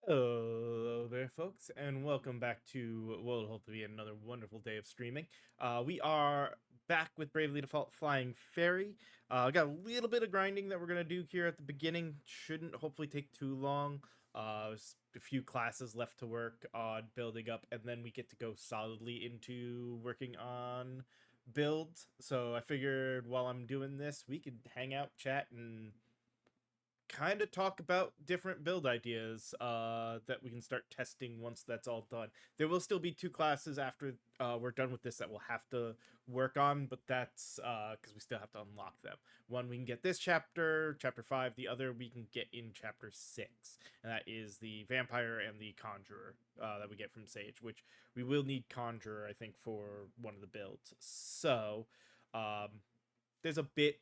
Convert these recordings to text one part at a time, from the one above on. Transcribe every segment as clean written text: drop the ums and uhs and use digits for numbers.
Hello there, folks, and welcome back to what will hopefully be another wonderful day of streaming. We are back with Bravely Default Flying Fairy. Got a little bit of grinding that we're going to do here at the beginning. Shouldn't hopefully take too long. There's a few classes left to work on building up, and then we get to go solidly into working on builds. So I figured while I'm doing this, we could hang out, chat, and kind of talk about different build ideas that we can start testing once that's all done. There will still be two classes after we're done with this that we'll have to work on, but that's because we still have to unlock them. One we can get this chapter, chapter 5. The other we can get in chapter 6, and that is the vampire and the conjurer that we get from Sage, which we will need conjurer, I think, for one of the builds. So there's a bit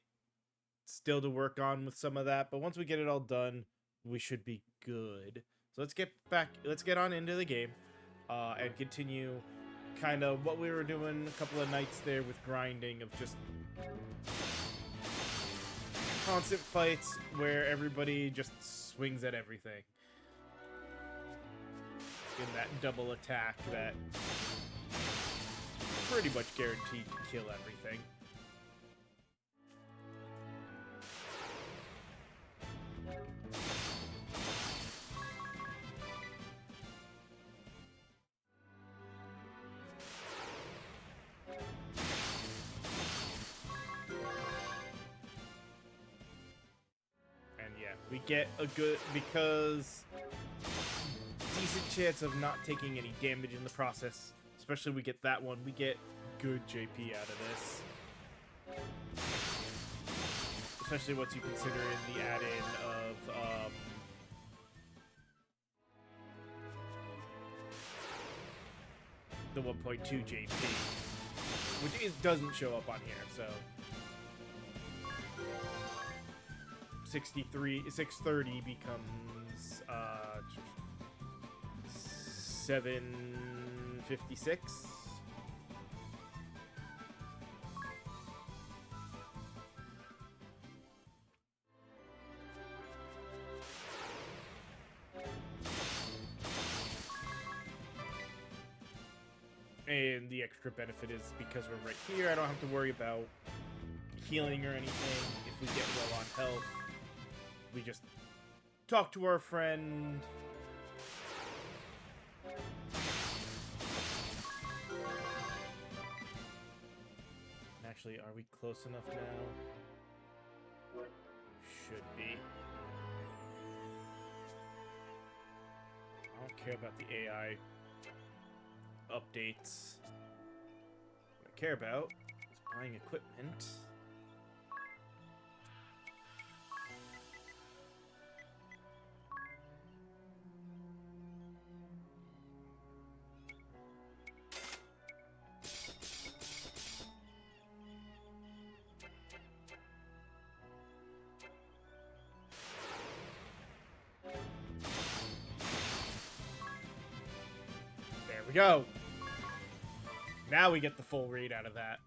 still to work on with some of that, but once we get it all done, we should be good. So let's get on into the game and continue kind of what we were doing a couple of nights there with grinding of just constant fights where everybody just swings at everything in that double attack that pretty much guaranteed to kill everything. And yeah, we get a good, because decent chance of not taking any damage in the process. Especially we get that one, we get good JP out of this. Especially once you consider in the add-in of the 1.2 JP, which doesn't show up on here, so 630 becomes 756. And the extra benefit is because we're right here, I don't have to worry about healing or anything. If we get low on health, we just talk to our friend. Actually, are we close enough now? Should be. I don't care about the AI updates. What I care about is buying equipment. There we go. Now we get the full read out of that.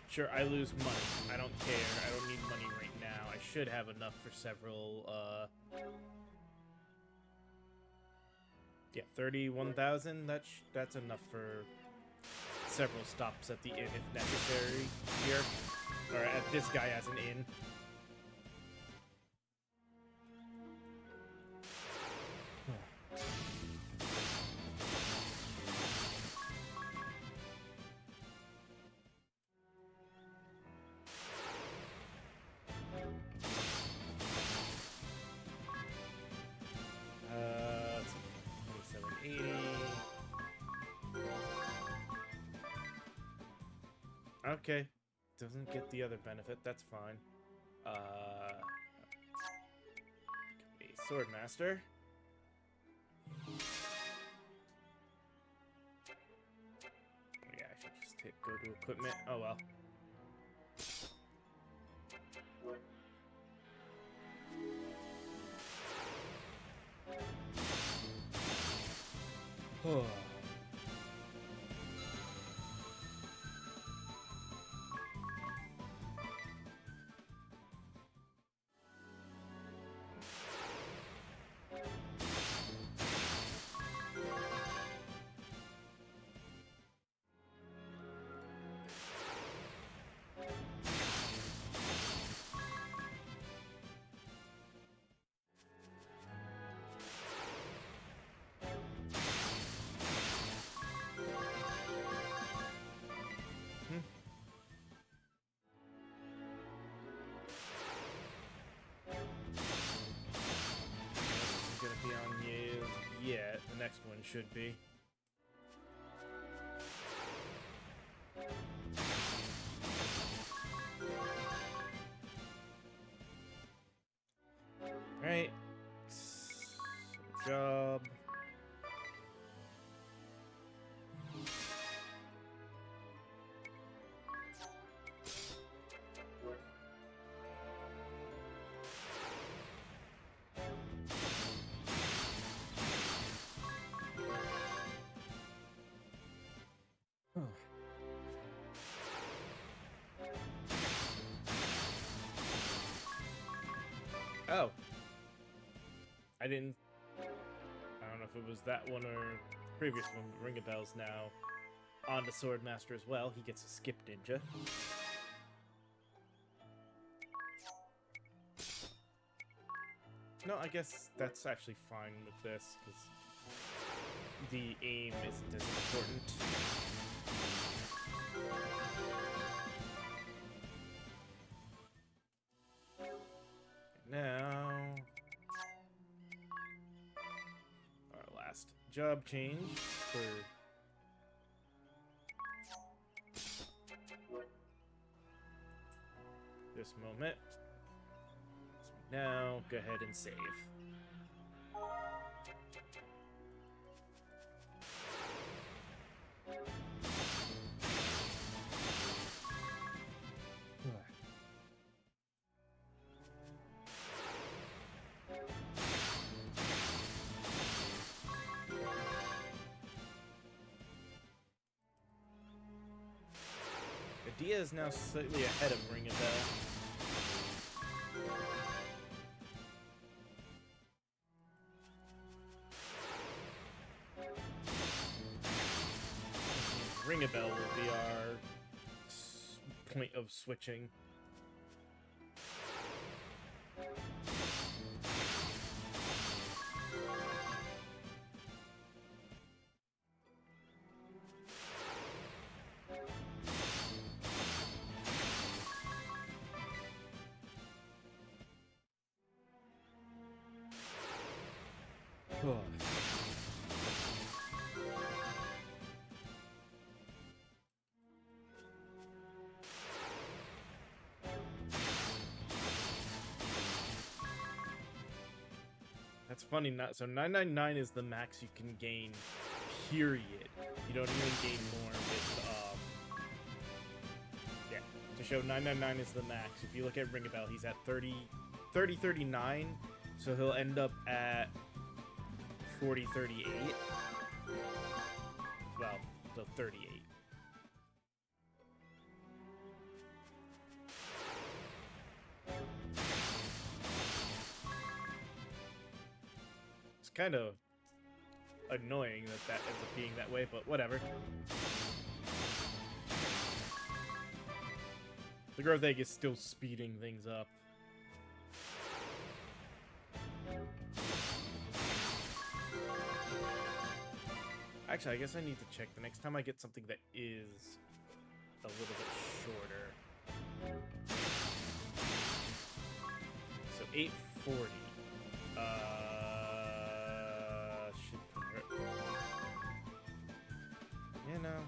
Sure, I lose money. I don't care. I don't need money right now. I should have enough for several, yeah, 31,000. That's enough for several stops at the inn if necessary here. Or at this guy as an inn. Let's see. 2780. Okay. Doesn't get the other benefit. That's fine. A Swordmaster. Yeah, I should just hit go to equipment. Oh well. Oh. Gonna be on you yet. The next one should be. Right. Job. Oh. I don't know if it was that one or the previous one. Ring a Bell's now on the Swordmaster as well. He gets a skip ninja. No, I guess that's actually fine with this, because the aim isn't as important. Now, our last job change for this moment. So now, go ahead and save. Dia is now slightly ahead of Ring a Bell. Ring a Bell will be our point of switching. That's funny. So 999 is the max you can gain, period. You don't even gain more with, yeah. To show 999 is the max. If you look at Ring a Bell, he's at 39, so he'll end up at 4038. Well, so 38. It's kind of annoying that ends up being that way, but whatever. The growth egg is still speeding things up. Actually, I guess I need to check the next time I get something that is a little bit shorter. So 840. Should convert. You know.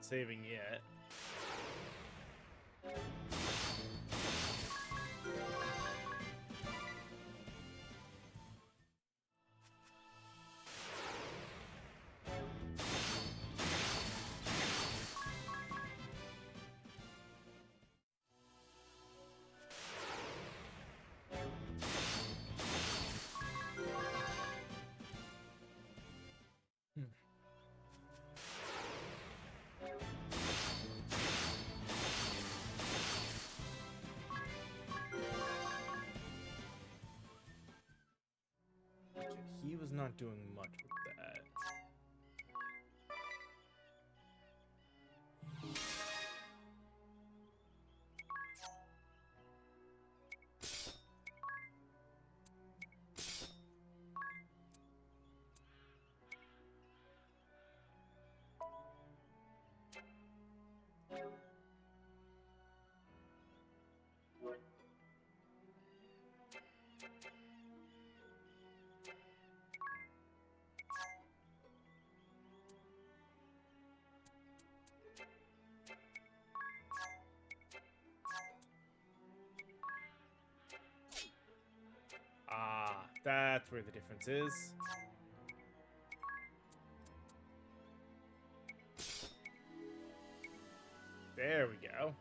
not saving yet. He was not doing much with that. Ah, that's where the difference is. There we go.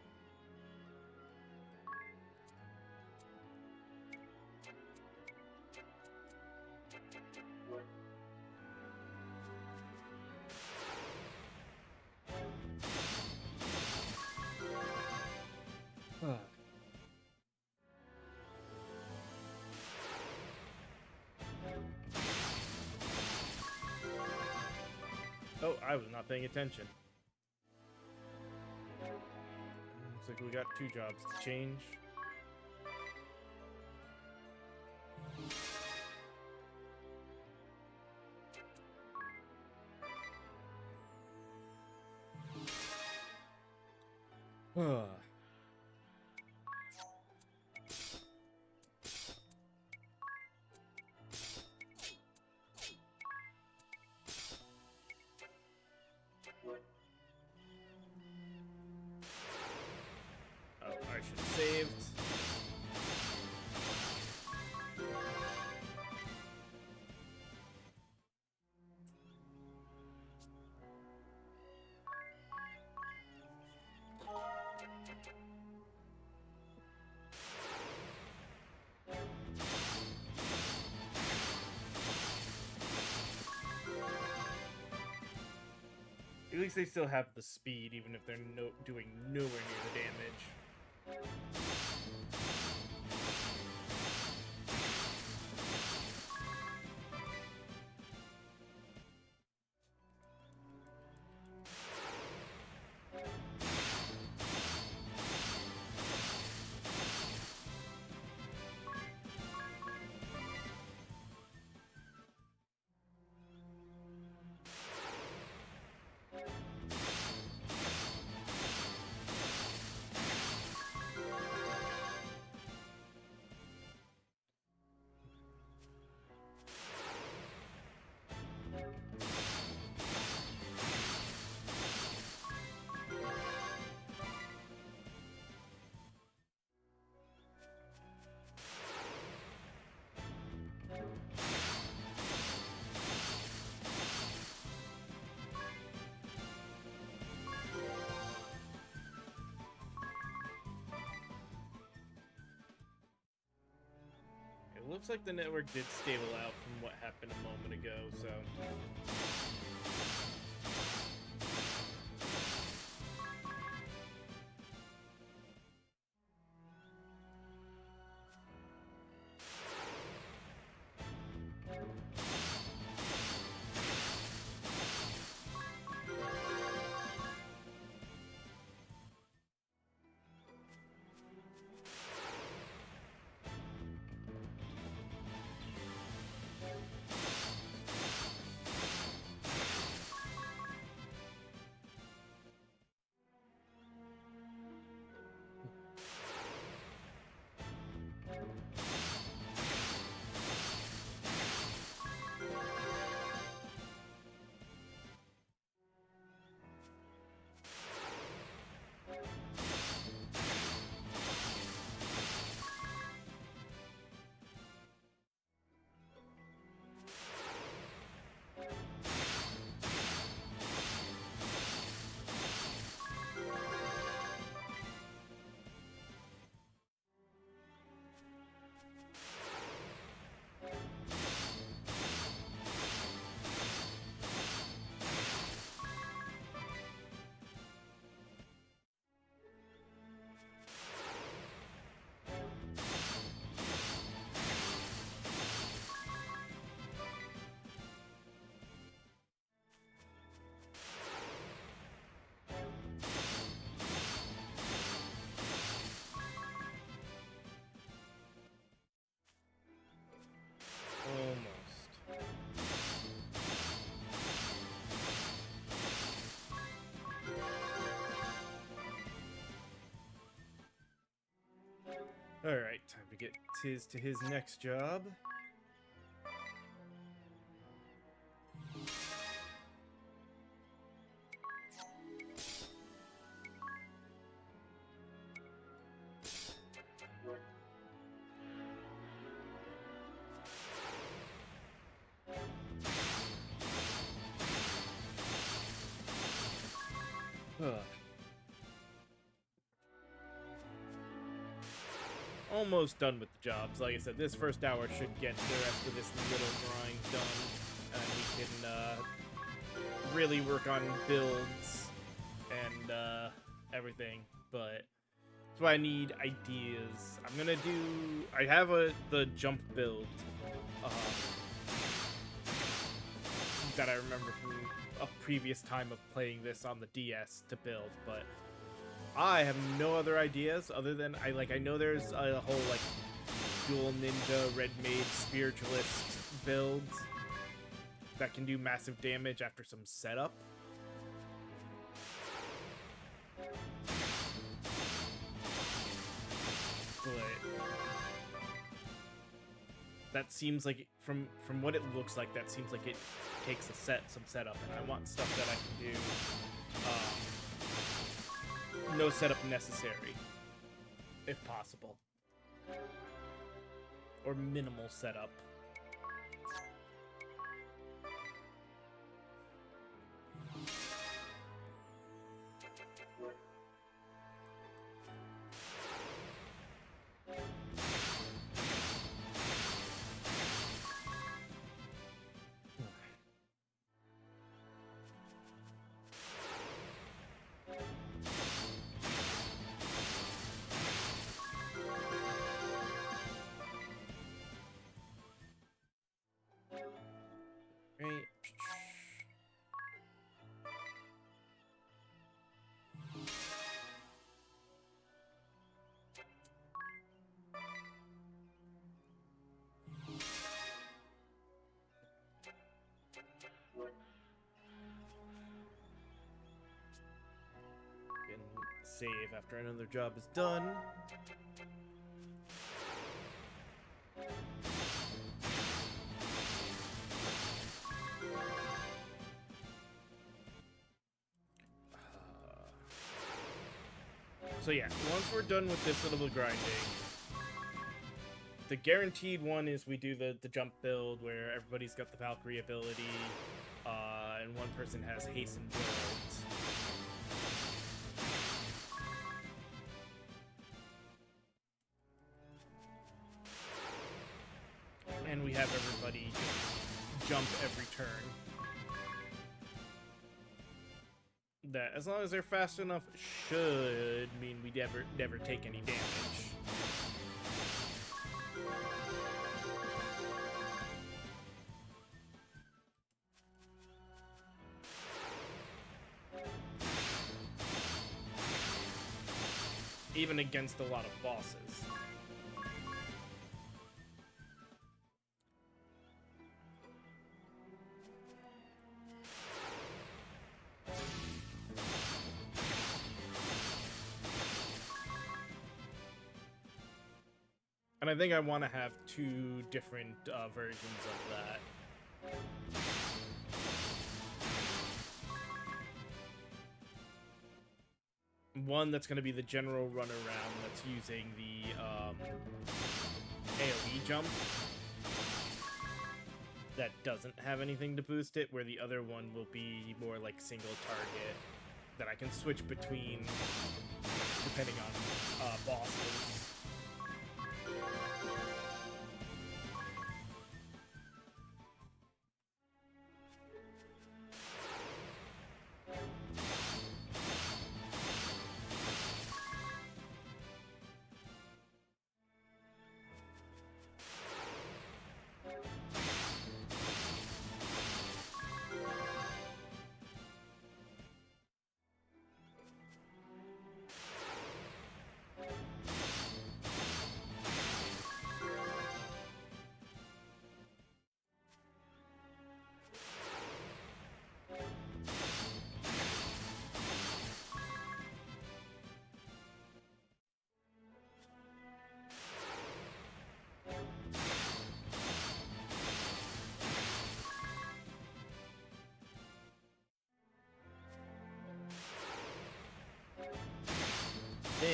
Oh, I was not paying attention. Looks like we got 2 jobs to change. Oh, I should have saved. At least they still have the speed, even if they're doing nowhere near the damage. It looks like the network did stable out from what happened a moment ago, so... get to his next job. Ugh. Almost done with the jobs. Like I said, this first hour should get the rest of this little grind done, and we can really work on builds and everything. But that's why I need ideas. I'm gonna do. I have the jump build that I remember from a previous time of playing this on the DS to build, but I have no other ideas other than I know there's a whole like dual ninja red mage spiritualist build that can do massive damage after some setup. But that seems like from what it looks like, that seems like it takes some setup, and I want stuff that I can do no setup necessary, if possible, or minimal setup. Right. Can save after another job is done. So yeah, once we're done with this little bit of grinding, the guaranteed one is we do the jump build where everybody's got the Valkyrie ability, and one person has hasten builds. And we have everybody jump every turn. That, as long as they're fast enough, should mean we never take any damage. Even against a lot of bosses. And I think I want to have two different versions of that. One that's going to be the general run around that's using the AoE jump that doesn't have anything to boost it, where the other one will be more like single target that I can switch between depending on bosses.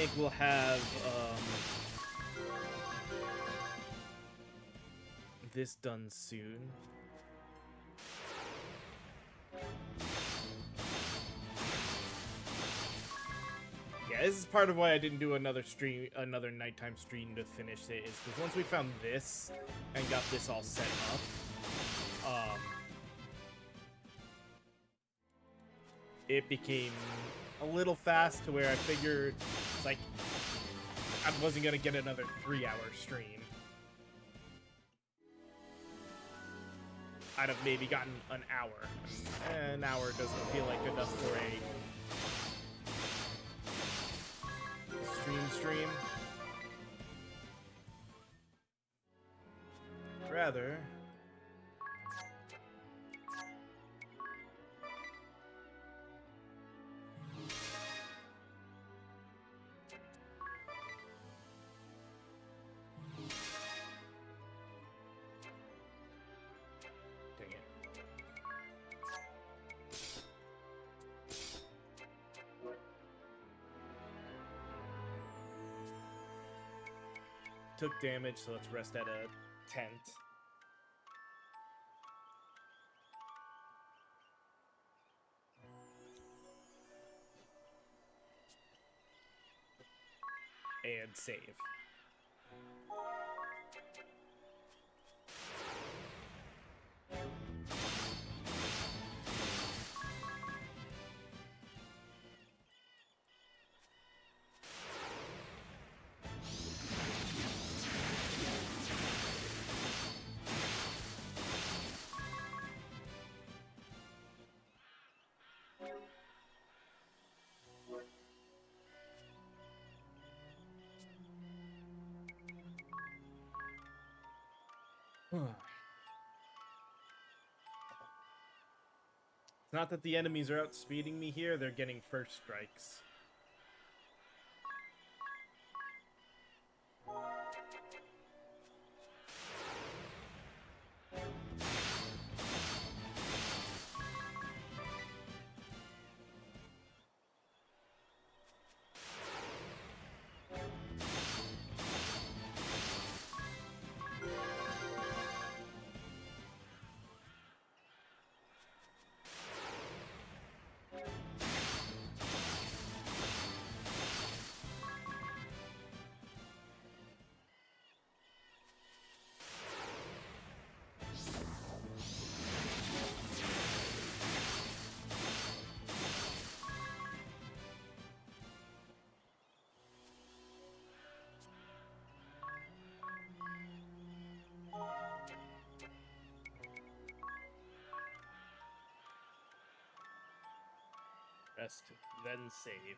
think we'll have this done soon. Yeah, this is part of why I didn't do another nighttime stream to finish it, is because once we found this and got this all set up, it became a little fast to where I figured it's like I wasn't gonna get another 3-hour stream. I'd have maybe gotten an hour. An hour doesn't feel like enough for a stream. Rather, dang it. Took damage, so let's rest at a tent. And save. It's not that the enemies are outspeeding me here, they're getting first strikes. Rest, then save.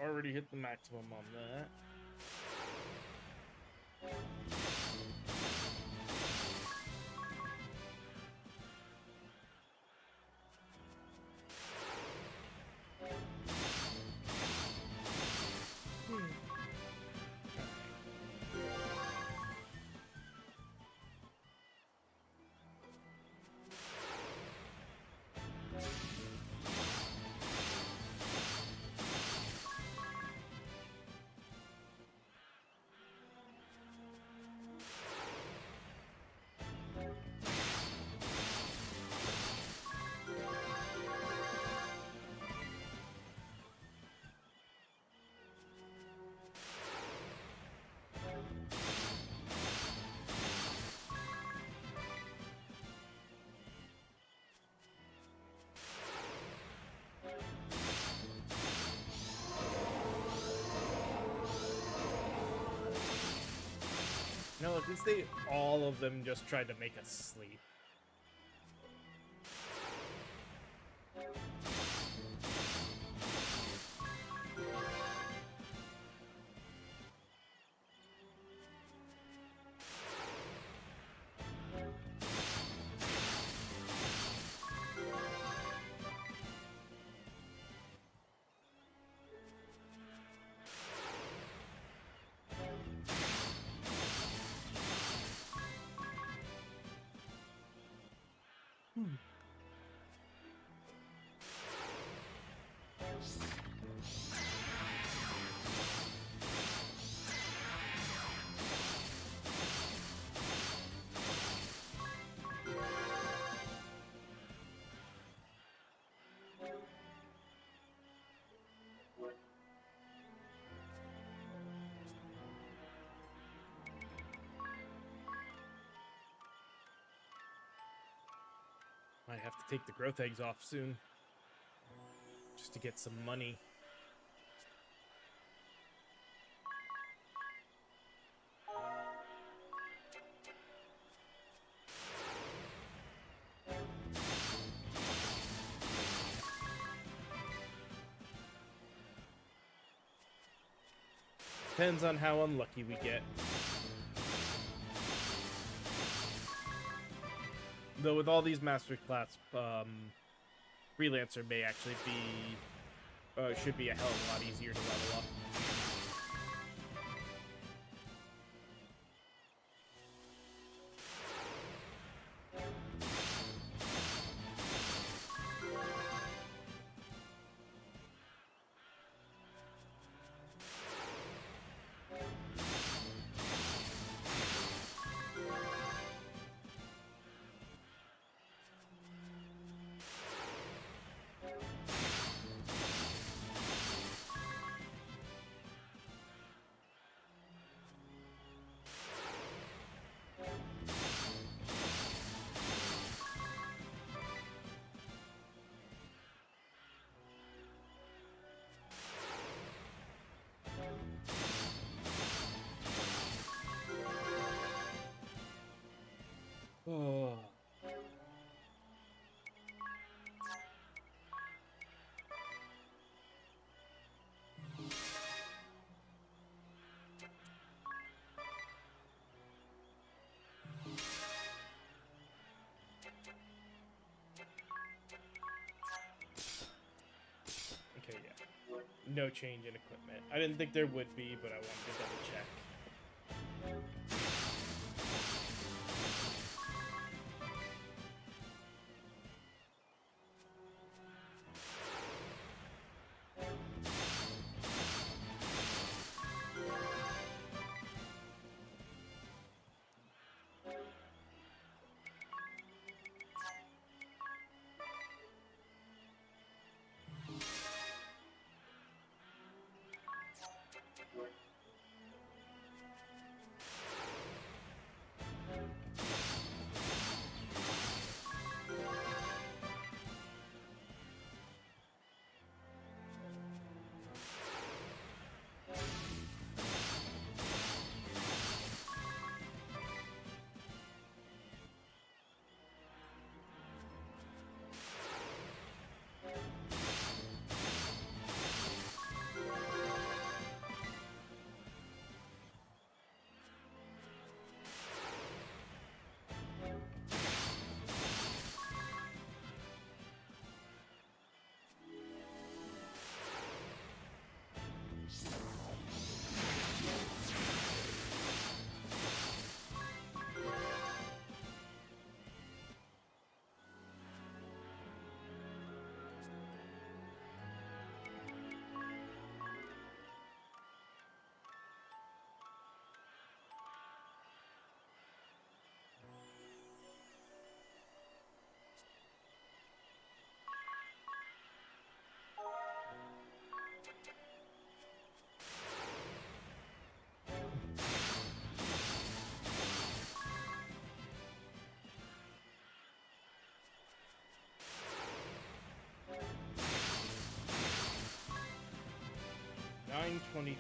already hit the maximum on that. No, at least all of them just tried to make us sleep. Might have to take the growth eggs off soon. Just to get some money. Depends on how unlucky we get. Though with all these masterclass, Freelancer may actually be, should be a hell of a lot easier to level up. Oh. Okay, yeah. No change in equipment. I didn't think there would be, but I wanted to double check. 24.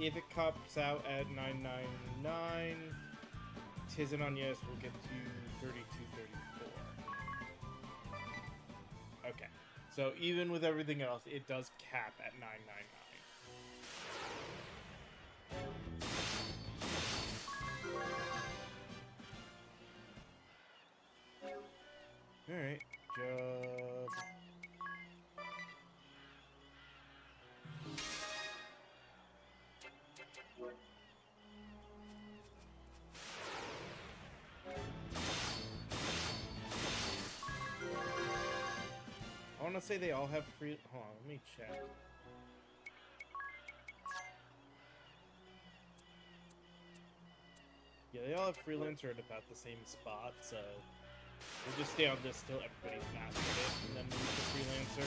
If it cops out at 999, Tiz and Agnes will get to 3234. Okay. So even with everything else, it does cap at 999. Alright, job. I want to say they all have free... Hold on, let me check. Yeah, they all have freelancer at about the same spot, so we'll just stay on this till everybody's mastered it, and then move to freelancer.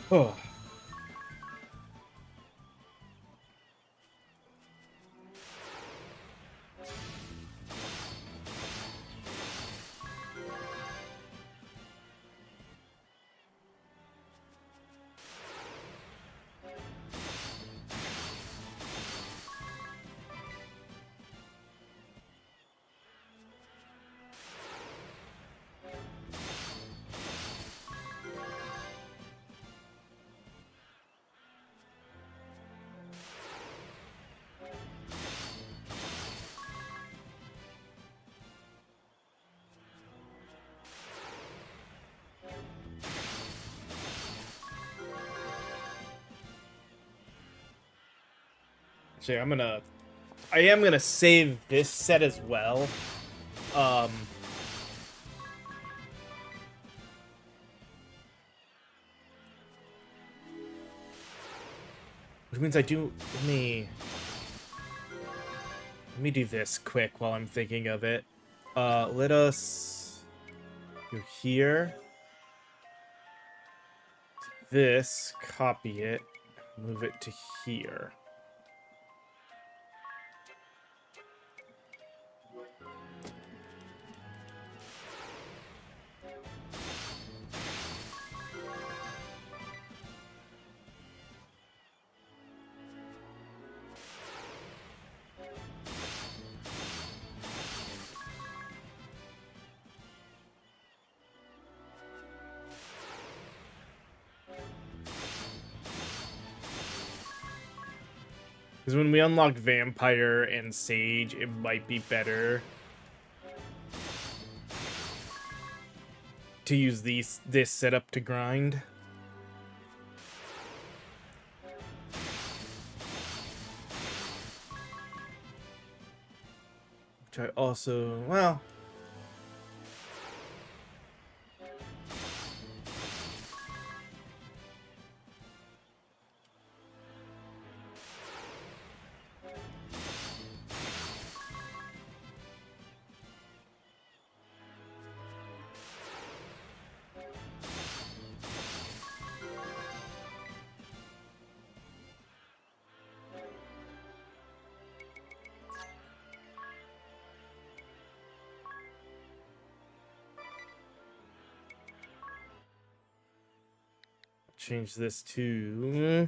Oh. Actually, I am gonna save this set as well. Which means let me do this quick while I'm thinking of it. Let us go here. This, copy it, move it to here. Because when we unlock Vampire and Sage, it might be better to use this setup to grind. which I also, well, change this to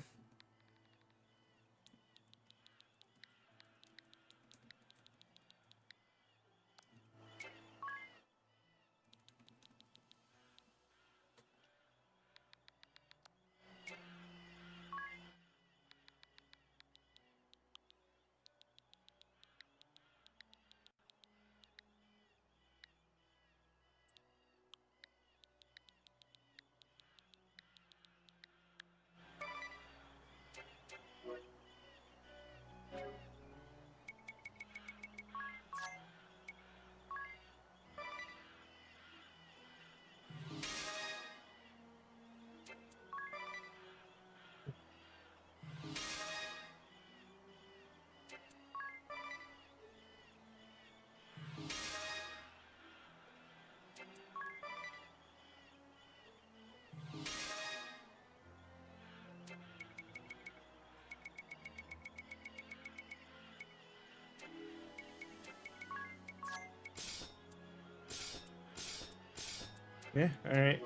yeah, all right.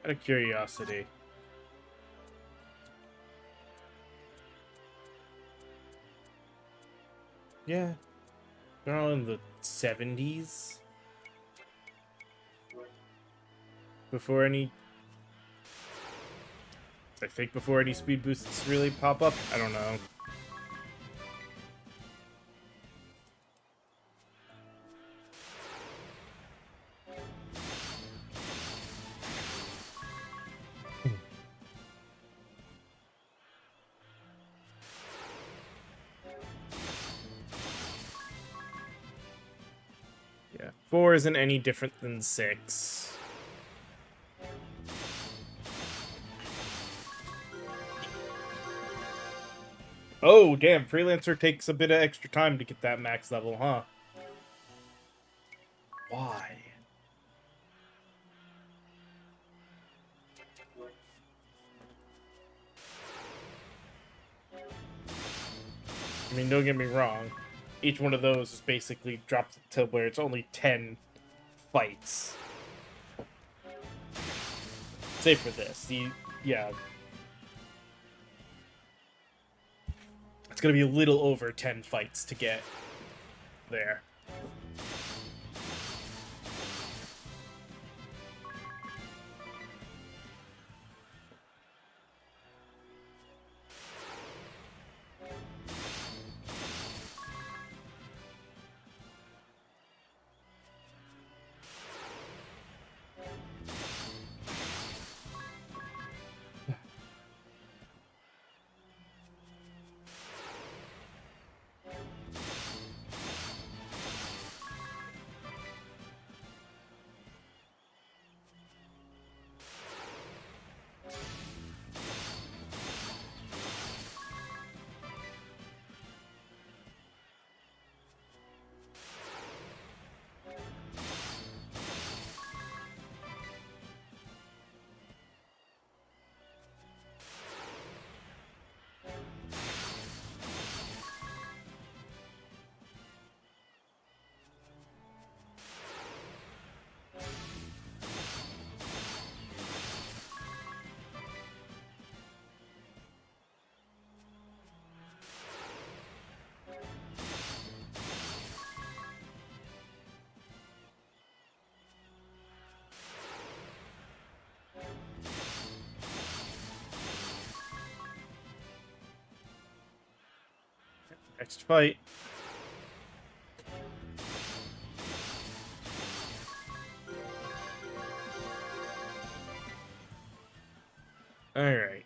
Out of curiosity. Yeah, they're all in the 70s. Before any, I think before any speed boosts really pop up. I don't know. Yeah, 4 isn't any different than 6. Oh, damn, Freelancer takes a bit of extra time to get that max level, huh? Why? I mean, don't get me wrong. Each one of those is basically dropped to where it's only 10 fights. Save for this. Yeah. It's gonna be a little over 10 fights to get there. Next fight. All right.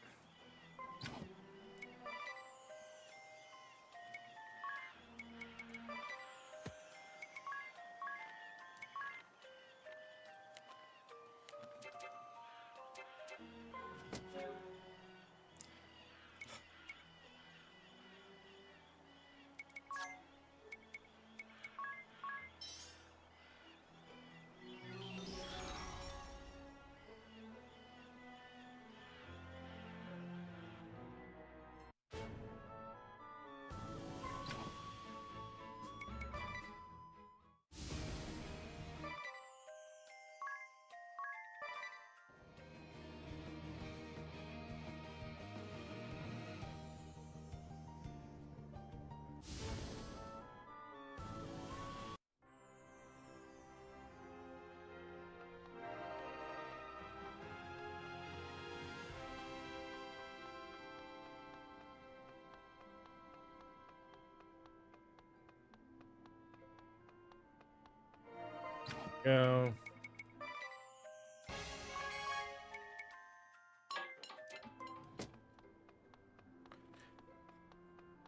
Go.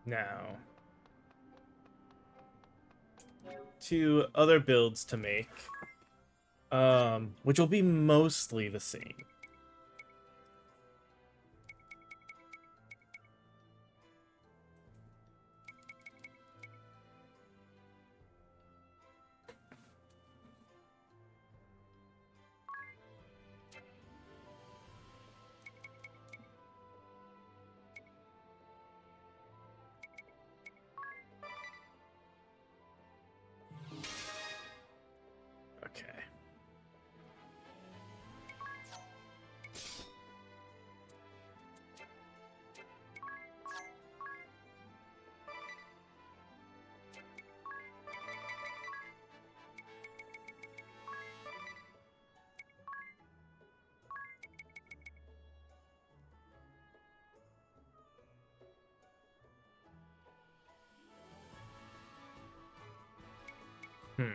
Now, 2 other builds to make, which will be mostly the same. Okay. Hmm.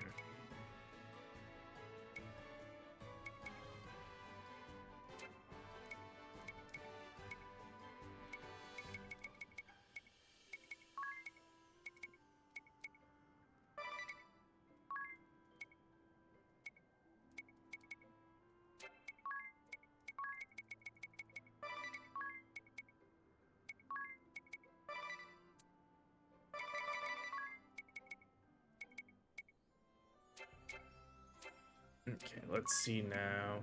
Okay, let's see now.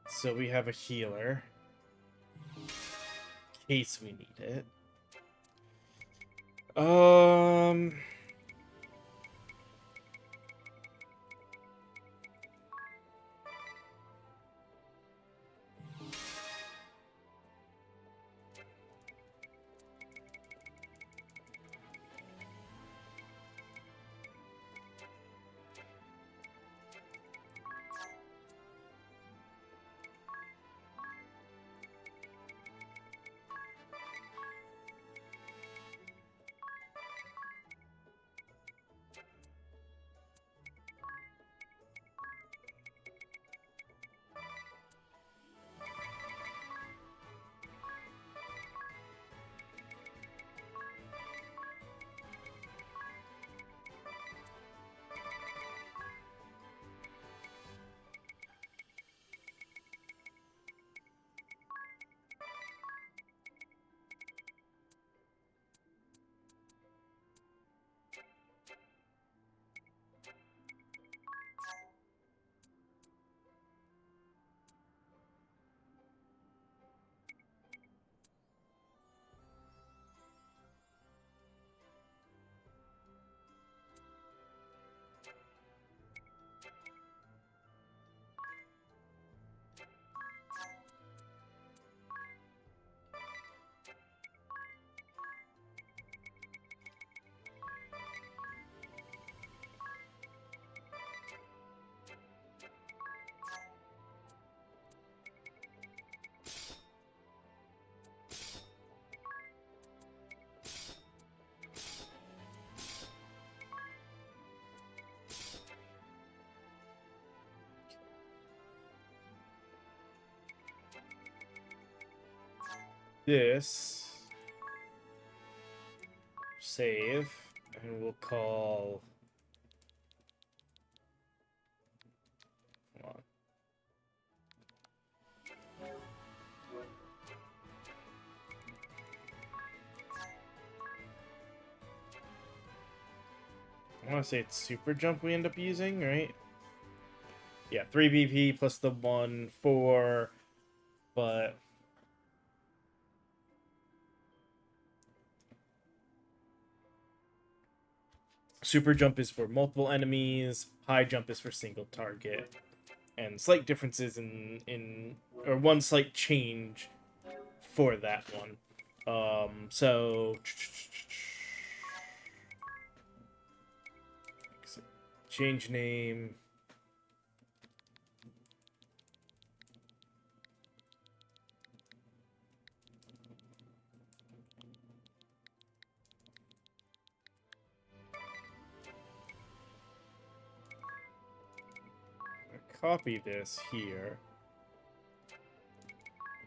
So we have a healer. In case we need it. this, save, and we'll call, hold on. I want to say it's super jump we end up using, right? Yeah, 3 BP plus the 1, 4, but super jump is for multiple enemies, high jump is for single target, and slight differences or one slight change for that one. So change name. Copy this here.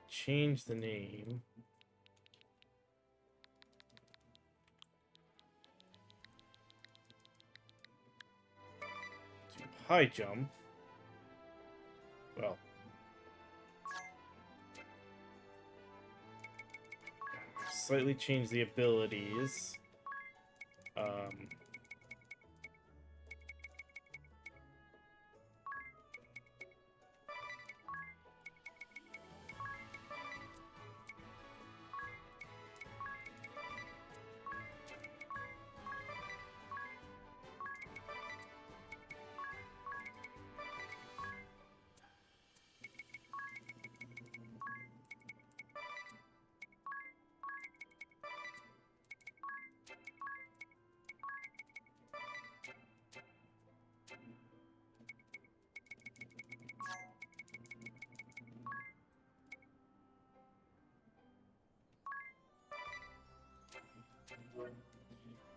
Change the name. To high jump. Well. Slightly change the abilities.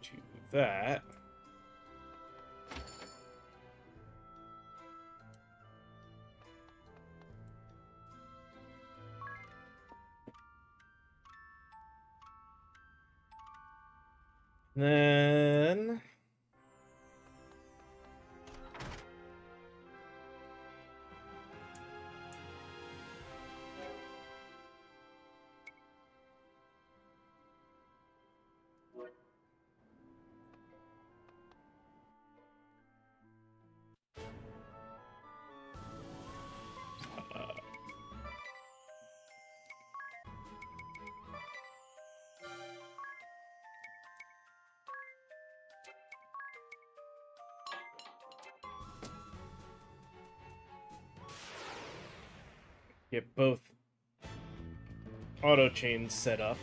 To that. Then get both auto chains set up.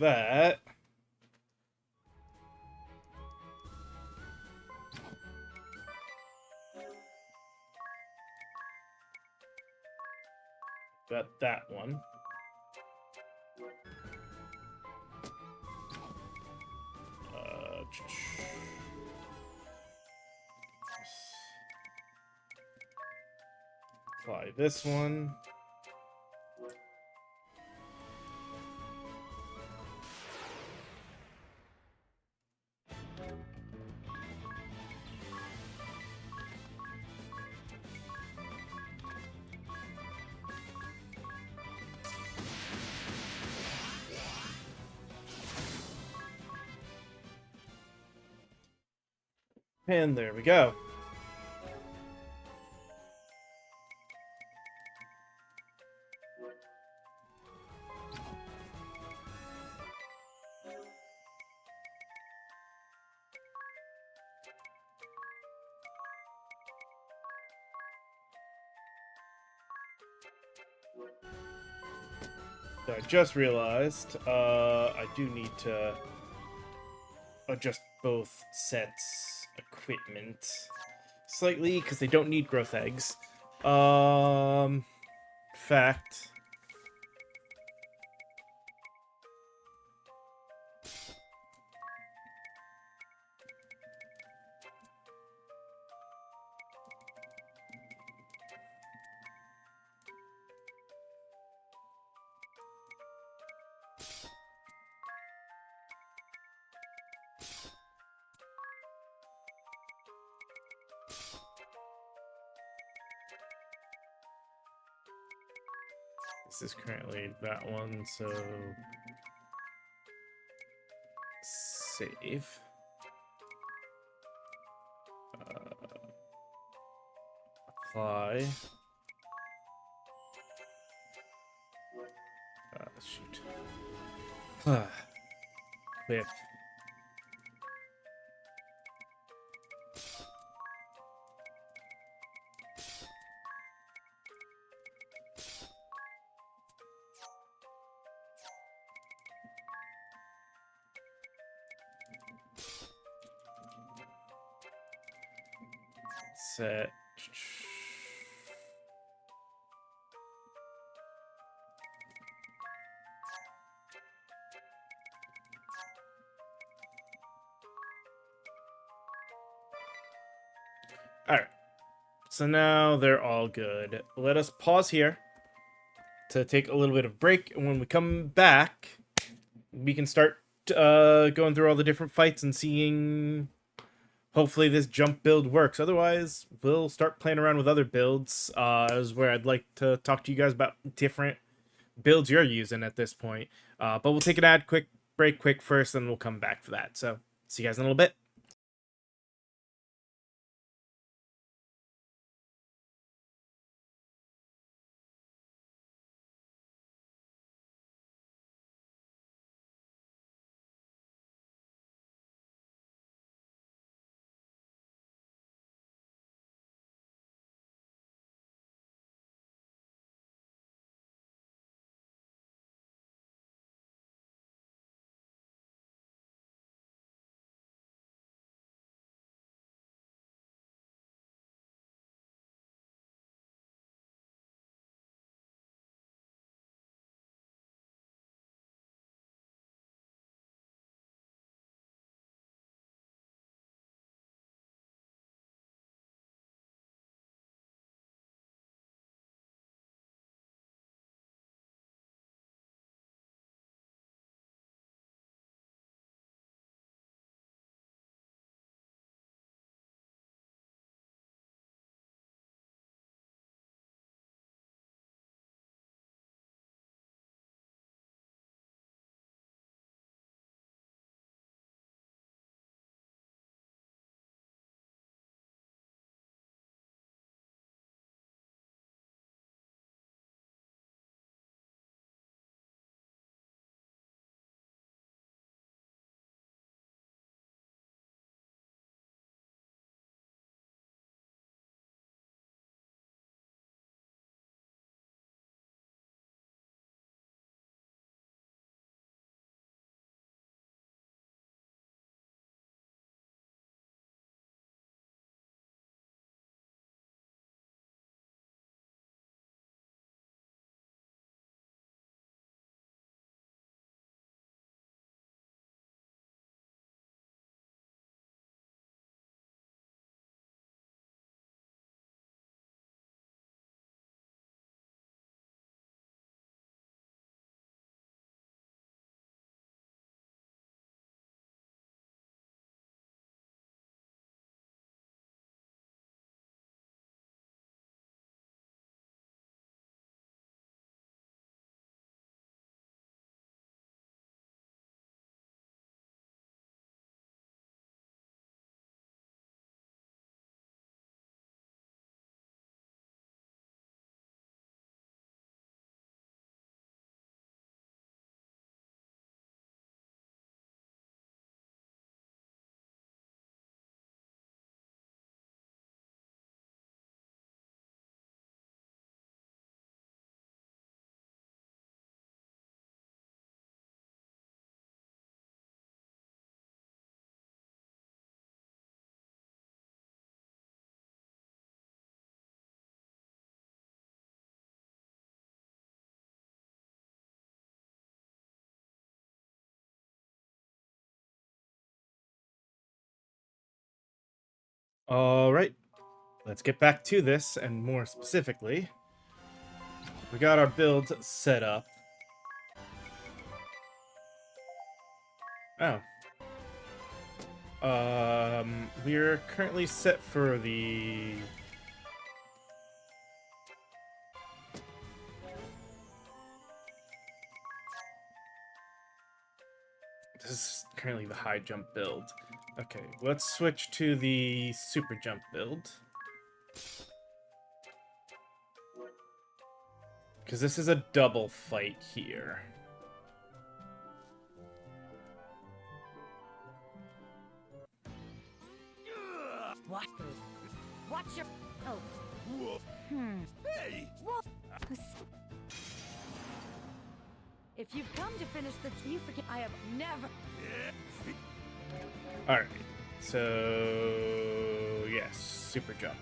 That. Got that one. Apply this one. And there we go. I just realized I do need to adjust both sets equipment slightly because they don't need growth eggs. Fact. This is currently that one, so save. Apply. Shoot. Quit. Set. All right. So now they're all good. Let us pause here to take a little bit of break, and when we come back, we can start going through all the different fights and seeing. Hopefully this jump build works. Otherwise, we'll start playing around with other builds. Is where I'd like to talk to you guys about different builds you're using at this point. But we'll take an ad quick break quick first, and we'll come back for that. So see you guys in a little bit. All right, let's get back to this, and more specifically, we got our build set up. Oh. We're currently set for the... This is currently the high jump build. Okay, let's switch to the super jump build. Because this is a double fight here. Watch your... Oh. Hey! If you've come to finish the... You forget I have never... Alright, so... yes, super jump.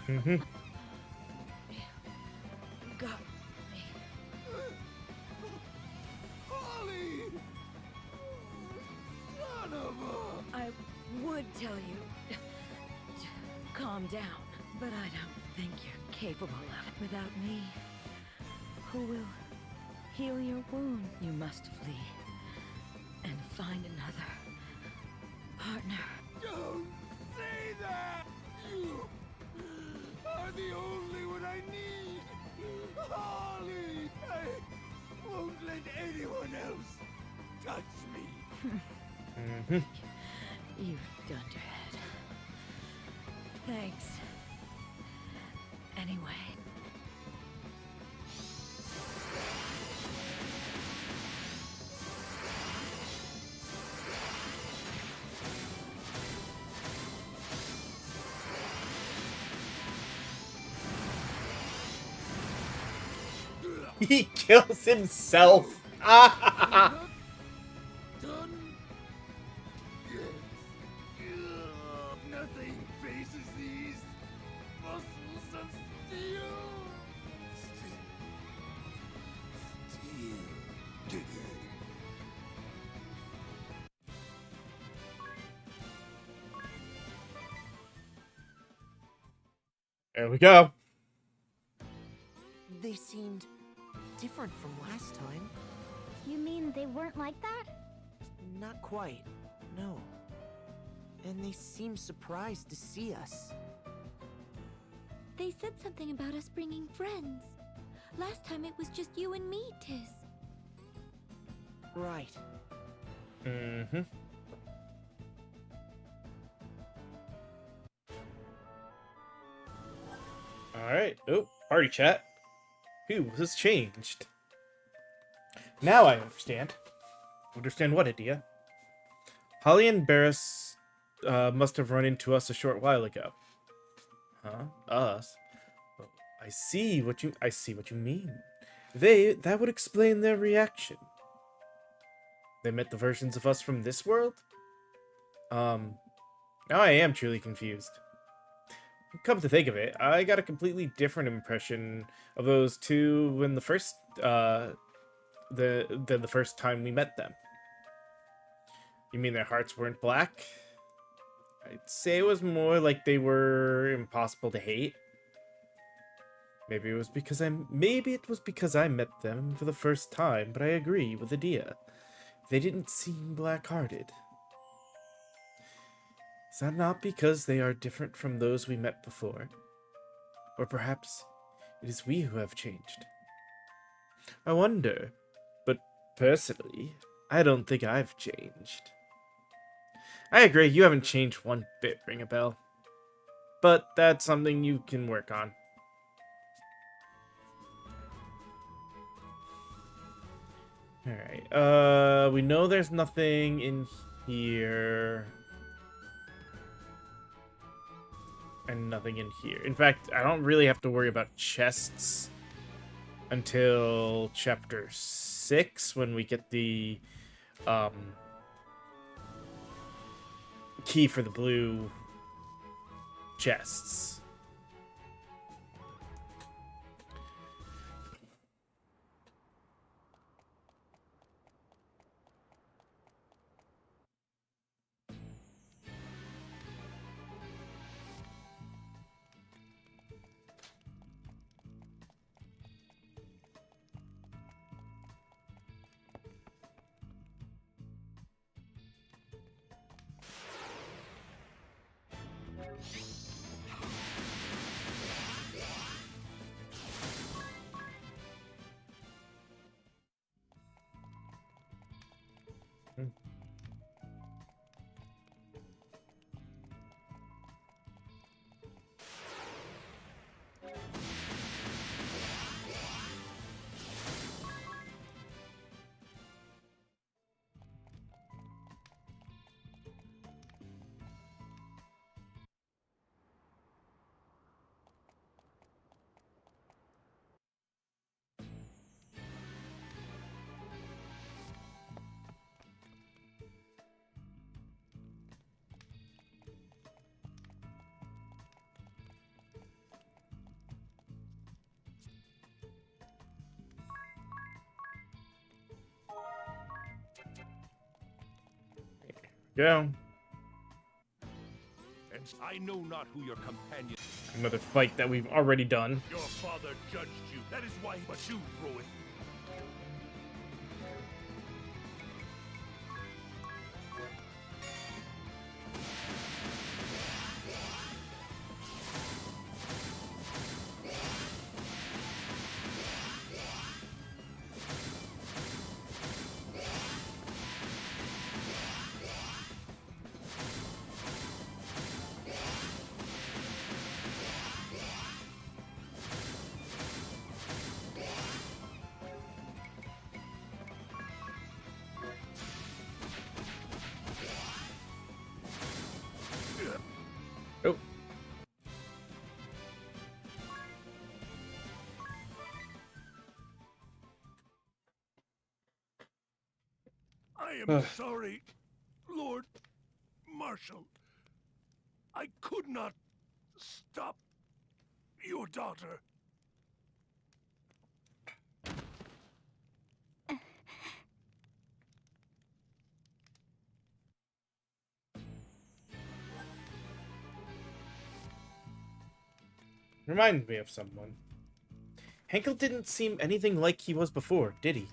Mm-hmm. You got me. Holly! Son of a... I would tell you to calm down, but I don't think you're capable of it. Without me, who will heal your wound? You must flee and find another partner. Don't say that! You are the only one I need! Holly! I won't let anyone else touch me! Mm-hmm. You've done your head. Thanks. Anyway. He kills himself! Ah! Done? Yes. Nothing faces these muscles of steel. Steel. There we go. They seemed different from last time. You mean they weren't like that? Not quite, no. And they seemed surprised to see us. They said something about us bringing friends. Last time it was just you and me, Tiz. Right. Mm-hmm. Alright. Oh, party chat. Who has changed? Now I understand. Understand what, Adia? Holly and Barris must have run into us a short while ago. Huh? Us? Oh, I see what you mean. That would explain their reaction. They met the versions of us from this world? Now I am truly confused. Come to think of it, I got a completely different impression of those two when the first the first time we met them. You mean their hearts weren't black? I'd say it was more like they were impossible to hate. Maybe it was because I met them for the first time, but I agree with Adia. They didn't seem black-hearted. Is that not because they are different from those we met before? Or perhaps it is we who have changed? I wonder, but personally, I don't think I've changed. I agree, you haven't changed one bit, Ring a Bell. But that's something you can work on. Alright, we know there's nothing in here. And nothing in here. In fact, I don't really have to worry about chests. until chapter 6 when we get the key for the blue chests. Go. And I know not who your companion. Another fight that we've already done. Your father judged you. That is why he put you through it. Oh. I am sorry, Lord Marshal. I could not stop your daughter. Reminds me of someone. Henkel didn't seem anything like he was before, did he?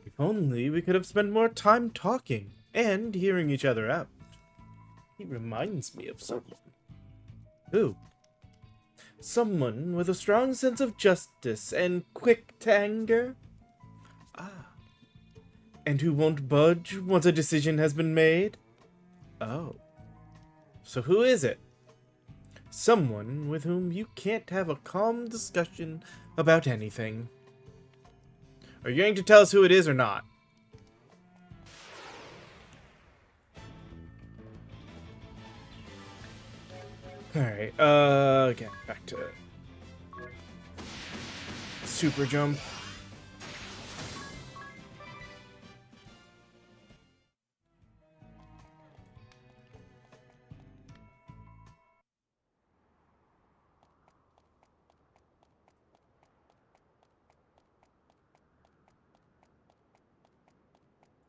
If only we could have spent more time talking and hearing each other out. He reminds me of someone. Who? Someone with a strong sense of justice and quick to anger? Ah. And who won't budge once a decision has been made? Oh. So who is it? Someone with whom you can't have a calm discussion about anything. Are you going to tell us who it is or not? Alright, again, back to super jump.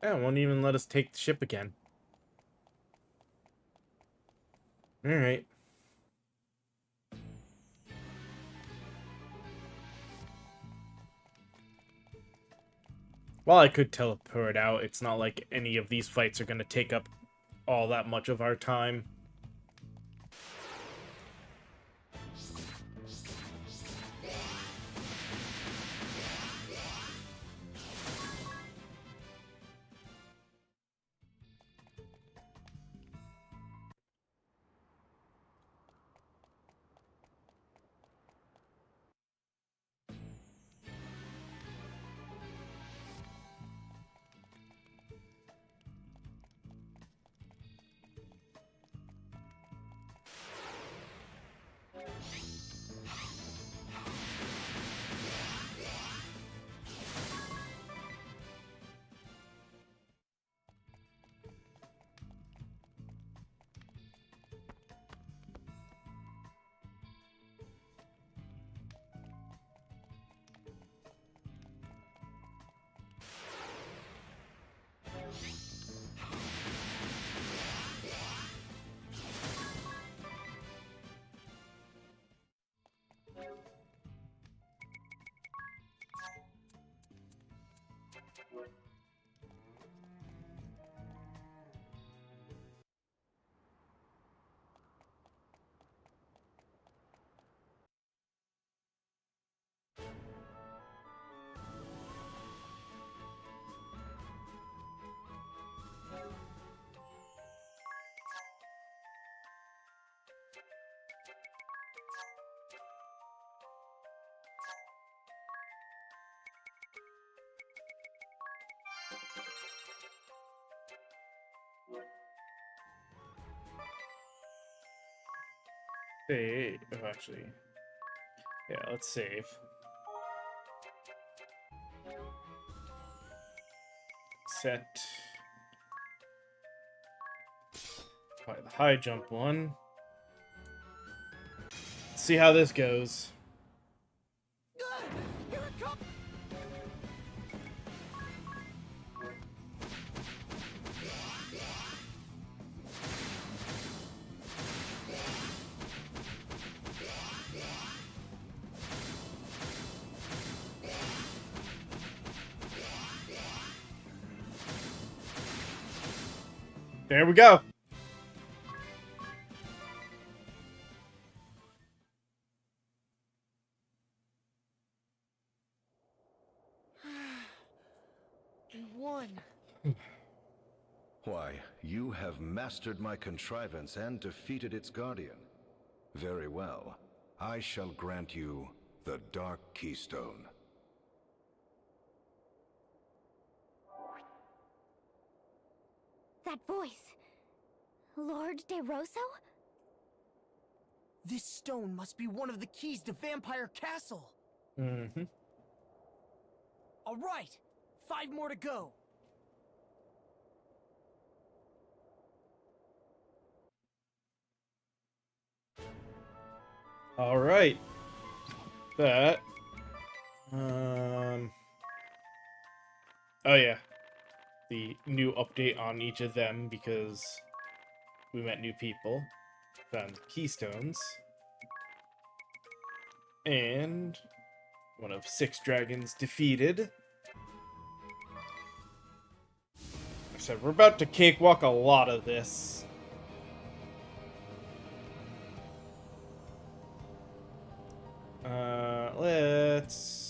Yeah, it won't even let us take the ship again. Alright. While I could teleport out, it's not like any of these fights are going to take up all that much of our time. Save. Oh, actually, yeah. Let's save. Set. By the high jump one. Let's see how this goes. Here it comes! There we go. We won. Why, you have mastered my contrivance and defeated its guardian. Very well. I shall grant you the Dark Keystone. That voice. Lord De Rosso? This stone must be one of the keys to Vampire Castle. Mm-hmm. All right, 5 more to go. All right. That. Oh yeah. The new update on each of them because we met new people, found keystones, and one of 6 dragons defeated. I said we're about to cakewalk a lot of this. Let's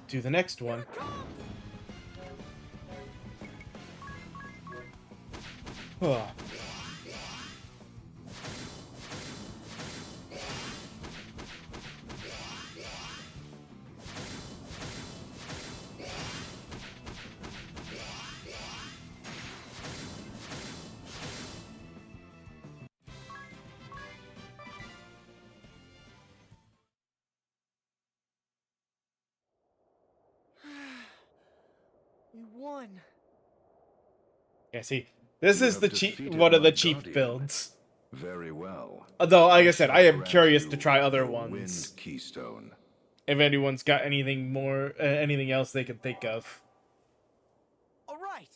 do the next one. Oh. We won. Yeah, see, this You is have the cheap defeated one of my the cheap guardian. builds. Very well. Although, like I said, shall I am grant curious you to try other the ones. Wind Keystone. If anyone's got anything more, anything else they can think of All right,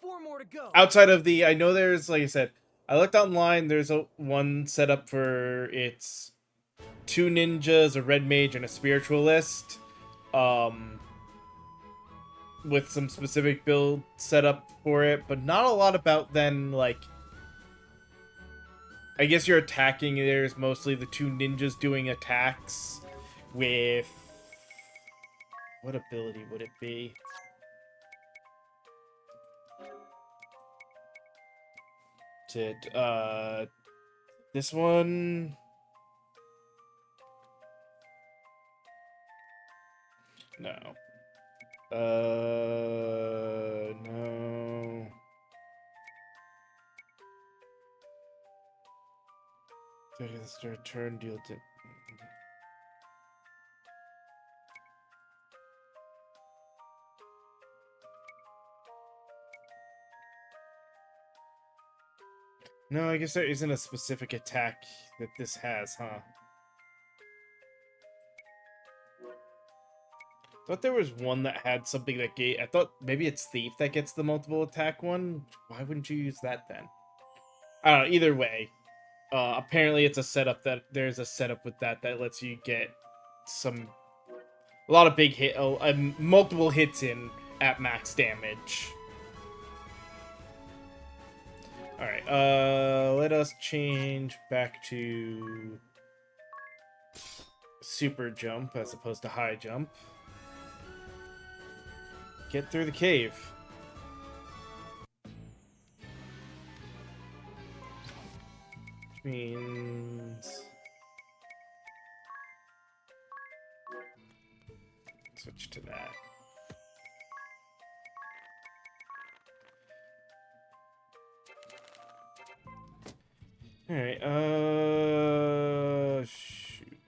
4 more to go. outside of the. I know there's, like I said, I looked online. There's one set up for it's 2 ninjas, a red mage, and a spiritualist. With some specific build set up for it, but not a lot about then, like, I guess you're attacking. There's mostly the 2 ninjas doing attacks with, what ability would it be? This one? No. No. Turn deal to. No, I guess there isn't a specific attack that this has, huh? Thought there was one that had something that gave. I thought maybe it's Thief that gets the multiple attack one. Why wouldn't you use that then? I don't know. Either way, apparently it's a setup that there's a setup with that lets you get a lot of big multiple hits in at max damage. All right. Let us change back to super jump as opposed to high jump. Get through the cave. Which means switch to that. All right. Shoot.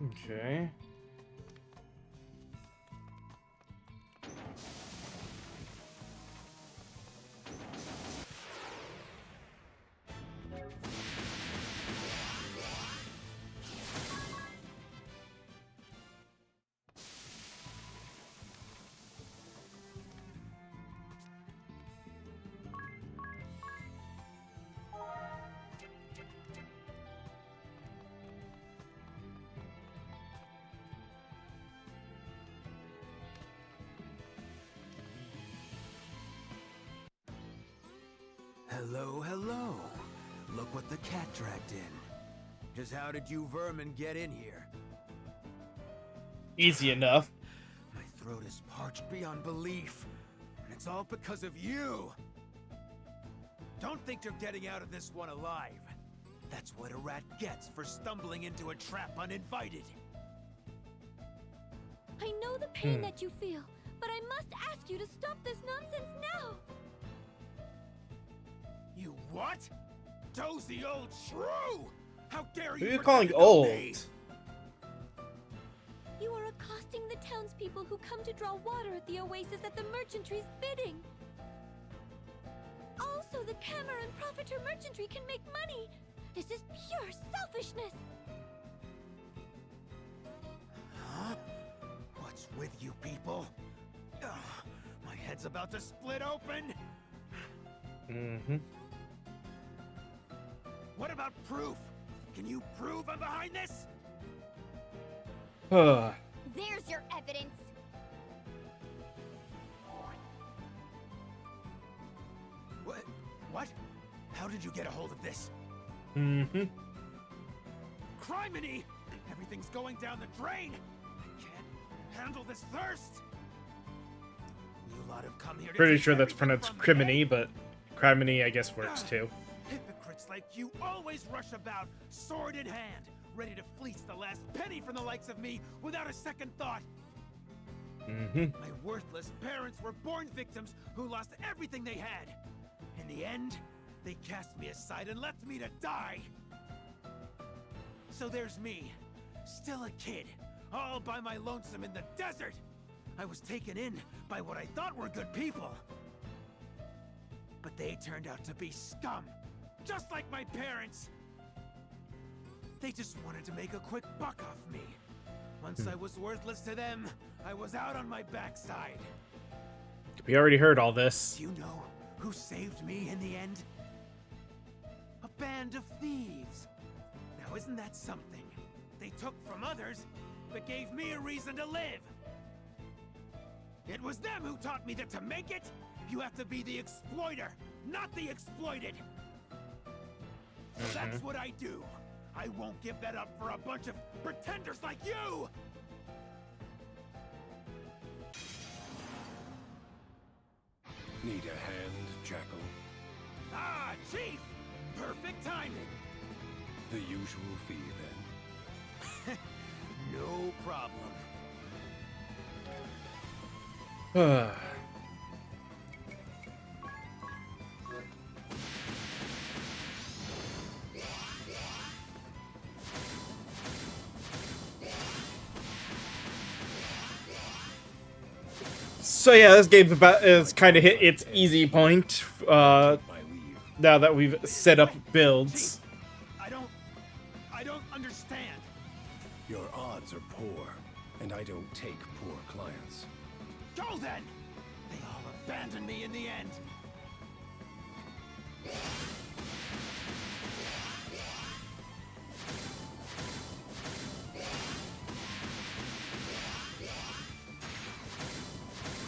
Okay. Hello, hello. Look what the cat dragged in. Just how did you vermin get in here? Easy enough. My throat is parched beyond belief. And it's all because of you. Don't think you're getting out of this one alive. That's what a rat gets for stumbling into a trap uninvited. I know the pain that you feel, but I must ask you to stop this nonsense now. You what? Dozy old shrew! How dare Who you? are you calling pretend to know old? me? You are accosting the townspeople who come to draw water at the oasis at the merchantry's bidding. Also, the Camera and Profiter merchantry can make money. This is pure selfishness. Huh? What's with you people? Ugh, my head's about to split open. Mm-hmm. What about proof? Can you prove I'm behind this? There's your evidence. What? What? How did you get a hold of this? Mm-hmm. Criminy! Everything's going down the drain! I can't handle this thirst! You lot have come here to Pretty take sure that's everything pronounced from me. criminy, but criminy I guess works too. Hypocrites like you always rush about, sword in hand, ready to fleece the last penny from the likes of me without a second thought. Mm-hmm. My worthless parents were born victims who lost everything they had. In the end, they cast me aside and left me to die. So there's me, still a kid, all by my lonesome in the desert. I was taken in by what I thought were good people. But they turned out to be scum, just like my parents. They just wanted to make a quick buck off me. Once I was worthless to them, I was out on my backside. We already heard all this. Do you know who saved me in the end? A band of thieves. Now isn't that something? They took from others, but gave me a reason to live. It was them who taught me that to make it, you have to be the exploiter, not the exploited. So that's what I do. I won't give that up for a bunch of pretenders like you! Need a hand, Jackal? Ah, Chief! Perfect timing! The usual fee, then. No problem. So yeah, this game's about is kind of hit its easy point. My leave. Now that we've set up builds. I don't understand. Your odds are poor, and I don't take poor clients. Go then! They all abandoned me in the end!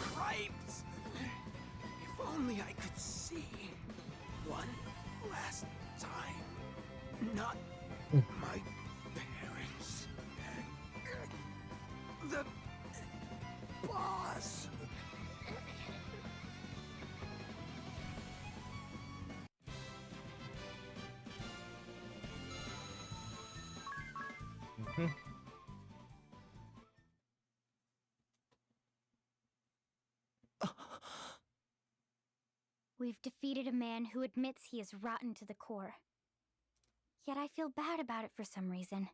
Cripes! If only I could see one last time. Not my parents. The boss. We've defeated a man who admits he is rotten to the core. Yet I feel bad about it for some reason.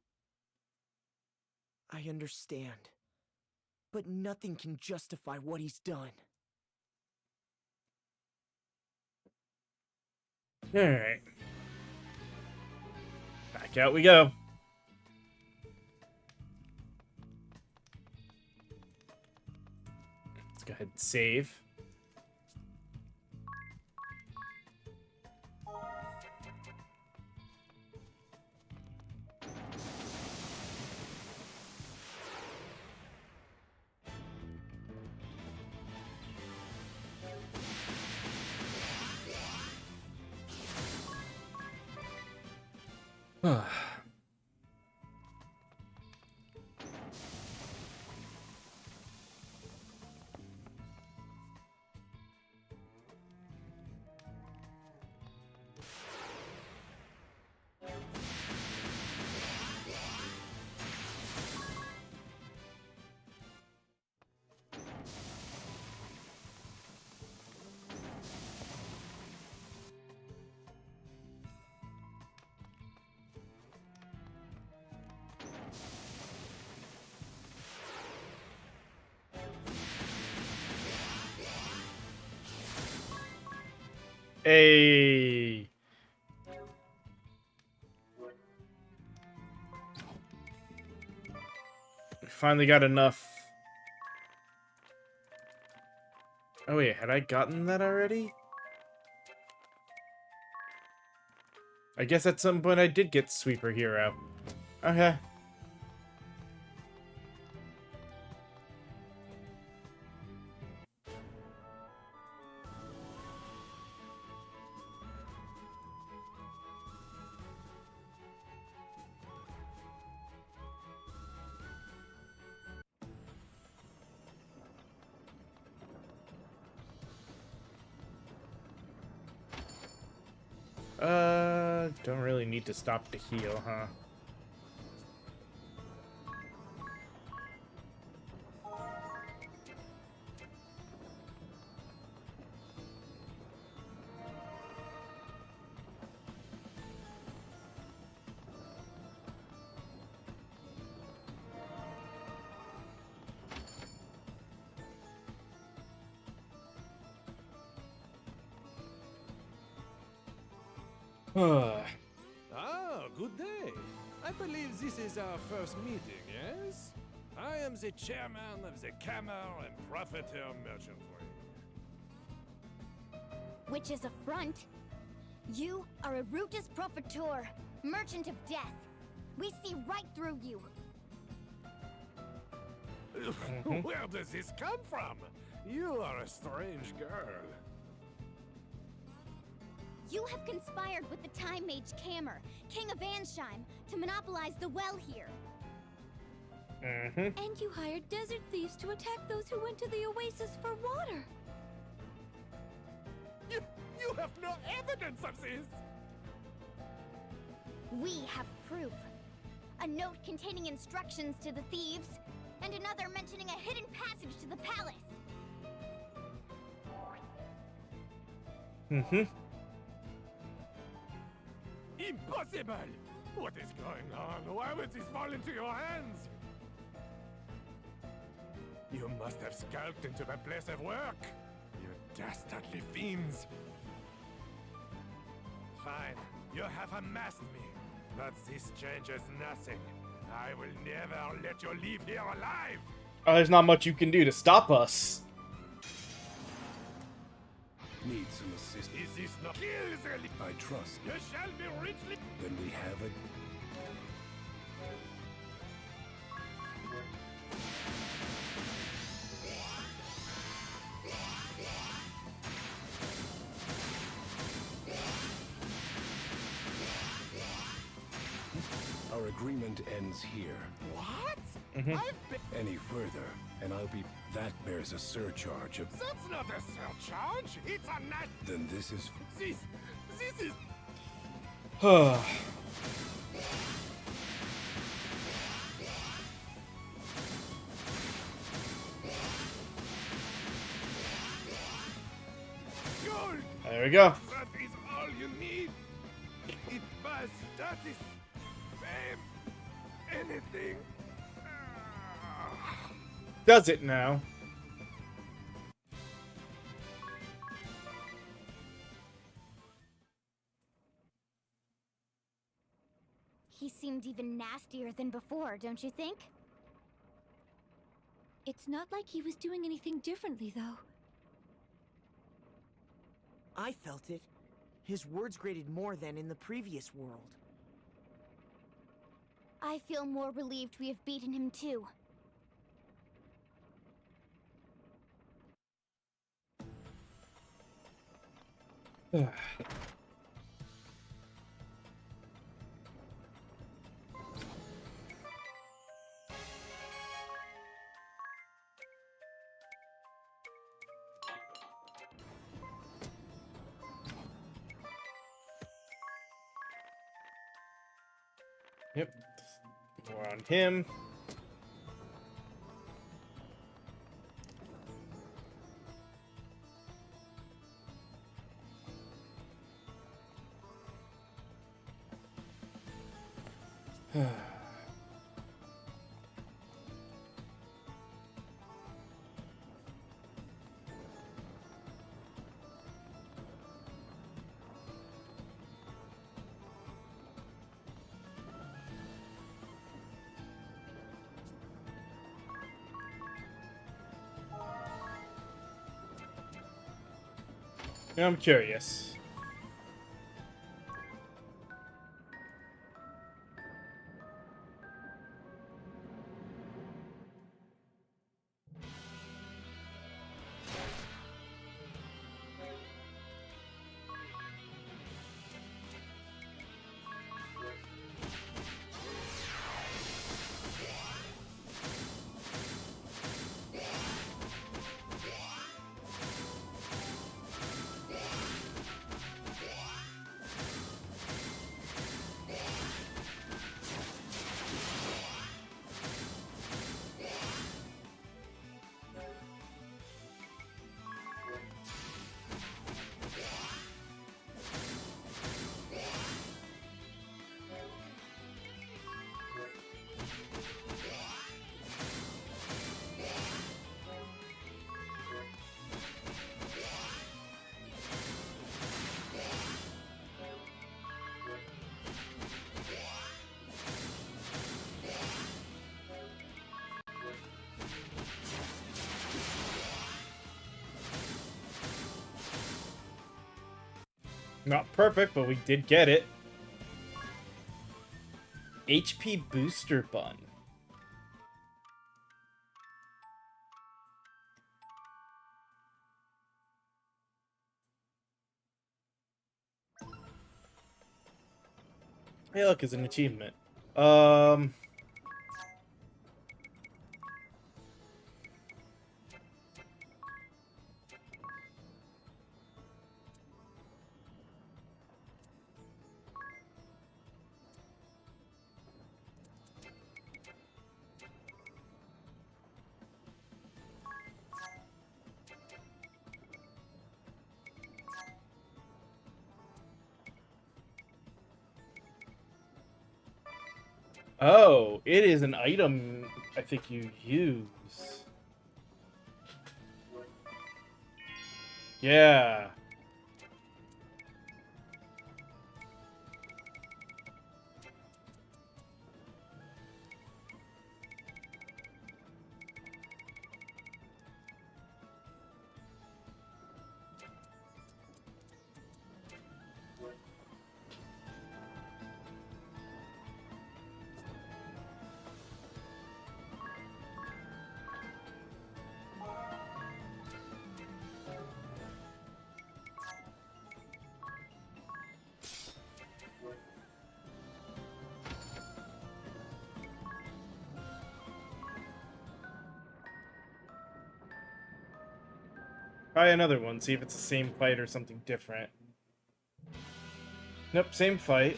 I understand. But nothing can justify what he's done. Alright. Back out we go. Let's go ahead and save. Hey. Finally got enough. Oh wait, had I gotten that already? I guess at some point I did get Sweeper Hero. Okay. Don't really need to stop to heal, huh? Ah, good day. I believe this is our first meeting, yes? I am the chairman of the Camel and Profiteer Merchantry. Which is a front. You are a Rutus Profiteur, merchant of death. We see right through you. Where does this come from? You are a strange girl. You have conspired with the Time Mage Kammer, King of Ansheim, to monopolize the well here. And you hired desert thieves to attack those who went to the oasis for water. You have no evidence of this! We have proof. A note containing instructions to the thieves, and another mentioning a hidden passage to the palace. Impossible! What is going on? Why would this fall into your hands? You must have skulked into my place of work, you dastardly fiends. Fine, you have unmasked me, but this changes nothing. I will never let you leave here alive! Oh, there's not much you can do to stop us. need some assistance. Is this not easily? I trust. You shall be richly. Then we have it. Our agreement ends here. What? Mhm. I've been. Any further, and I'll be. That bears a surcharge of. That's not a surcharge. It's a nat. Then this is. This is. Gold. There we go. That is all you need. It buys status, fame, anything. Does it now? He seemed even nastier than before, don't you think? It's not like he was doing anything differently, though. I felt it. His words grated more than in the previous world. I feel more relieved we have beaten him too. Yep. More on him. I'm curious. Not perfect, but we did get it. HP booster bun. Hey, look, it's an achievement. Oh, it is an item I think you use. Yeah. Try another one, see if it's the same fight or something different. Nope, same fight.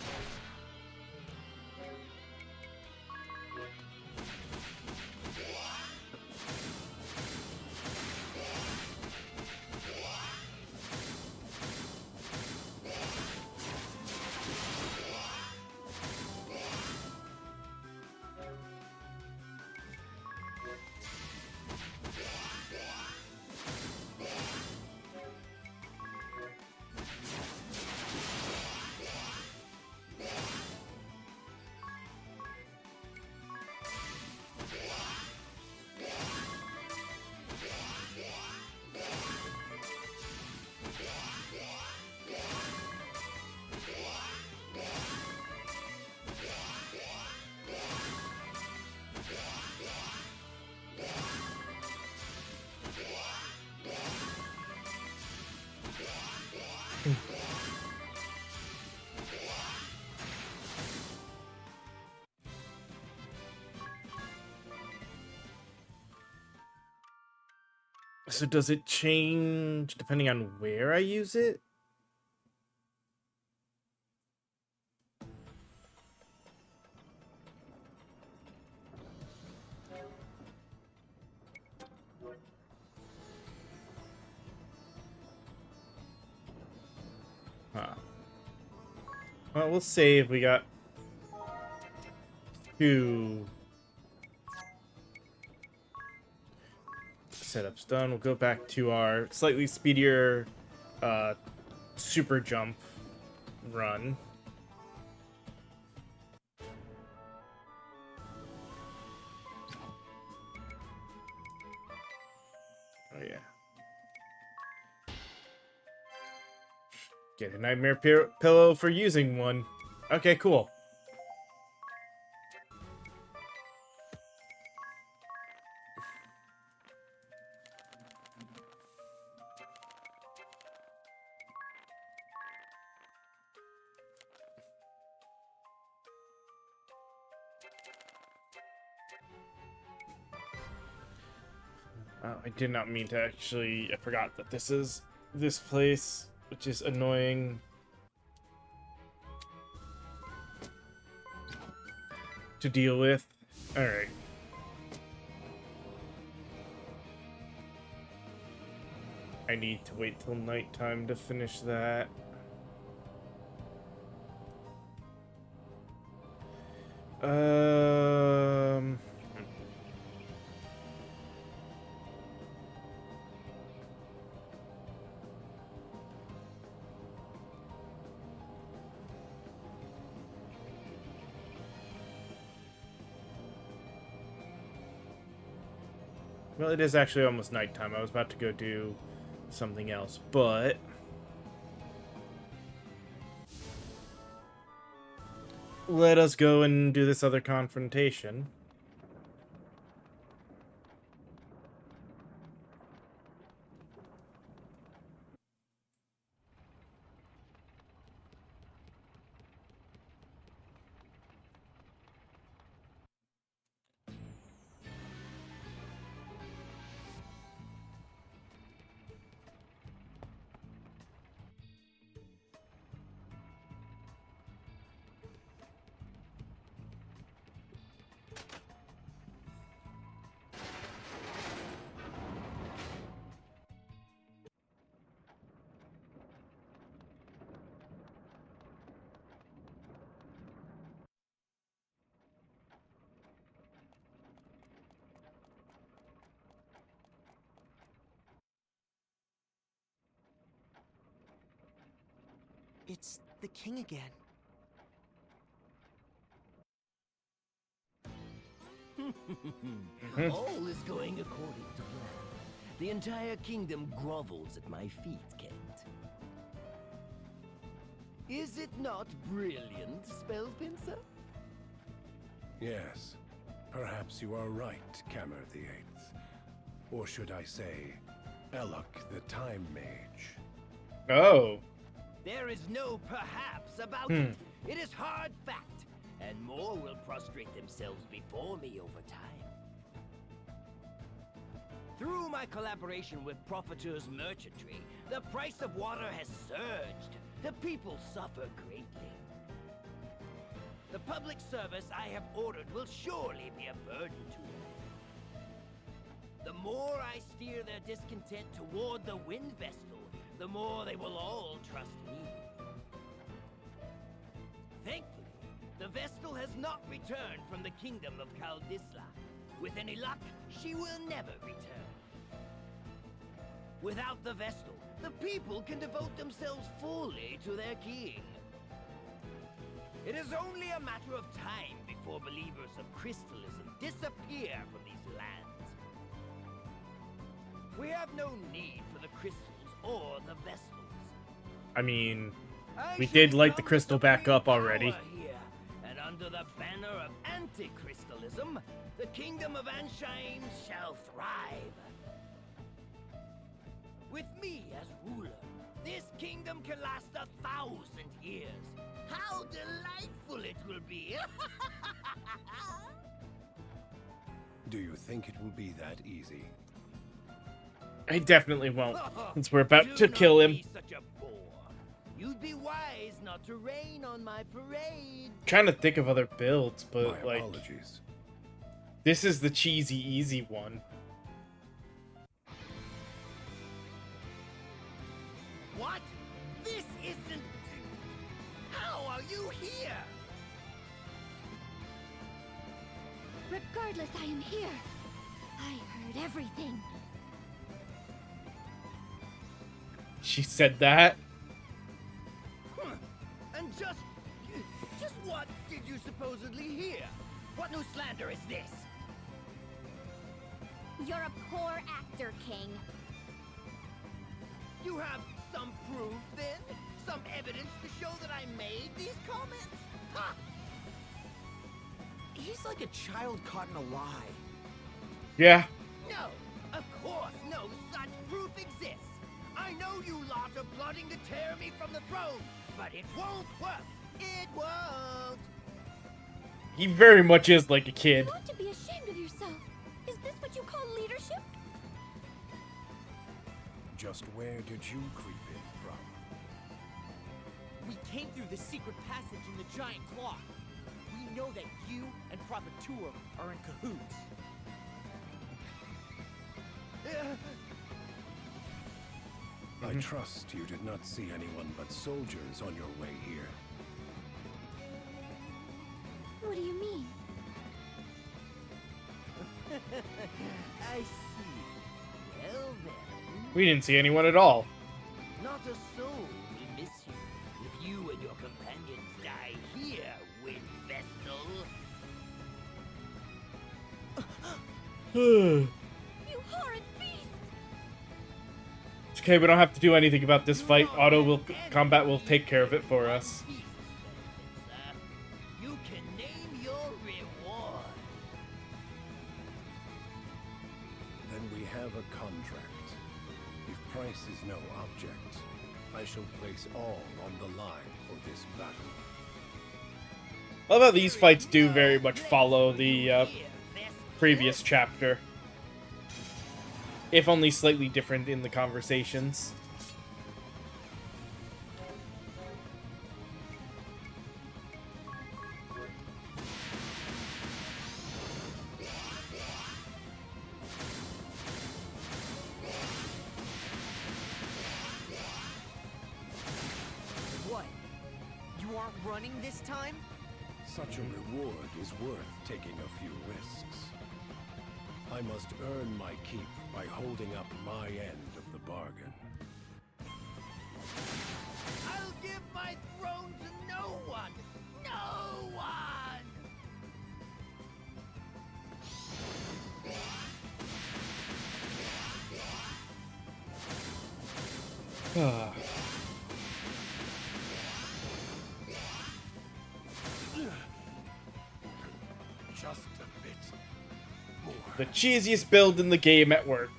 So does it change depending on where I use it? Huh. Well, we'll save. We got 2 setups done. We'll go back to our slightly speedier super jump run. Oh yeah. Get a nightmare pillow for using one. Okay, cool. I did not mean to actually. I forgot that this is this place, which is annoying. To deal with. Alright. I need to wait till nighttime to finish that. Well, it is actually almost nighttime. I was about to go do something else, but let us go and do this other confrontation. It's the king again. All is going according to plan. The entire kingdom grovels at my feet, Kent. Is it not brilliant, Spellpincer? Yes. Perhaps you are right, Camer the Eighth. Or should I say, Elok the Time Mage. Oh. There is no perhaps about it. It is hard fact, and more will prostrate themselves before me over time. Through my collaboration with Profiteur's Merchantry, the price of water has surged. The people suffer greatly. The public service I have ordered will surely be a burden to them. The more I steer their discontent toward the Wind Vestal, the more they will all trust me. Thankfully, the Vestal has not returned from the kingdom of Kaldisla. With any luck, she will never return. Without the Vestal, the people can devote themselves fully to their king. It is only a matter of time before believers of crystalism disappear from these lands. We have no need for the crystals or the Vestals. I mean, I we shall did light the become crystal back supreme up already. power here, and under the banner of anti-crystalism, the kingdom of Ansheim shall thrive. With me as ruler, this kingdom can last 1,000 years. How delightful it will be! Do you think it will be that easy? I definitely won't, since we're about to kill him. Do not be such a bore. You'd be wise not to rain on my parade. Trying to think of other builds, My but like, apologies. this is the cheesy, easy one. What? This isn't... How are you here? Regardless, I am here. I heard everything. She said that. Huh. And just what did you supposedly hear? What new slander is this? You're a poor actor, King. You have some proof, then? Some evidence to show that I made these comments? Ha! He's like a child caught in a lie. Yeah. No, of course no such proof exists. I know you lot are plotting to tear me from the throne, but it won't work. It won't. He very much is like a kid. You ought to be ashamed of yourself. Is this what you call leadership? Just where did you creep in from? We came through the secret passage in the giant clock. We know that you and Profiteeur are in cahoots. I trust you did not see anyone but soldiers on your way here. What do you mean? I see. Well then. We didn't see anyone at all. Not a soul will miss you if you and your companions die here, Wind Vestal. You horrid beast! Okay, we don't have to do anything about this fight. Combat will take care of it for us. You can name your reward. Then we have a contract. If price is no object, I shall place all on the line for this battle. I love how these fights do very much follow the previous chapter. If only slightly different in the conversations. What? You aren't running this time? Such a reward is worth taking a few risks. I must earn my keep by holding up my end of the bargain. I'll give my throne to no one! No one! Just a bit more. The cheesiest build in the game at work.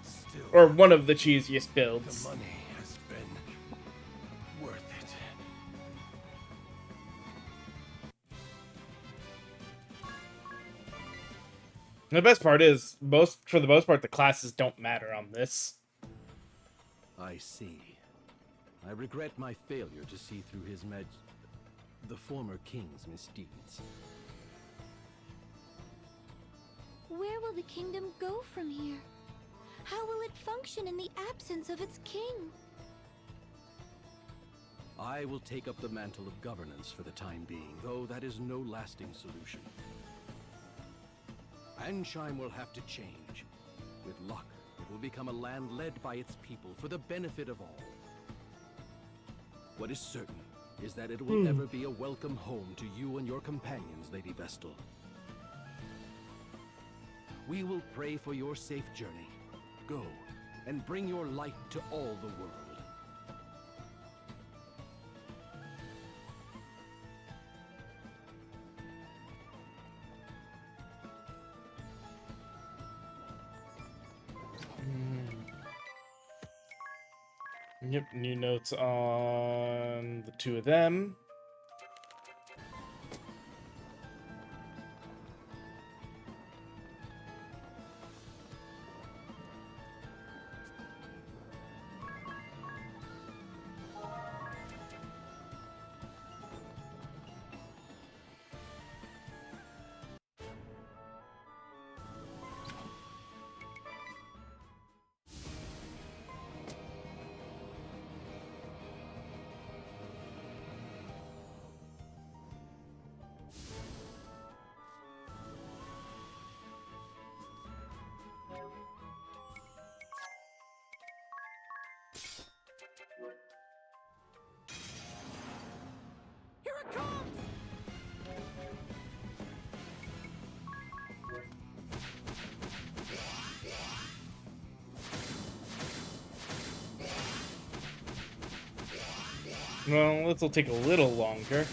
Still, Or one of the cheesiest the builds. money has been worth it. The best part is, for the most part, the classes don't matter on this. I see. I regret my failure to see through the former king's misdeeds. Where will the kingdom go from here? How will it function in the absence of its king? I will take up the mantle of governance for the time being, though that is no lasting solution. Ansheim will have to change. With luck, it will become a land led by its people for the benefit of all. What is certain is that it will never be a welcome home to you and your companions, Lady Vestal. We will pray for your safe journey. Go, and bring your light to all the world. Yep, new notes on the two of them. Here it comes! Well, this will take a little longer.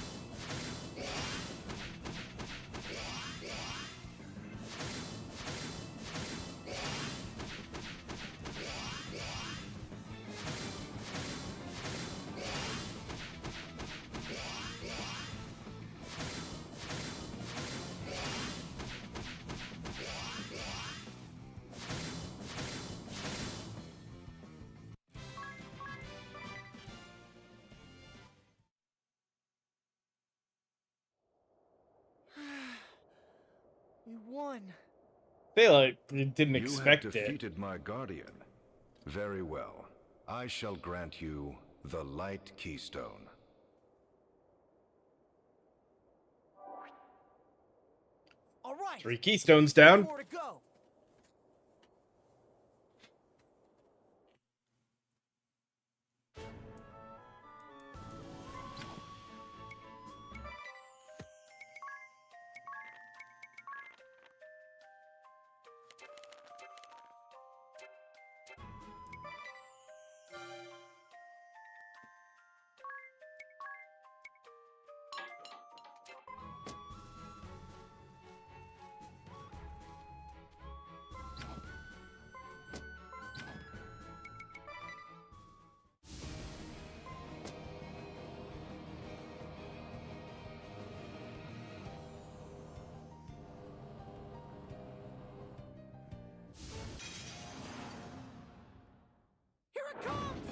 You won. Feel like you didn't You expect have it. defeated my guardian. Very well. I shall grant you the Light Keystone. All right. 3 keystones down. More to go. Here it comes!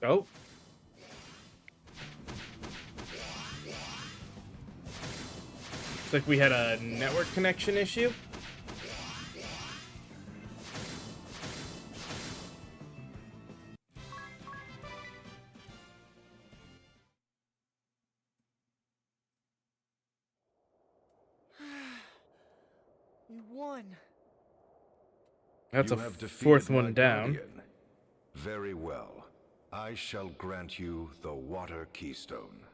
Oh. Looks like we had a network connection issue. You won. That's You a have defeated 4th my one down. guardian. Very well. I shall grant you the Water Keystone.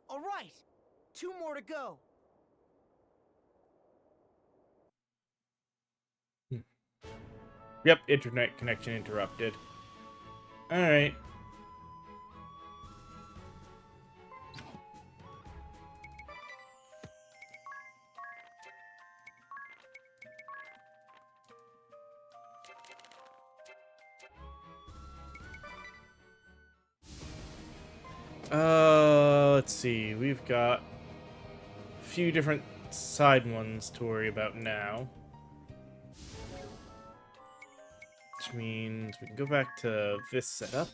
All right. 2 more to go. Yep, internet connection interrupted. Alright. Let's see. We've got a few different side ones to worry about now. Which means we can go back to this setup.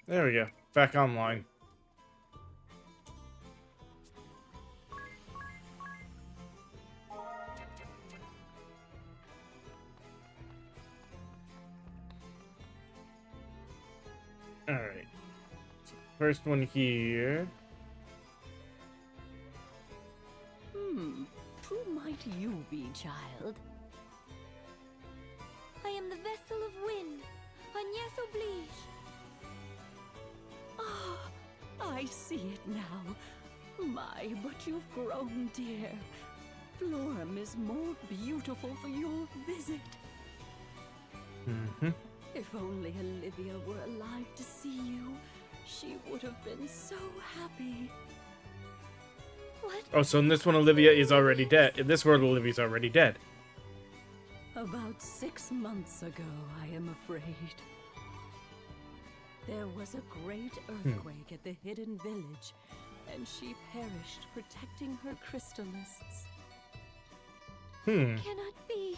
There we go. Back online. Alright. First one here. Who might you be, child? I am the vessel of wind, Agnes Oblige. Ah, I see it now. My, but you've grown, dear. Florum is more beautiful for your visit. Mm-hmm. If only Olivia were alive to see you, she would have been so happy. What? Oh, so in this one, Olivia is already dead. In this world, Olivia's already dead. About 6 months ago, I am afraid. There was a great earthquake at the Hidden Village, and she perished protecting her crystallists. Cannot be.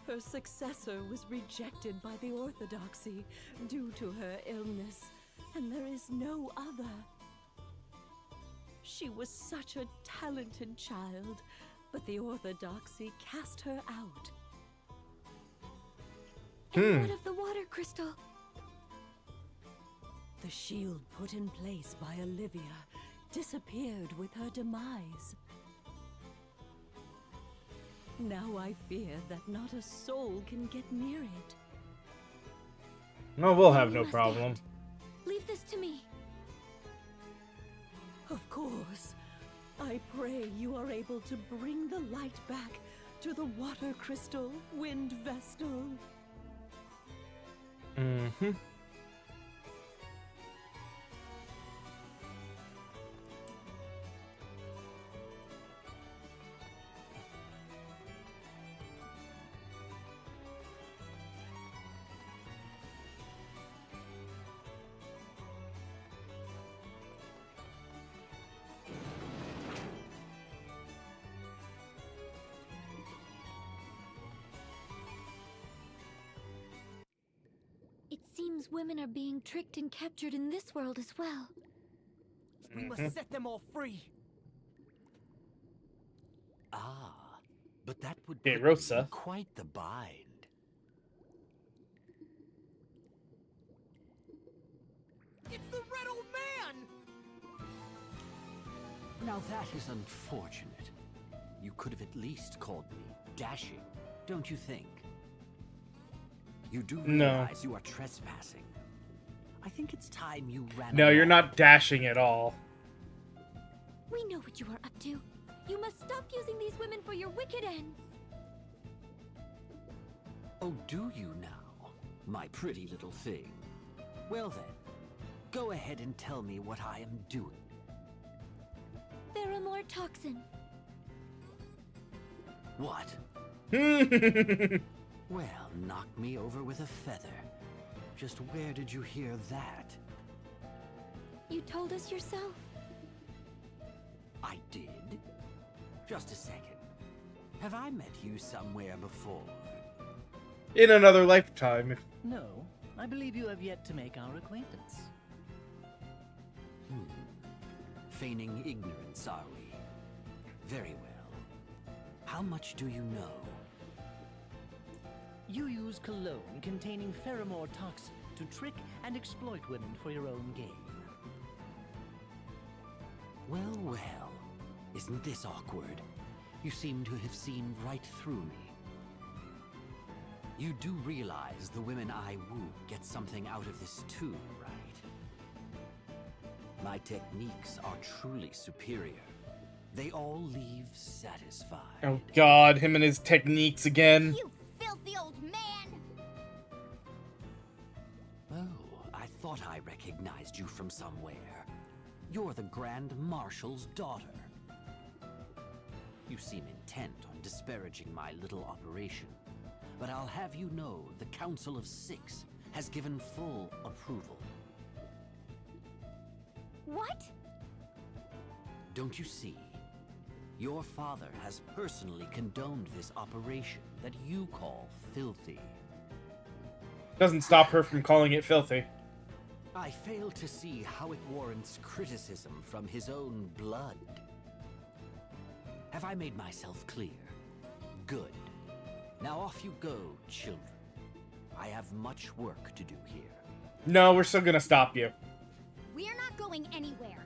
Her successor was rejected by the Orthodoxy due to her illness, and there is no other. She was such a talented child, but the Orthodoxy cast her out. And what of the water crystal? The shield put in place by Olivia disappeared with her demise. Now I fear that not a soul can get near it. No, we'll have no You must problem. act. Leave this to me. Of course. I pray you are able to bring the light back to the water crystal wind vestal. Mm-hmm. It seems women are being tricked and captured in this world as well. We must set them all free. Ah, but that would Hey, put Rosa. me in quite the bind. It's the Red Old Man! Now that is unfortunate. You could have at least called me dashing, don't you think? You do No. realize you are trespassing. I think it's time you ran No, you're along. not dashing at all. We know what you are up to. You must stop using these women for your wicked ends. Oh, do you now, my pretty little thing? Well then, go ahead and tell me what I am doing. Pheromore toxin. What? Well, knock me over with a feather. Just where did you hear that? You told us yourself. I did? Just a second. Have I met you somewhere before? In another lifetime. No, I believe you have yet to make our acquaintance. Feigning ignorance, are we? Very well. How much do you know? You use cologne containing pheromore toxin to trick and exploit women for your own gain. Well, well. Isn't this awkward? You seem to have seen right through me. You do realize the women I woo get something out of this too, right? My techniques are truly superior. They all leave satisfied. Oh god, him and his techniques again. You filthy old man! Oh, I thought I recognized you from somewhere. You're the Grand Marshal's daughter. You seem intent on disparaging my little operation, but I'll have you know the Council of Six has given full approval. What? Don't you see? Your father has personally condoned this operation that you call filthy. Doesn't stop her from calling it filthy. I fail to see how it warrants criticism from his own blood. Have I made myself clear? Good. Now off you go, children. I have much work to do here. No, we're still gonna stop you. We're not going anywhere.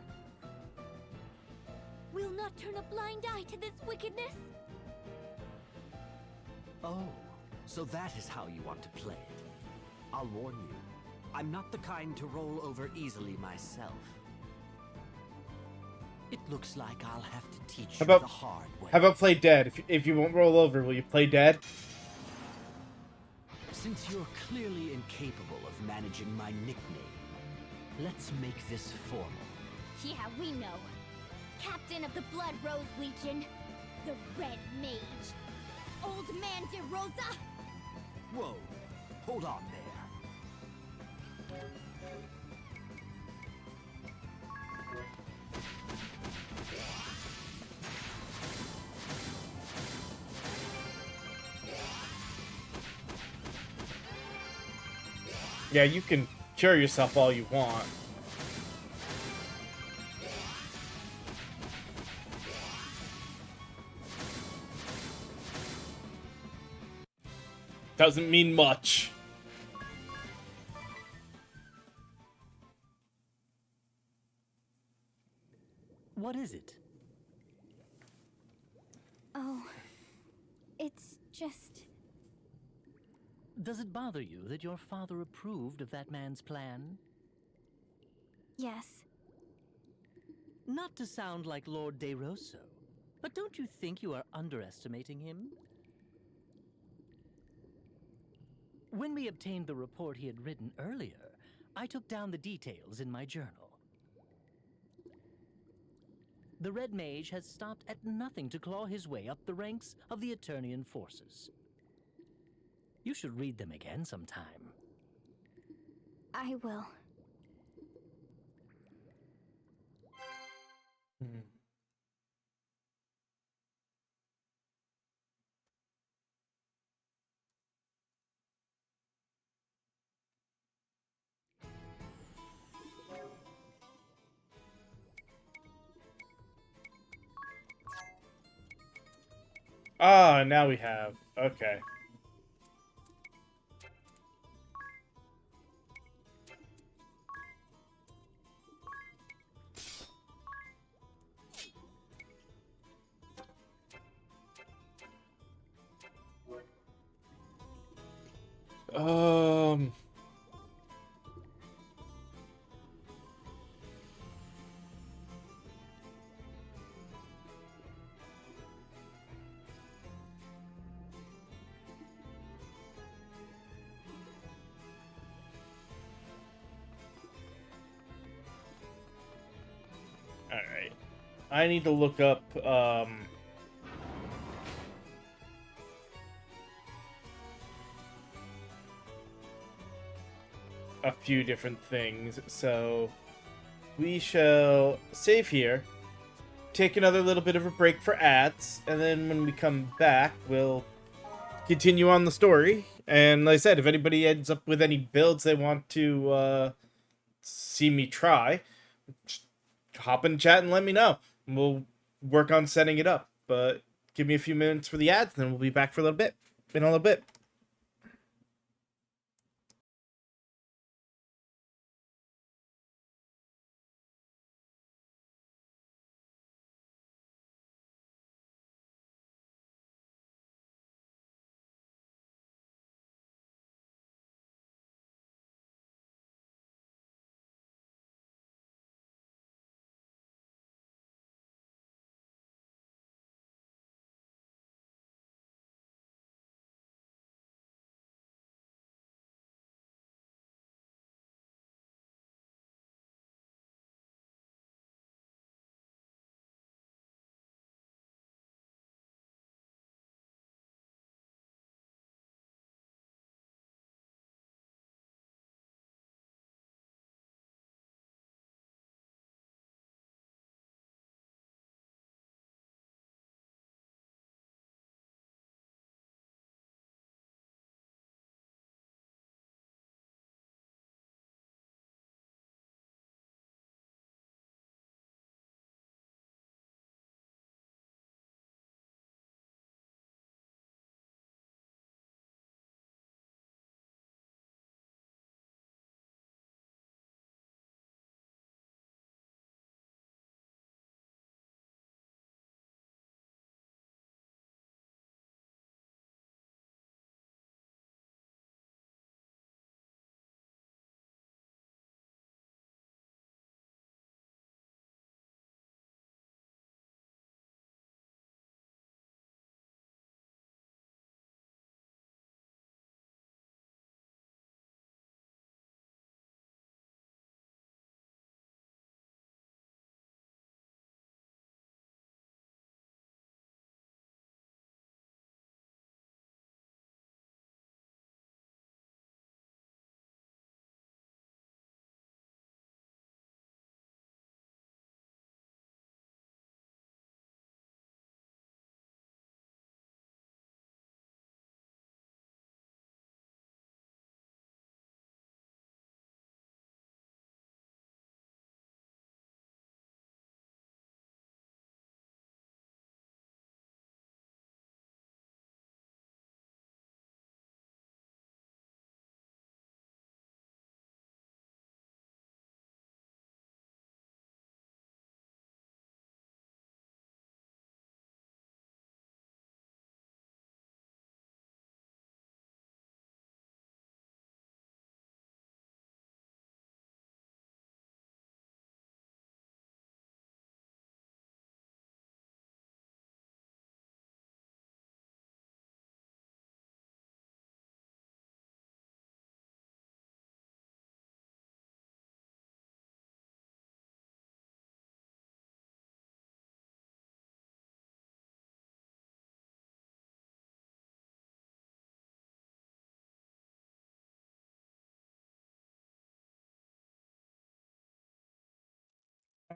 We'll not turn a blind eye to this wickedness. Oh, so that is how you want to play it. I'll warn you, I'm not the kind to roll over easily myself. It looks like I'll have to teach you the hard way. How about play dead? If you won't roll over, will you play dead? Since you're clearly incapable of managing my nickname, let's make this formal. Yeah, we know. Captain of the Blood Rose Legion, the Red Mage, Old Man de Rosa. Whoa, hold on there. Yeah, you can cure yourself all you want. Doesn't mean much. What is it? Oh, it's just... Does it bother you that your father approved of that man's plan? Yes. Not to sound like Lord De Rosso, but don't you think you are underestimating him? When we obtained the report he had written earlier, I took down the details in my journal. The Red Mage has stopped at nothing to claw his way up the ranks of the Eternian forces. You should read them again sometime. I will. Ah, now we have. Okay. Um... Alright. I need to look up, a few different things, so we shall save here, take another little bit of a break for ads, and then when we come back, we'll continue on the story. And like I said, if anybody ends up with any builds they want to see me try, just hop in chat and let me know. We'll work on setting it up. But give me a few minutes for the ads, then we'll be back for a little bit. In a little bit.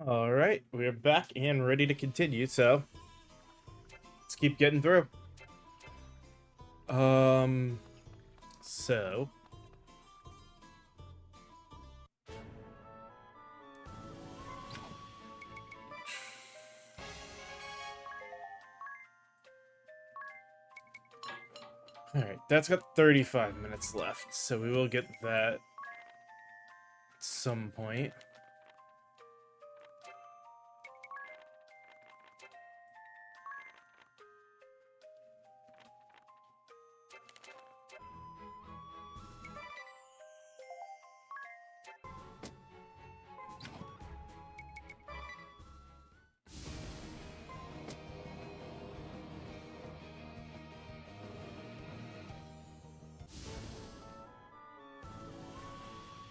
All right, we're back and ready to continue. So let's keep getting through. So all right, that's got 35 minutes left, so we will get that at some point.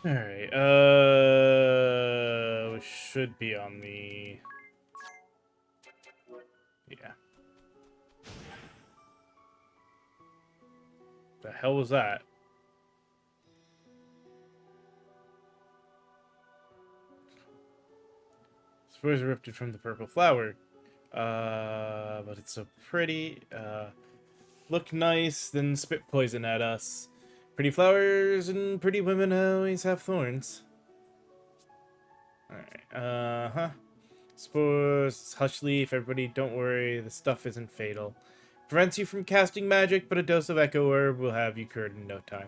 All right, we should be on the... Yeah. The hell was that? Spores erupted from the purple flower. But it's so pretty. Look nice, then spit poison at us. Pretty flowers and pretty women always have thorns. Alright, Spores, hush leaf, everybody don't worry, the stuff isn't fatal. Prevents you from casting magic, but a dose of Echo Herb will have you cured in no time.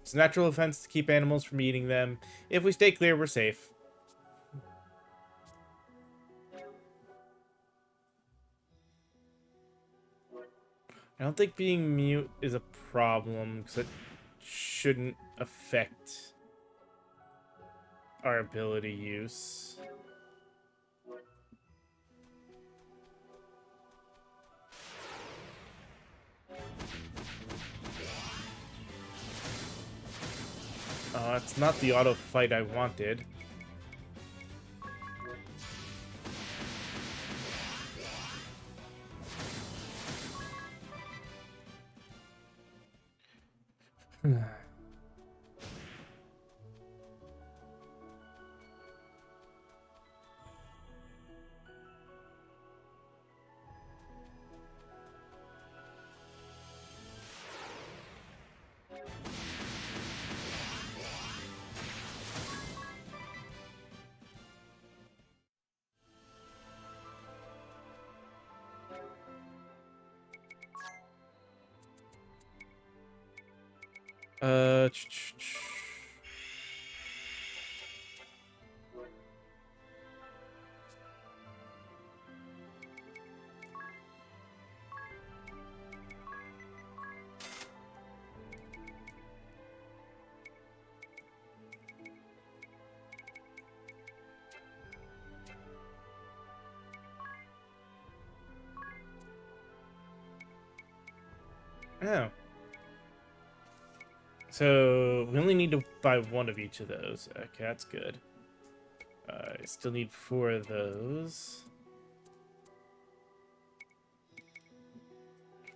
It's a natural offense to keep animals from eating them. If we stay clear, we're safe. I don't think being mute is a problem, because it shouldn't affect our ability use. It's not the auto fight I wanted. Oh. So, we only need to buy one of each of those. Okay, that's good. I still need 4 of those.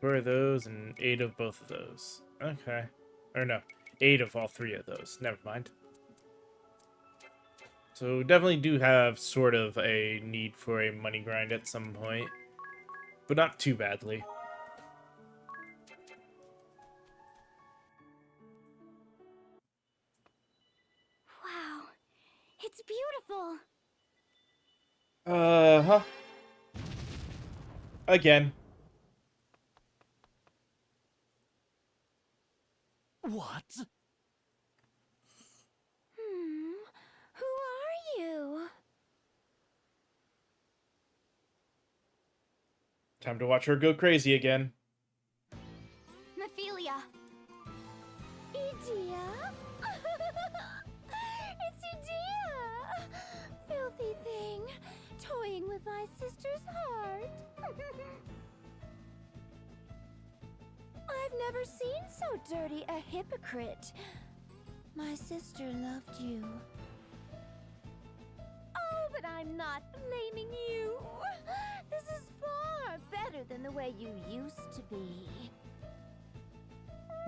4 of those and 8 of both of those. Okay. Or no, 8 of all 3 of those. Never mind. So, we definitely do have sort of a need for a money grind at some point. But not too badly. It's beautiful. Uh-huh. Again. What? Who are you? Time to watch her go crazy again. Mephilia. Edea? It's Edea! Filthy thing, toying with my sister's heart. I've never seen so dirty a hypocrite. My sister loved you. Oh, but I'm not blaming you. This is far better than the way you used to be.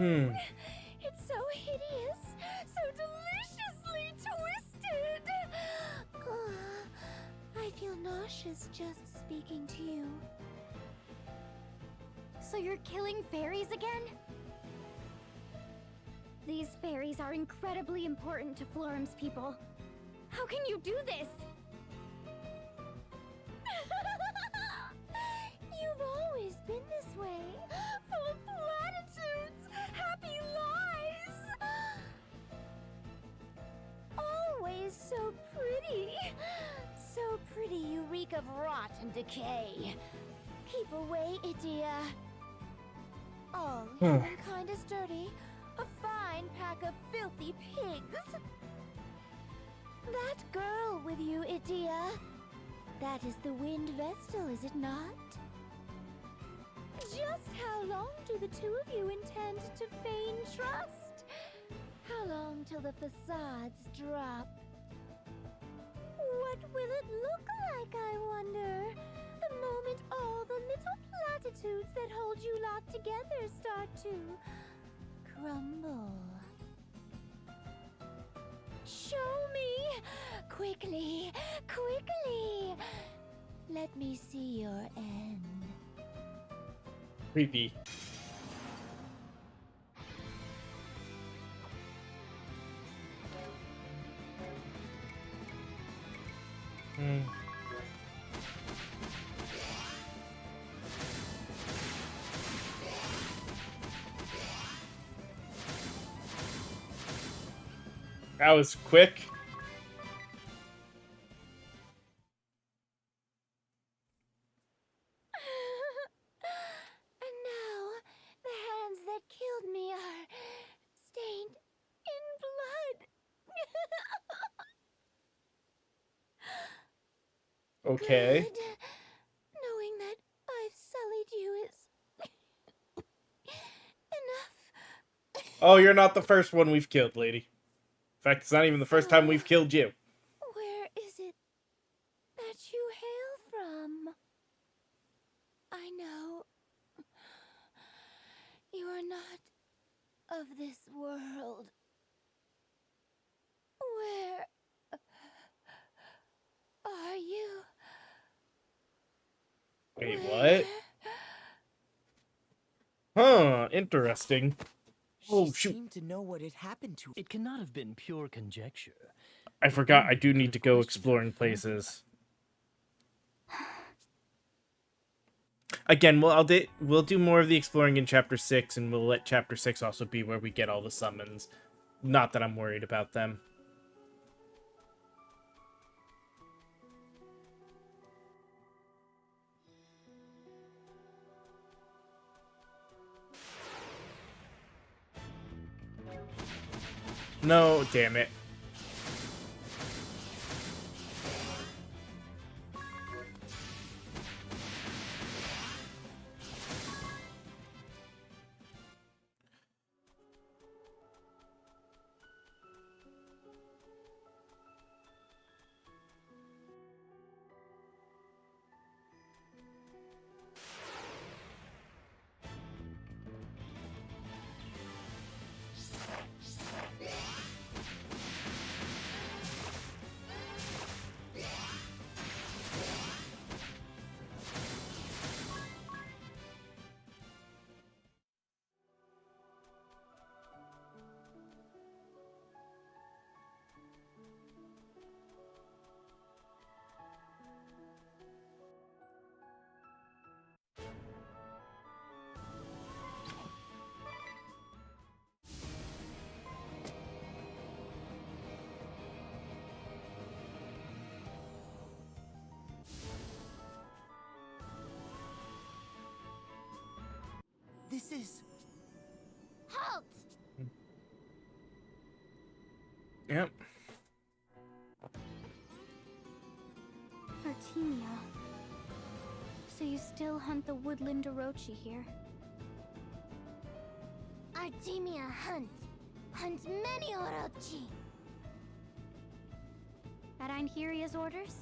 It's so hideous, so deliciously twisted. Josh is just speaking to you. So you're killing fairies again? These fairies are incredibly important to Florum's people. How can you do this? You've always been this way, full of platitudes, happy lies. Always so pretty. So pretty you reek of rot and decay. Keep away, Idia. All humankind is dirty. A fine pack of filthy pigs. That girl with you, Idia. That is the Wind Vestal, is it not? Just how long do the two of you intend to feign trust? How long till the facades drop? What will it look like, I wonder? The moment all the little platitudes that hold you lot together start to crumble. Show me! Quickly! Quickly! Let me see your end. Creepy. That was quick. And now, the hands that killed me are stained in blood. Okay. Good. Knowing that I've sullied you is enough. Oh, you're not the first one we've killed, lady. In fact, it's not even the first time we've killed you. Where is it that you hail from? I know you are not of this world. Where are you? Wait, Where? what? Huh, interesting. Oh, She shoot. seemed to know what had happened to her. It cannot have been pure conjecture. I forgot I do need to go exploring places. Again, we'll do more of the exploring in Chapter 6, and we'll let Chapter 6 also be where we get all the summons. Not that I'm worried about them. No, damn it. This is... Halt! Yep. Artemia. So you still hunt the woodland Orochi here? Artemia hunts many Orochi. At Einheria's orders?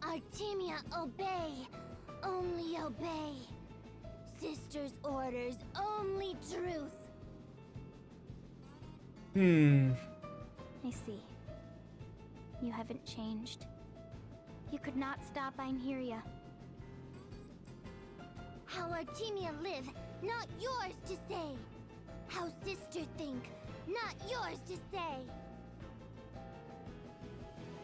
Artemia, obey. Only obey. Sister's orders, only truth. Hmm. I see. You haven't changed. You could not stop Einherja. How Artemia live, not yours to say. How sister think, not yours to say.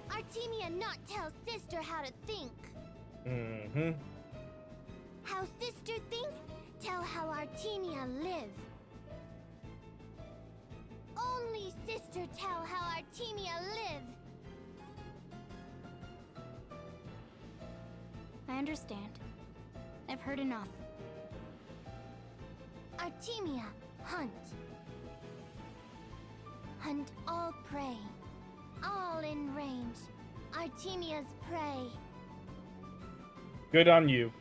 Artemia not tell sister how to think. Mm-hmm. How sister think, tell how Artemia live. Only sister tell how Artemia live. I understand. I've heard enough. Artemia, hunt. Hunt all prey. All in range. Artemia's prey. Good on you.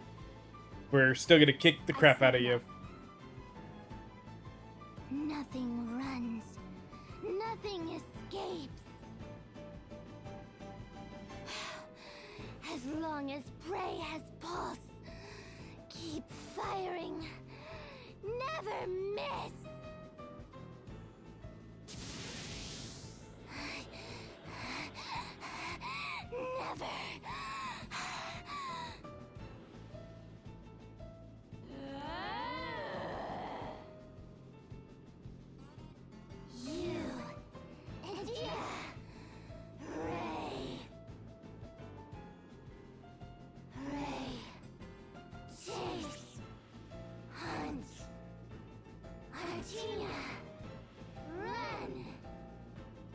We're still gonna kick the crap out of you. Nothing runs. Nothing escapes. As long as prey has pulse, keep firing. Never miss. Never. You, Edea, Ray. Ray. Chase. Hunt. Artemia. Run.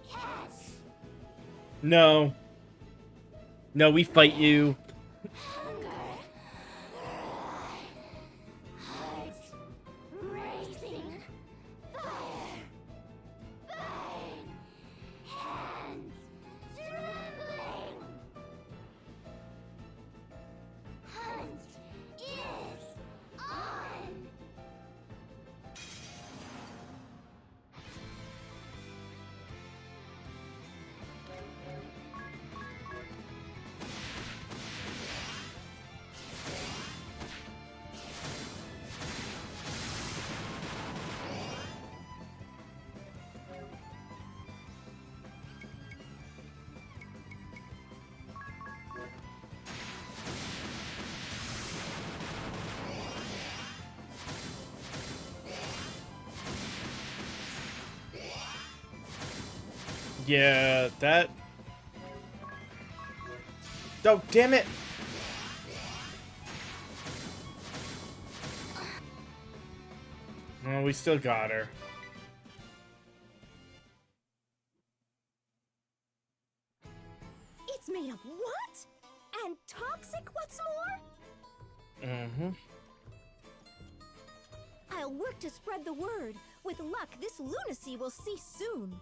Catch. No. No, we fight you. Hunger. Heart. Racing. Fire. Burn. Hands. Trembling. Hunt is on. Yeah, that... Oh, damn it! Well, we still got her. It's made of what? And toxic, what's more? Mm-hmm. I'll work to spread the word. With luck, this lunacy will cease soon.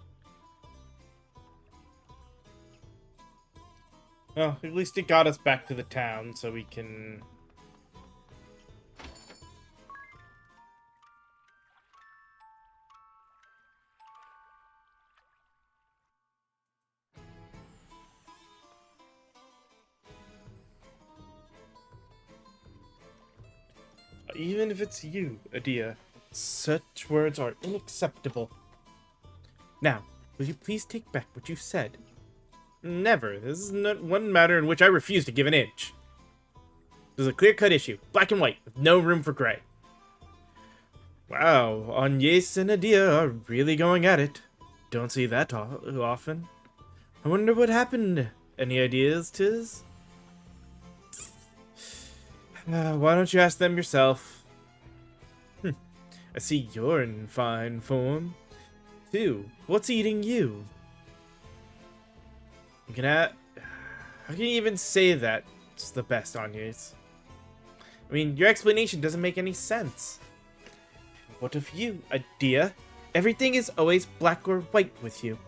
Well, at least it got us back to the town, so we can... Even if it's you, Edea, such words are unacceptable. Now, will you please take back what you said? Never. This is not one matter in which I refuse to give an inch. This is a clear-cut issue, black and white, with no room for gray. Wow, Agnes and Edea are really going at it. Don't see that often. I wonder what happened. Any ideas, Tiz? Why don't you ask them yourself? I see you're in fine form. Too. What's eating you? You can how can you even say that it's the best Agnes? I mean, your explanation doesn't make any sense. What of you, Edea? Everything is always black or white with you.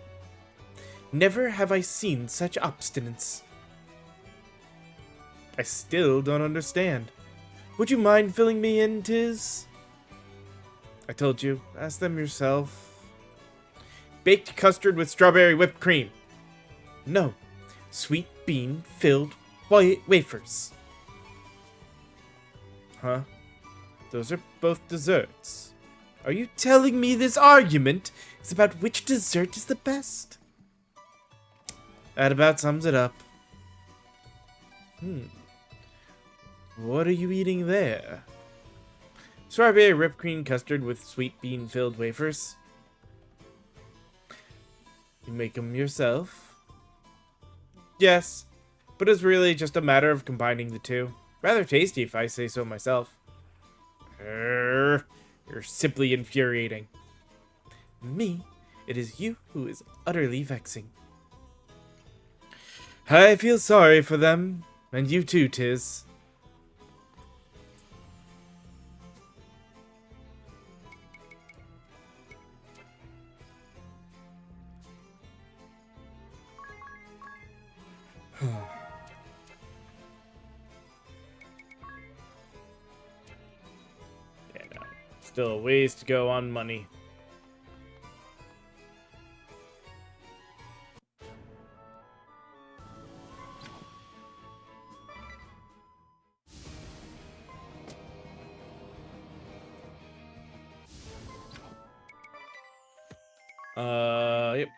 Never have I seen such obstinance. I still don't understand. Would you mind filling me in, Tiz? I told you, ask them yourself. Baked custard with strawberry whipped cream. No, sweet bean filled wafers. Huh? Those are both desserts. Are you telling me this argument is about which dessert is the best? That about sums it up. What are you eating there? Strawberry whipped cream custard with sweet bean filled wafers. You make them yourself? Yes, but it's really just a matter of combining the two. Rather tasty if I say so myself. You're simply infuriating. Me, it is you who is utterly vexing. I feel sorry for them, and you too, Tiz. Yeah, still a ways to go on money. Yep.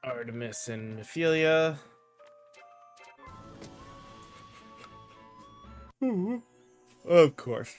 Artemis and Ophelia. Of course.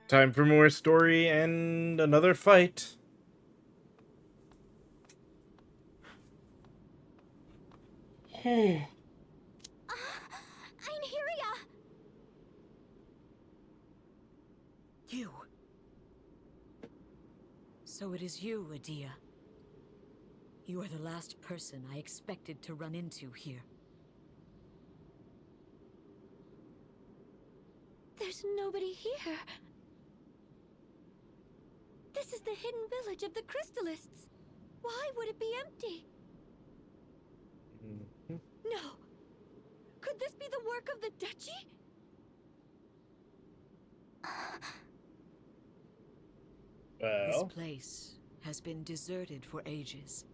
Time for more story and another fight. Einherja! You. So it is you, Adia. You are the last person I expected to run into here. There's nobody here. This is the hidden village of the Crystallists. Why would it be empty? No. Could this be the work of the Duchy? This place has been deserted for ages.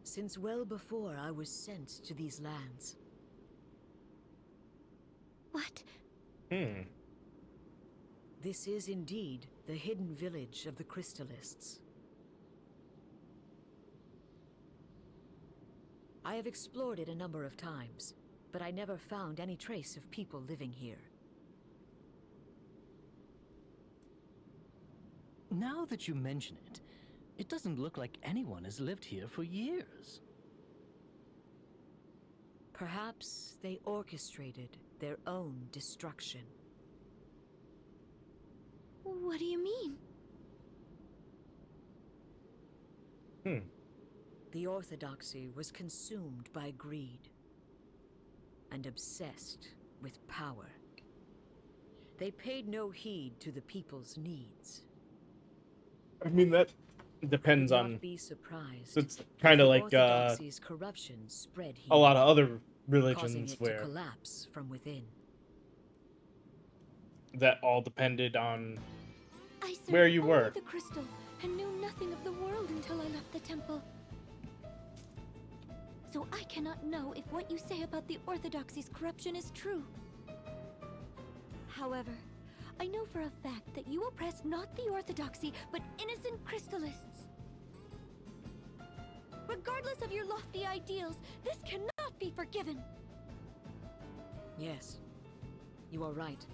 Since well before I was sent to these lands. What? This is indeed the hidden village of the Crystallists. I have explored it a number of times, but I never found any trace of people living here. Now that you mention it, it doesn't look like anyone has lived here for years. Perhaps they orchestrated their own destruction. What do you mean? The Orthodoxy was consumed by greed and obsessed with power. They paid no heed to the people's needs. I mean, that depends on... Not be surprised. So it's kind of like Orthodoxy's corruption spread here, a lot of other causing religions it where to collapse from within. that all depended on I served where you only were. the crystal and knew nothing of the world until I left the temple. So I cannot know if what you say about the Orthodoxy's corruption is true. However, I know for a fact that you oppress not the Orthodoxy, but innocent Crystallists. Regardless of your lofty ideals, this cannot be forgiven. Yes, you are right.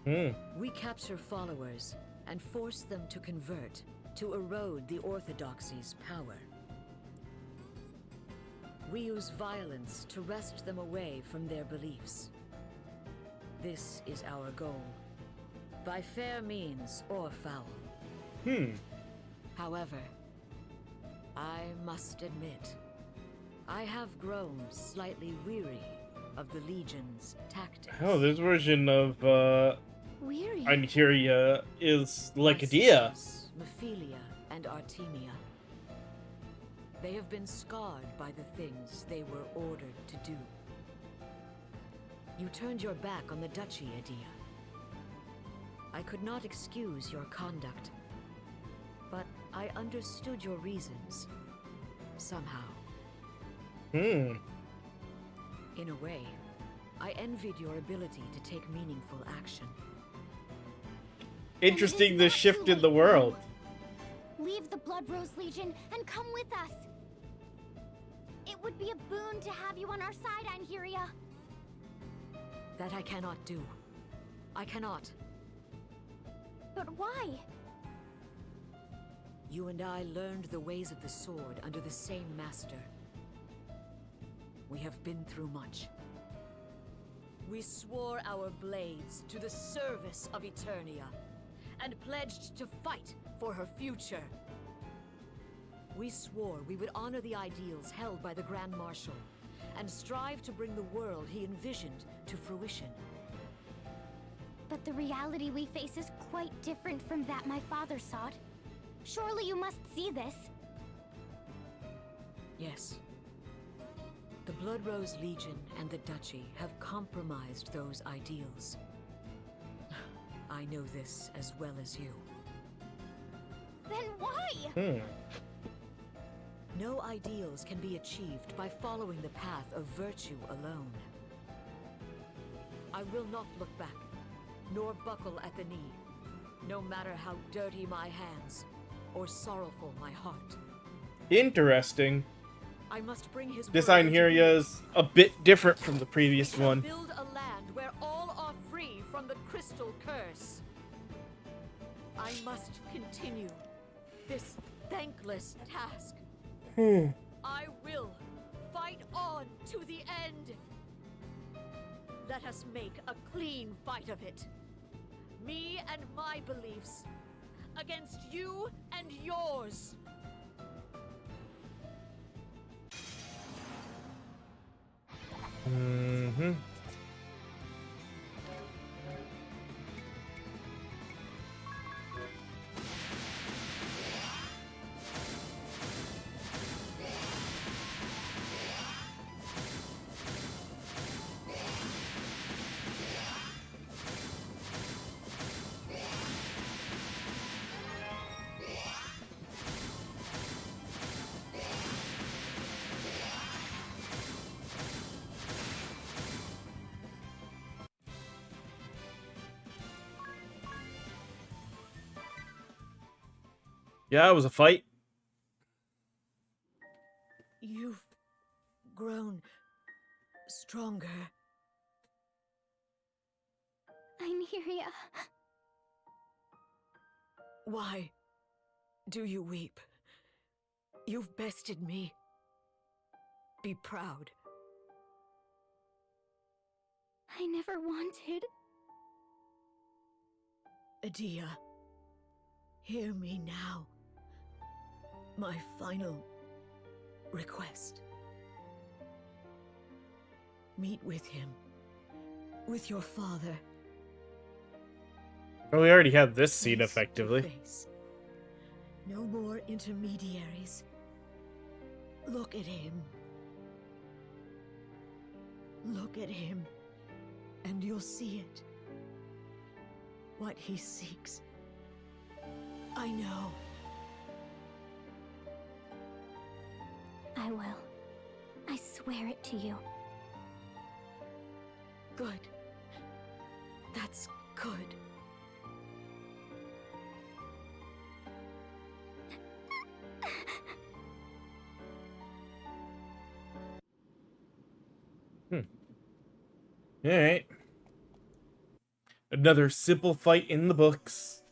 Hmm. We capture followers and force them to convert, to erode the Orthodoxy's power. We use violence to wrest them away from their beliefs. This is our goal, by fair means or foul. However, I must admit, I have grown slightly weary of the Legion's tactics. Oh, this version of Weary. Einherja is like My Idea. sisters, Mephilia and Artemia. They have been scarred by the things they were ordered to do. You turned your back on the Duchy, Idea. I could not excuse your conduct, but I understood your reasons. Somehow. Hmm. In a way, I envied your ability to take meaningful action. Interesting, the shift in the world. Leave the Blood Rose Legion and come with us. It would be a boon to have you on our side, Einherja. That I cannot do. I cannot. But why? You and I learned the ways of the sword under the same master. We have been through much. We swore our blades to the service of Eternia, and pledged to fight for her future. We swore we would honor the ideals held by the Grand Marshal, and strive to bring the world he envisioned to fruition. But the reality we face is quite different from that my father sought. Surely you must see this. Yes. The Blood Rose Legion and the Duchy have compromised those ideals. I know this as well as you. Then why? Hmm. No ideals can be achieved by following the path of virtue alone. I will not look back, nor buckle at the knee, no matter how dirty my hands or sorrowful my heart. Interesting. I must bring his This word into Einherja is a bit different from the previous We shall one. build a land where all are free from the crystal curse. I must continue this thankless task. I will fight on to the end. Let us make a clean fight of it. Me and my beliefs against you and yours. Mm-hmm. Yeah, it was a fight. You've grown stronger. Einherja. Why do you weep? You've bested me. Be proud. I never wanted. Adia, hear me now. My final request. Meet with him. With your father. Well, we already had this scene Face to effectively. face. No more intermediaries. Look at him. Look at him, and you'll see it. What he seeks. I know. I will. I swear it to you. Good. That's good. Alright. Another simple fight in the books.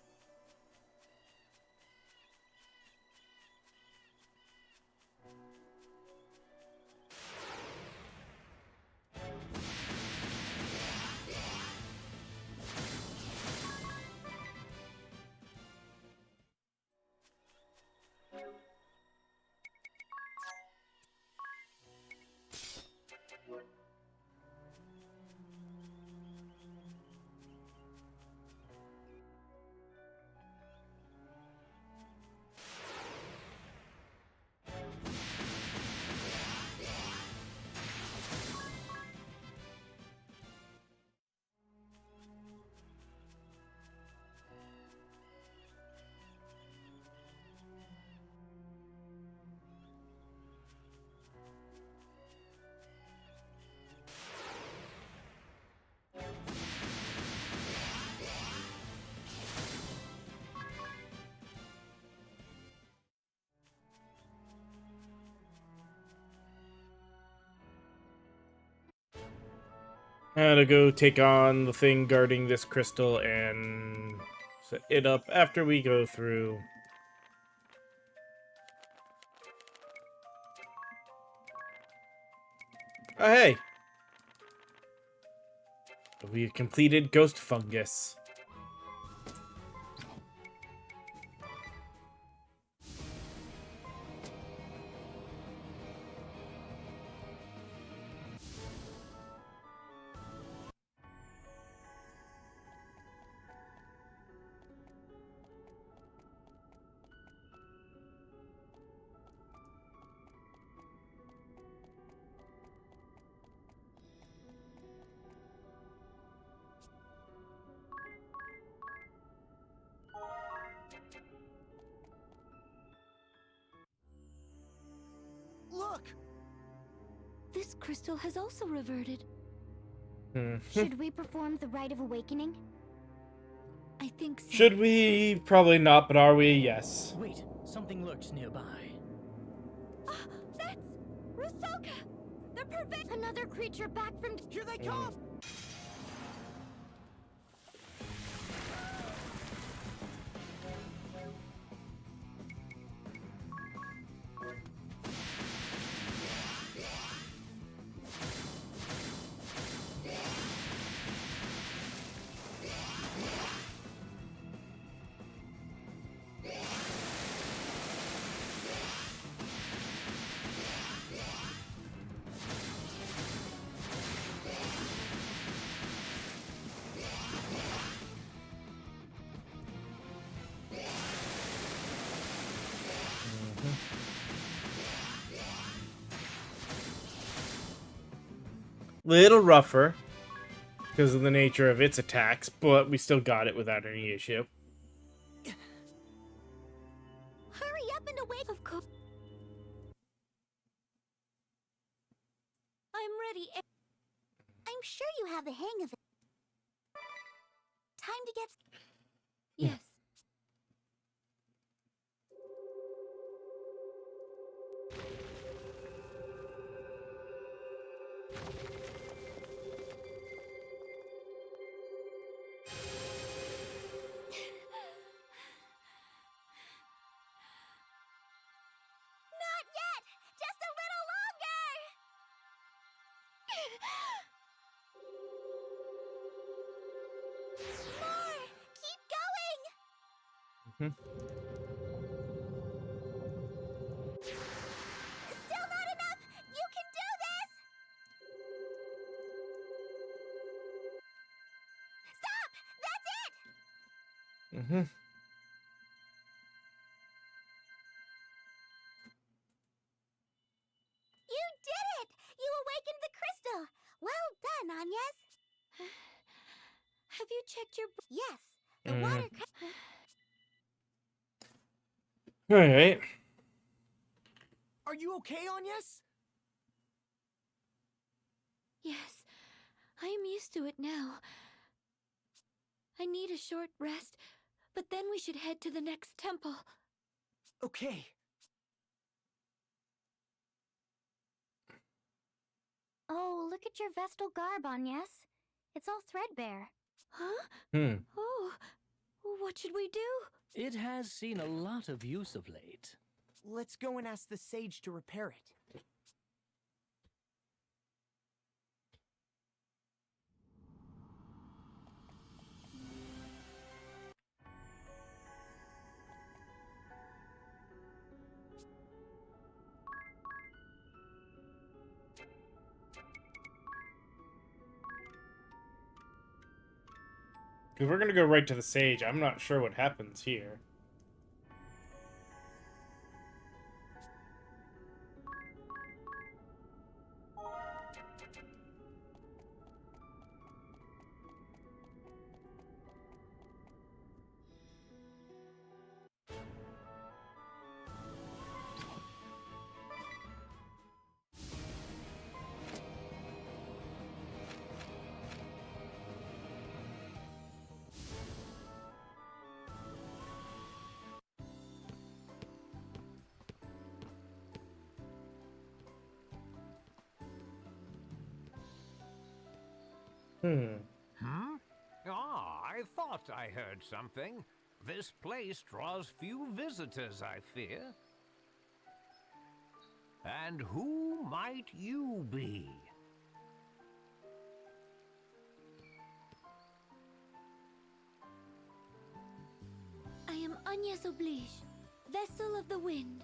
How to go take on the thing guarding this crystal and set it up after we go through. Oh, hey! We've completed Ghost Fungus. Look! This crystal has also reverted. Should we perform the Rite of Awakening? I think so. Should we? Probably not, but are we? Yes. Wait, something lurks nearby. That's Rusalka! The another creature back from... Here they come! Little rougher because of the nature of its attacks, but we still got it without any issue. Hurry up and awake, of course. I'm ready. I'm sure you have the hang of it. Time to get... Yes. Not yet! Just a little longer! More! Keep going! Still not enough! You can do this! Stop! That's it! You did it! You awakened the crystal! Well done, Agnes! Have you checked your... Yes, the water... Alright. Are you okay, Agnes? Yes. I am used to it now. I need a short rest, but then we should head to the next temple. Okay. Oh, look at your Vestal garb, Agnes. It's all threadbare. Huh? Hmm. Oh, what should we do? It has seen a lot of use of late. Let's go and ask the sage to repair it. Because we're gonna go right to the sage. I'm not sure what happens here. Hmm? Ah, I thought I heard something. This place draws few visitors, I fear. And who might you be? I am Agnes Oblige, Vestal of the Wind.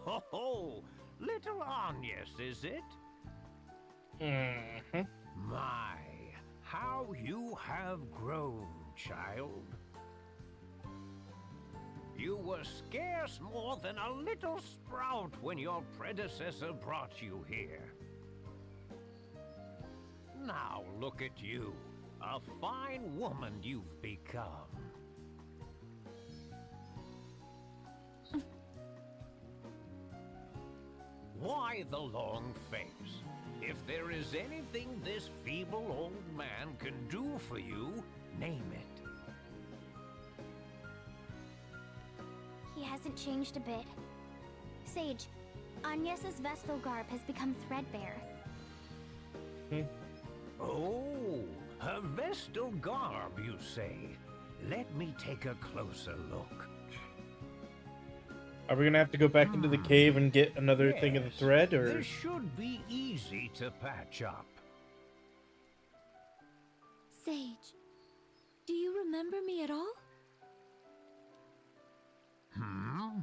Ho ho! Little Agnes, is it? Mm-hmm. My, how you have grown, child. You were scarce more than a little sprout when your predecessor brought you here. Now look at you, a fine woman you've become. Why the long face? If there is anything this feeble old man can do for you, name it. He hasn't changed a bit. Sage, Agnes's Vestal garb has become threadbare. Oh, her Vestal garb, you say? Let me take a closer look. Are we gonna have to go back into the cave and get another thing of the thread, or? This should be easy to patch up. Sage, do you remember me at all? Hmm?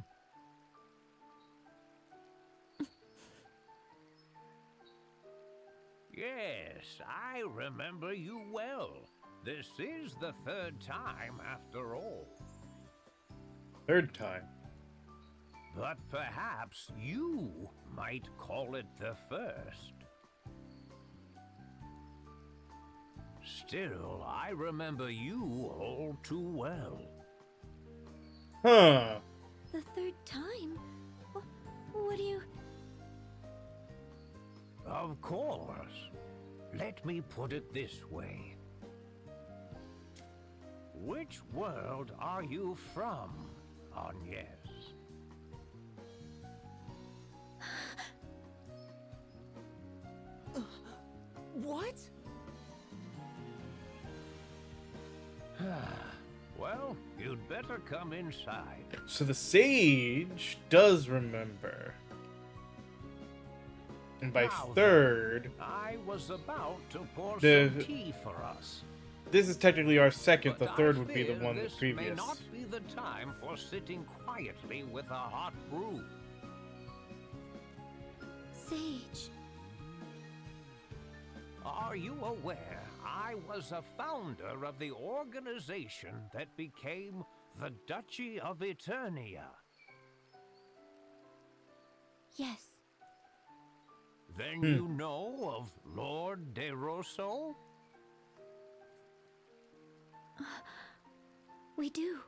Yes, I remember you well. This is the third time, after all. Third time. But perhaps you might call it the first. Still, I remember you all too well. Huh. The third time? What do you... Of course. Let me put it this way. Which world are you from, Agnes? What? Well, you'd better come inside. So the sage does remember. And by Now third, then, I was about to pour the- some tea for us. this is technically our second. The But third I would be the fear one this previous. may not be the time for sitting quietly with a hot brew. Sage. Are you aware I was a founder of the organization that became the Duchy of Eternia? Yes. Then you know of Lord De Rosso? We do.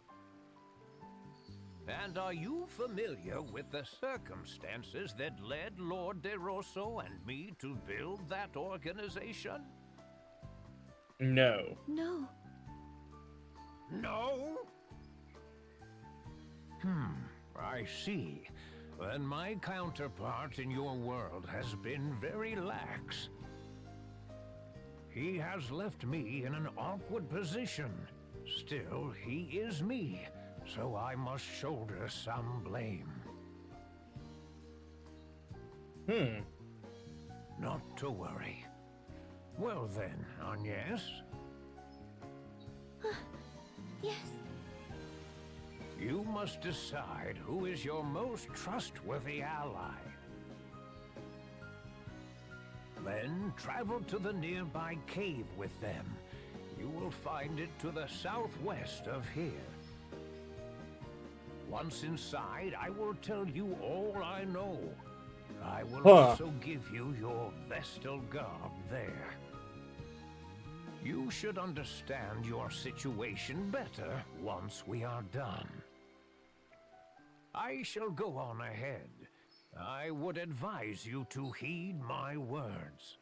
And are you familiar with the circumstances that led Lord De Rosso and me to build that organization? No. No. No? I see. then my counterpart in your world has been very lax. He has left me in an awkward position. Still, he is me, so I must shoulder some blame. Not to worry. Well then, Agnes. Yes. You must decide who is your most trustworthy ally. Then travel to the nearby cave with them. You will find it to the southwest of here. Once inside, I will tell you all I know. I will also give you your Vestal garb there. You should understand your situation better once we are done. I shall go on ahead. I would advise you to heed my words.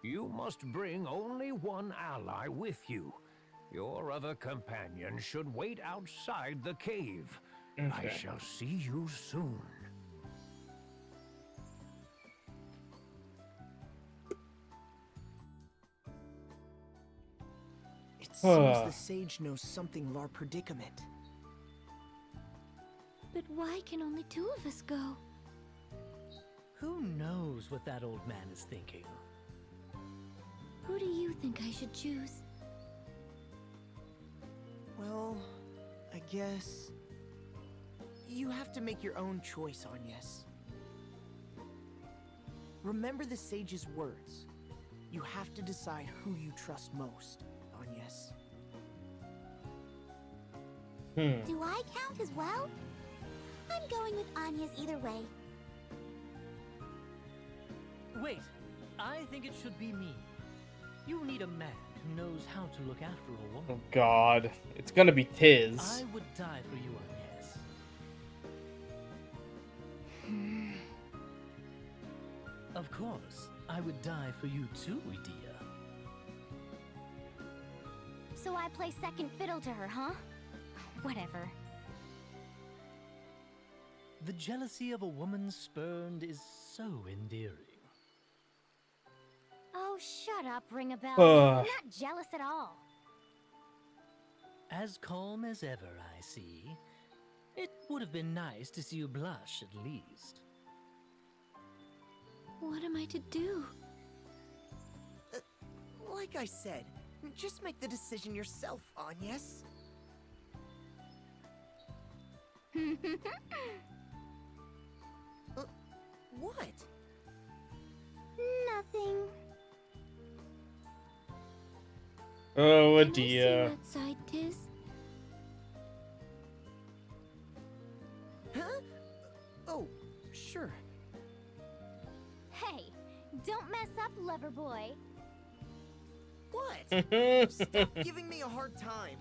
You must bring only one ally with you. Your other companion should wait outside the cave. I shall see you soon. It seems the sage knows something of our predicament. But why can only two of us go? Who knows what that old man is thinking? Who do you think I should choose? Well, I guess... you have to make your own choice, Agnes. Remember the sage's words. You have to decide who you trust most, Agnes. Do I count as well? I'm going with Anya's either way. Wait, I think it should be me. You need a man who knows how to look after a woman. Oh God, it's gonna be Tiz. I would die for you, Agnes. Of course, I would die for you too, Edea. So I play second fiddle to her, huh? Whatever. The jealousy of a woman spurned is so endearing. Oh, shut up, Ring-a-Bell. I'm not jealous at all. As calm as ever, I see. It would have been nice to see you blush, at least. What am I to do? Like I said, just make the decision yourself, Agnes. What? Nothing. Oh, Can I see Edea. you outside, Tiz? Huh? Oh, sure. Hey, don't mess up, lover boy. What? Stop giving me a hard time.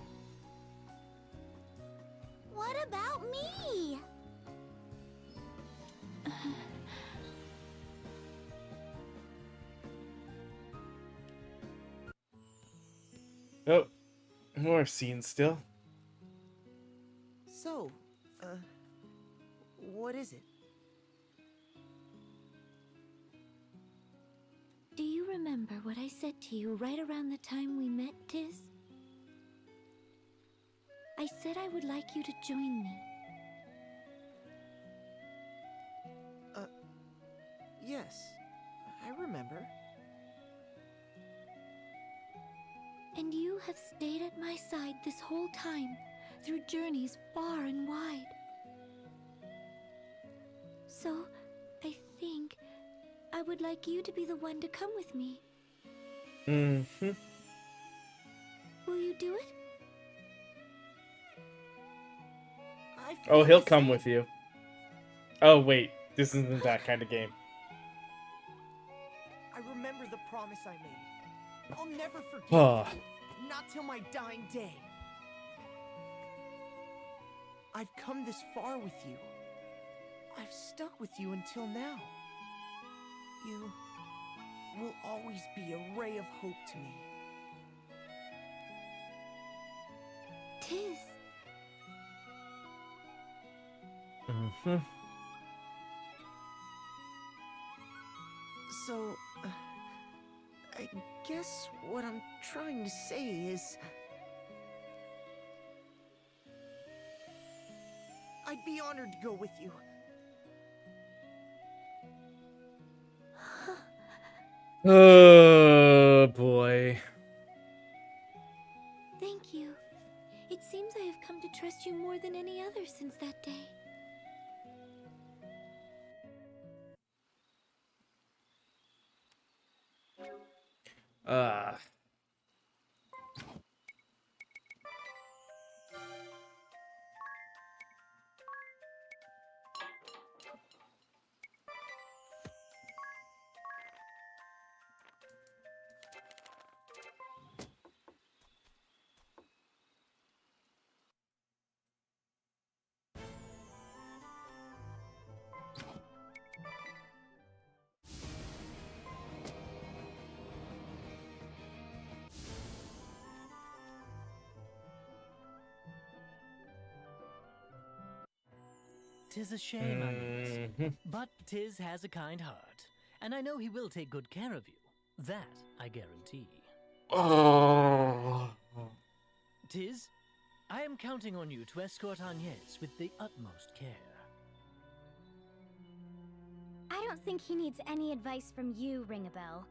What about me? Oh, more scenes still. So, what is it? Do you remember what I said to you right around the time we met, Tiz? I said I would like you to join me. Yes, I remember. And you have stayed at my side this whole time, through journeys far and wide. So, I think I would like you to be the one to come with me. Mm-hmm. Will you do it? Oh, he'll come with you. Oh, wait. This isn't that kind of game. I remember the promise I made. I'll never forget you. Not till my dying day. I've come this far with you. I've stuck with you until now. You will always be a ray of hope to me. Tiz. So, I guess what I'm trying to say is... I'd be honored to go with you. Oh boy. Thank you. It seems I have come to trust you more than any other since that day. Uh Tis a shame, I mean, but Tis has a kind heart, and I know he will take good care of you. That I guarantee. Oh. Tis, I am counting on you to escort Agnes with the utmost care. I don't think he needs any advice from you, Ring-a-Bell.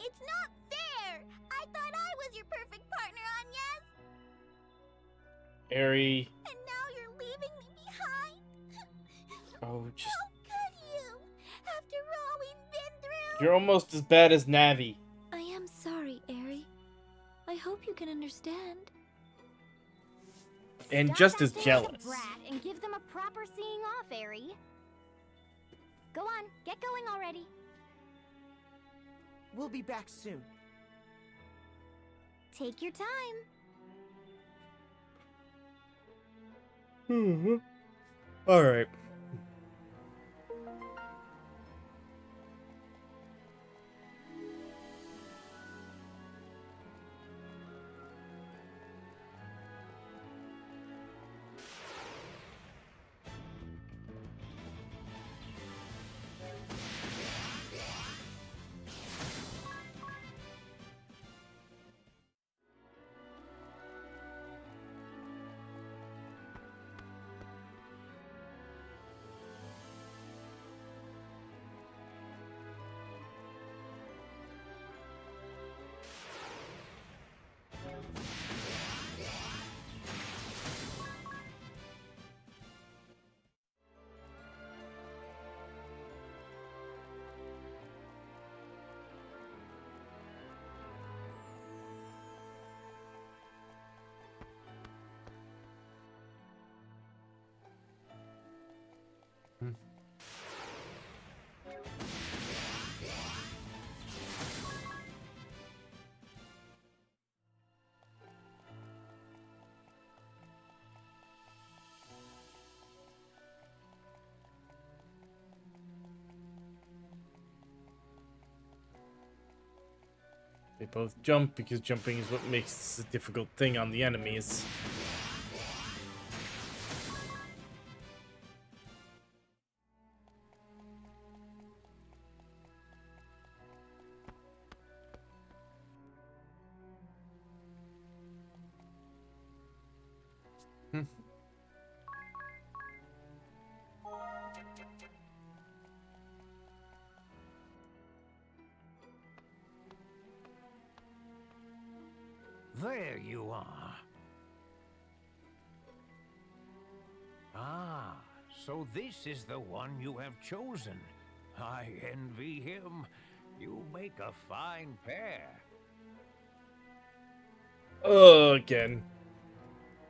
It's not fair! I thought I was your perfect partner, Agnes! Eri. And now you're leaving me behind? Oh, just... How could you? After all we've been through? You're almost as bad as Navi. I am sorry, Eri. I hope you can understand. And Stop just as acting jealous. like a brat and give them a proper seeing off, Eri. Go on, get going already. We'll be back soon. Take your time. Alright. They both jump because jumping is what makes this a difficult thing on the enemies. There you are. Ah, so this is the one you have chosen. I envy him. You make a fine pair. Again.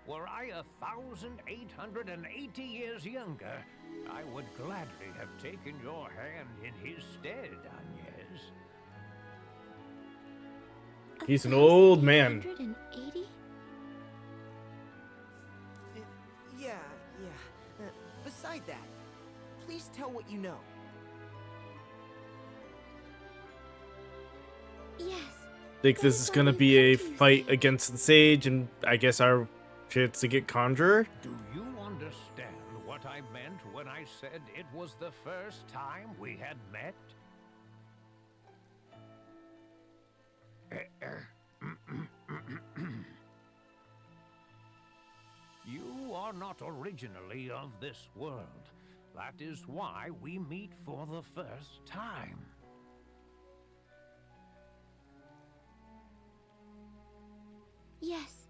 Were I 1,880 years younger, I would gladly have taken your hand in his stead, Agnes. He's an old man. 180? Yeah. Beside that, please tell what you know. Yes. Think this is gonna be a fight against the Sage, and I guess our chance to get Conjurer? Do you understand understand what I meant when I said it was the first time we had met? You are not originally of this world. That is why we meet for the first time. Yes.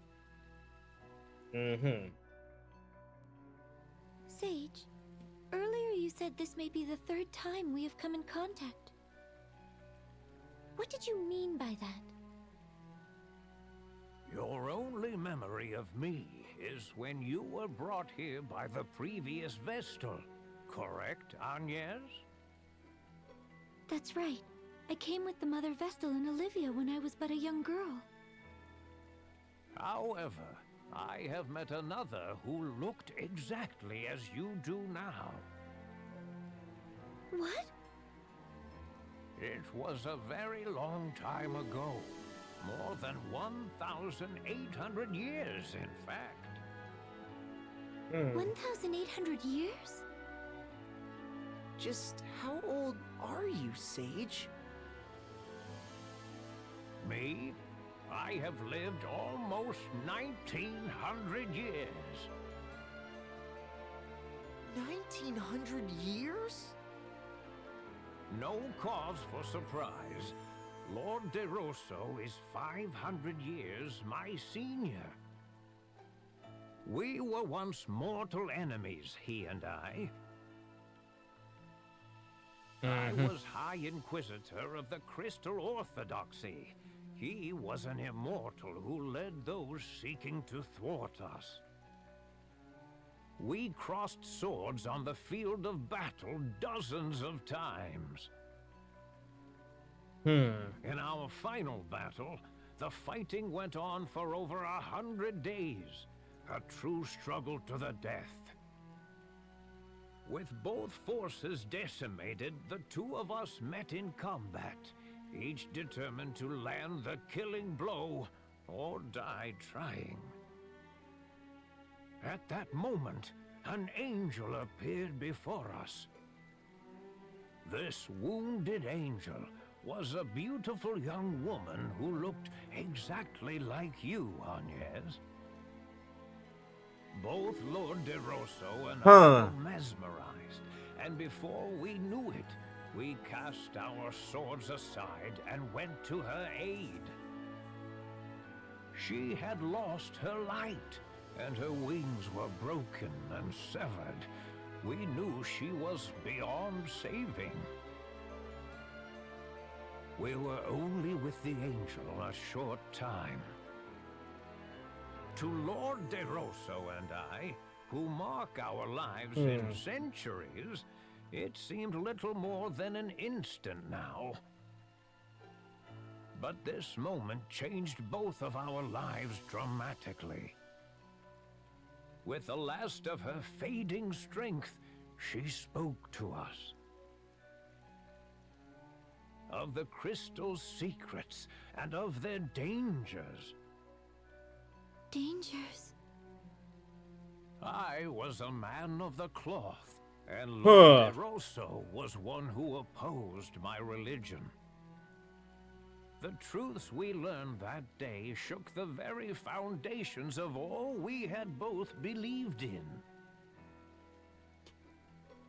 Mm-hmm. Sage, earlier you said this may be the third time we have come in contact. What did you mean by that? Your only memory of me is when you were brought here by the previous Vestal, correct, Agnes? That's right. I came with the Mother Vestal and Olivia when I was but a young girl. However, I have met another who looked exactly as you do now. What? It was a very long time ago. More than 1,800 years, in fact. 1,800 years? Just how old are you, Sage? Me? I have lived almost 1,900 years. 1,900 years? No cause for surprise. Lord De Rosso is 500 years my senior. We were once mortal enemies, he and I. I was High Inquisitor of the Crystal Orthodoxy. He was an immortal who led those seeking to thwart us. We crossed swords on the field of battle dozens of times. In our final battle, the fighting went on for over 100 days. A true struggle to the death. With both forces decimated, the two of us met in combat, each determined to land the killing blow or die trying. At that moment, an angel appeared before us. This wounded angel was a beautiful young woman who looked exactly like you, Agnes. Both Lord De Rosso and I were mesmerized, and before we knew it, we cast our swords aside and went to her aid. She had lost her light, and her wings were broken and severed. We knew she was beyond saving. We were only with the angel a short time. To Lord De Rosso and I, who mark our lives in centuries, it seemed little more than an instant now. But this moment changed both of our lives dramatically. With the last of her fading strength, she spoke to us. Of the crystal's secrets and of their dangers. Dangers? I was a man of the cloth, and Lord De Rosso was one who opposed my religion. The truths we learned that day shook the very foundations of all we had both believed in.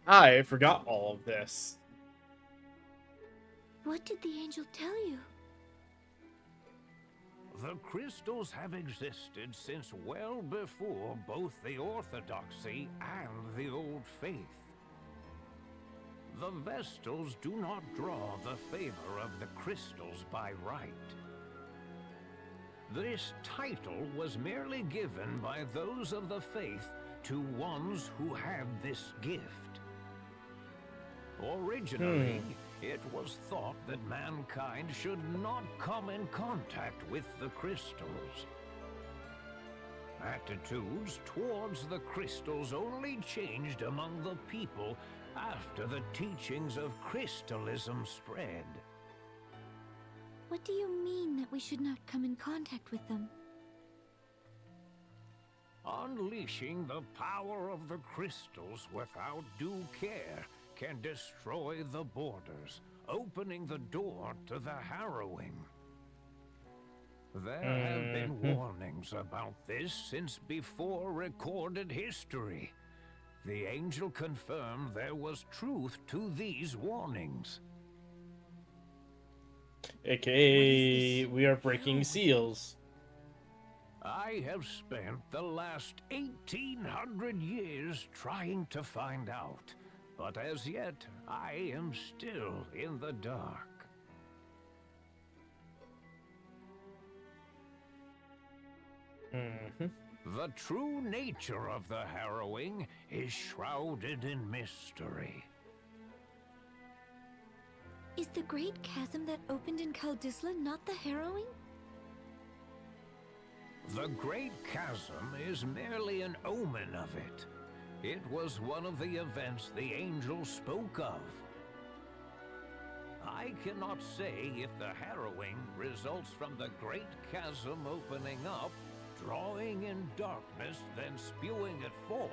I forgot all of this. What did the angel tell you? The crystals have existed since well before both the Orthodoxy and the Old Faith. The Vestals do not draw the favor of the crystals by right. This title was merely given by those of the faith to ones who had this gift. Originally, it was thought that mankind should not come in contact with the crystals. Attitudes towards the crystals only changed among the people after the teachings of crystalism spread. What do you mean that we should not come in contact with them? Unleashing the power of the crystals without due care can destroy the borders, opening the door to the harrowing. There have been warnings about this since before recorded history. The angel confirmed there was truth to these warnings. AKA, we are breaking seals. I have spent the last 1800 years trying to find out, but as yet I am still in the dark. The true nature of the harrowing is shrouded in mystery. Is the great chasm that opened in Kaldisla not the harrowing? The Great Chasm is merely an omen of it. It was one of the events the angel spoke of. I cannot say if the harrowing results from the Great Chasm opening up, drawing in darkness, then spewing it forth,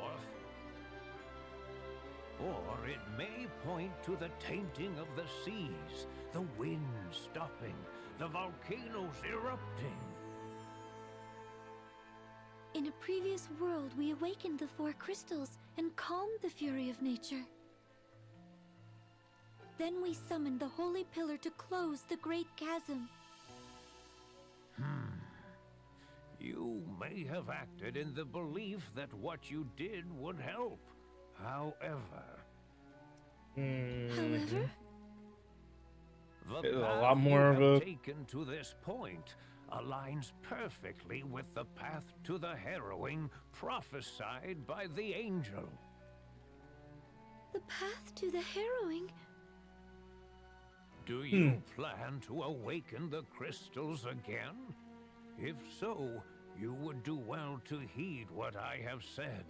or it may point to the tainting of the seas, the wind stopping, the volcanoes erupting. In a previous world, we awakened the four crystals and calmed the fury of nature. Then we summoned the Holy Pillar to close the Great Chasm. You may have acted in the belief that what you did would help. However... However? The There's a path lot more you of have a- taken to this point aligns perfectly with the path to the harrowing prophesied by the angel. The path to the harrowing? Do you plan to awaken the crystals again? If so, you would do well to heed what I have said.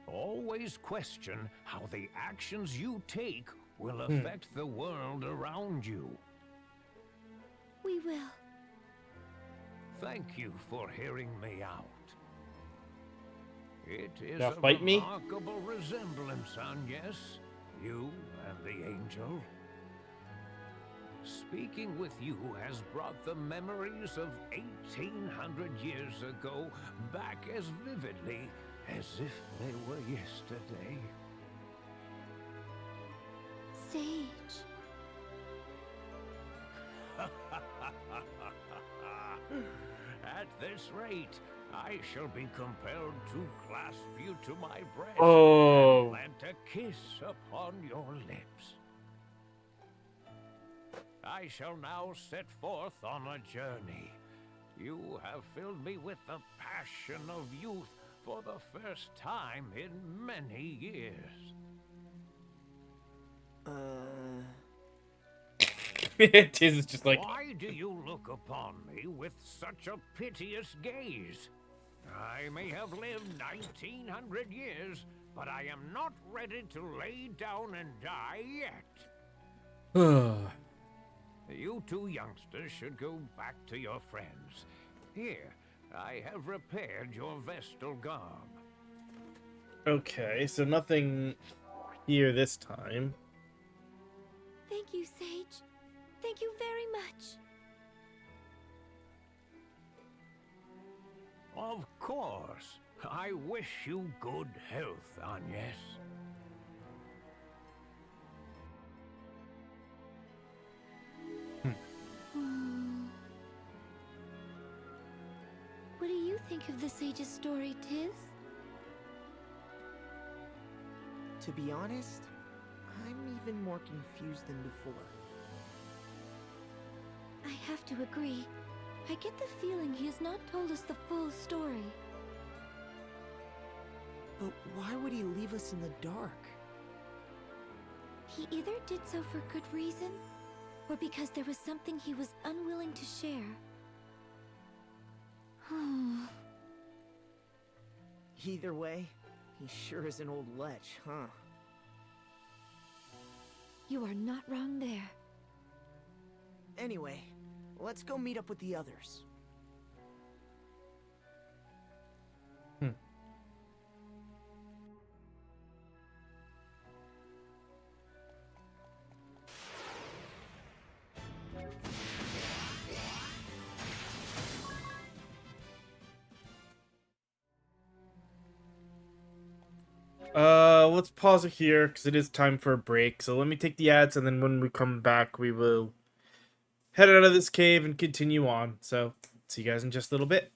Always question how the actions you take will affect the world around you. We will. Thank you for hearing me out. It is Now a fight me? remarkable resemblance, Agnes, you and the angel. Speaking with you has brought the memories of 1800 years ago back as vividly as if they were yesterday. Sage. At this rate, I shall be compelled to clasp you to my breast Oh. and plant a kiss upon your lips. I shall now set forth on a journey. You have filled me with the passion of youth for the first time in many years. Tiz is just like, Why do you look upon me with such a piteous gaze? I may have lived 1900 years, but I am not ready to lay down and die yet. You two youngsters should go back to your friends. Here, I have repaired your vestal garb. okay, so nothing here this time. Thank you, Sage. Thank you very much. Of course. I wish you good health, Agnes. What do you think of the Sage's story, Tiz? To be honest, I'm even more confused than before. I have to agree. I get the feeling he has not told us the full story. But why would he leave us in the dark? He either did so for good reason, or because there was something he was unwilling to share. Either way, he sure is an old lech, huh? You are not wrong there. Anyway, let's go meet up with the others. Let's pause it here because it is time for a break. So let me take the ads, and then when we come back, we will head out of this cave and continue on. So see you guys in just a little bit.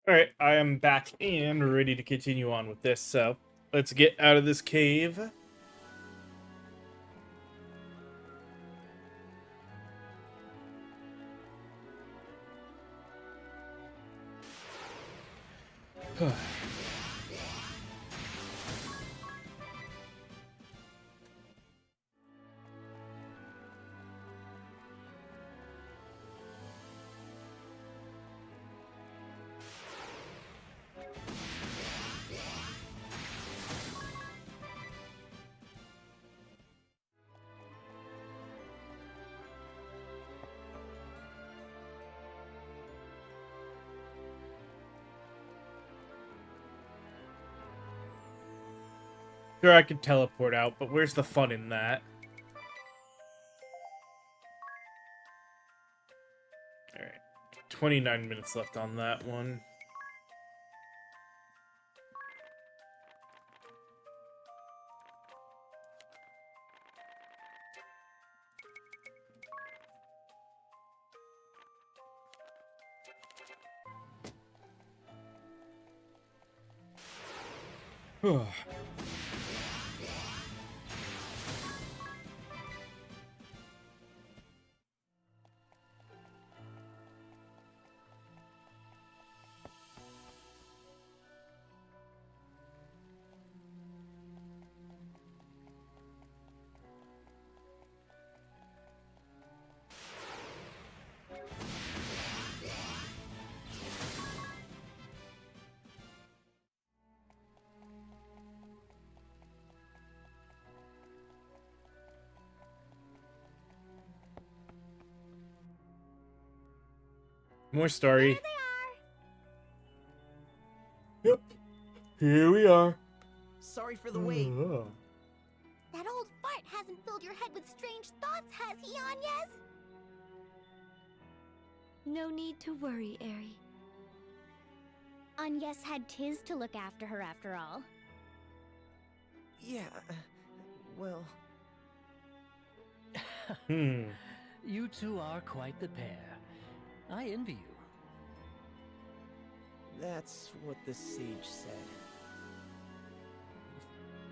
All right, I am back and ready to continue on with this. So let's get out of this cave. Sure, I could teleport out, but where's the fun in that? Alright. 29 minutes left on that one. More story. Yep. Here we are. Sorry for the wait. That old fart hasn't filled your head with strange thoughts, has he, Agnes? No need to worry, Eri. Agnes had Tiz to look after her after all. Yeah, well... You two are quite the pair. I envy you. That's what the sage said.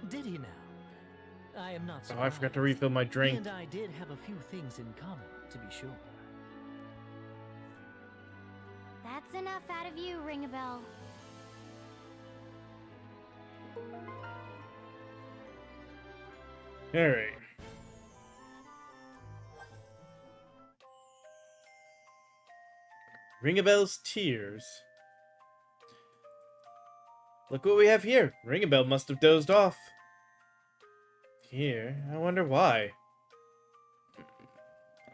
Did he now? I am not Oh, surprised. I forgot to refill my drink. He and I did have a few things in common, to be sure. That's enough out of you, Ring-a-Bell. Alright. Ring-a-Bell's tears. Look what we have here. Ring-a-Bell must have dozed off. Here, I wonder why.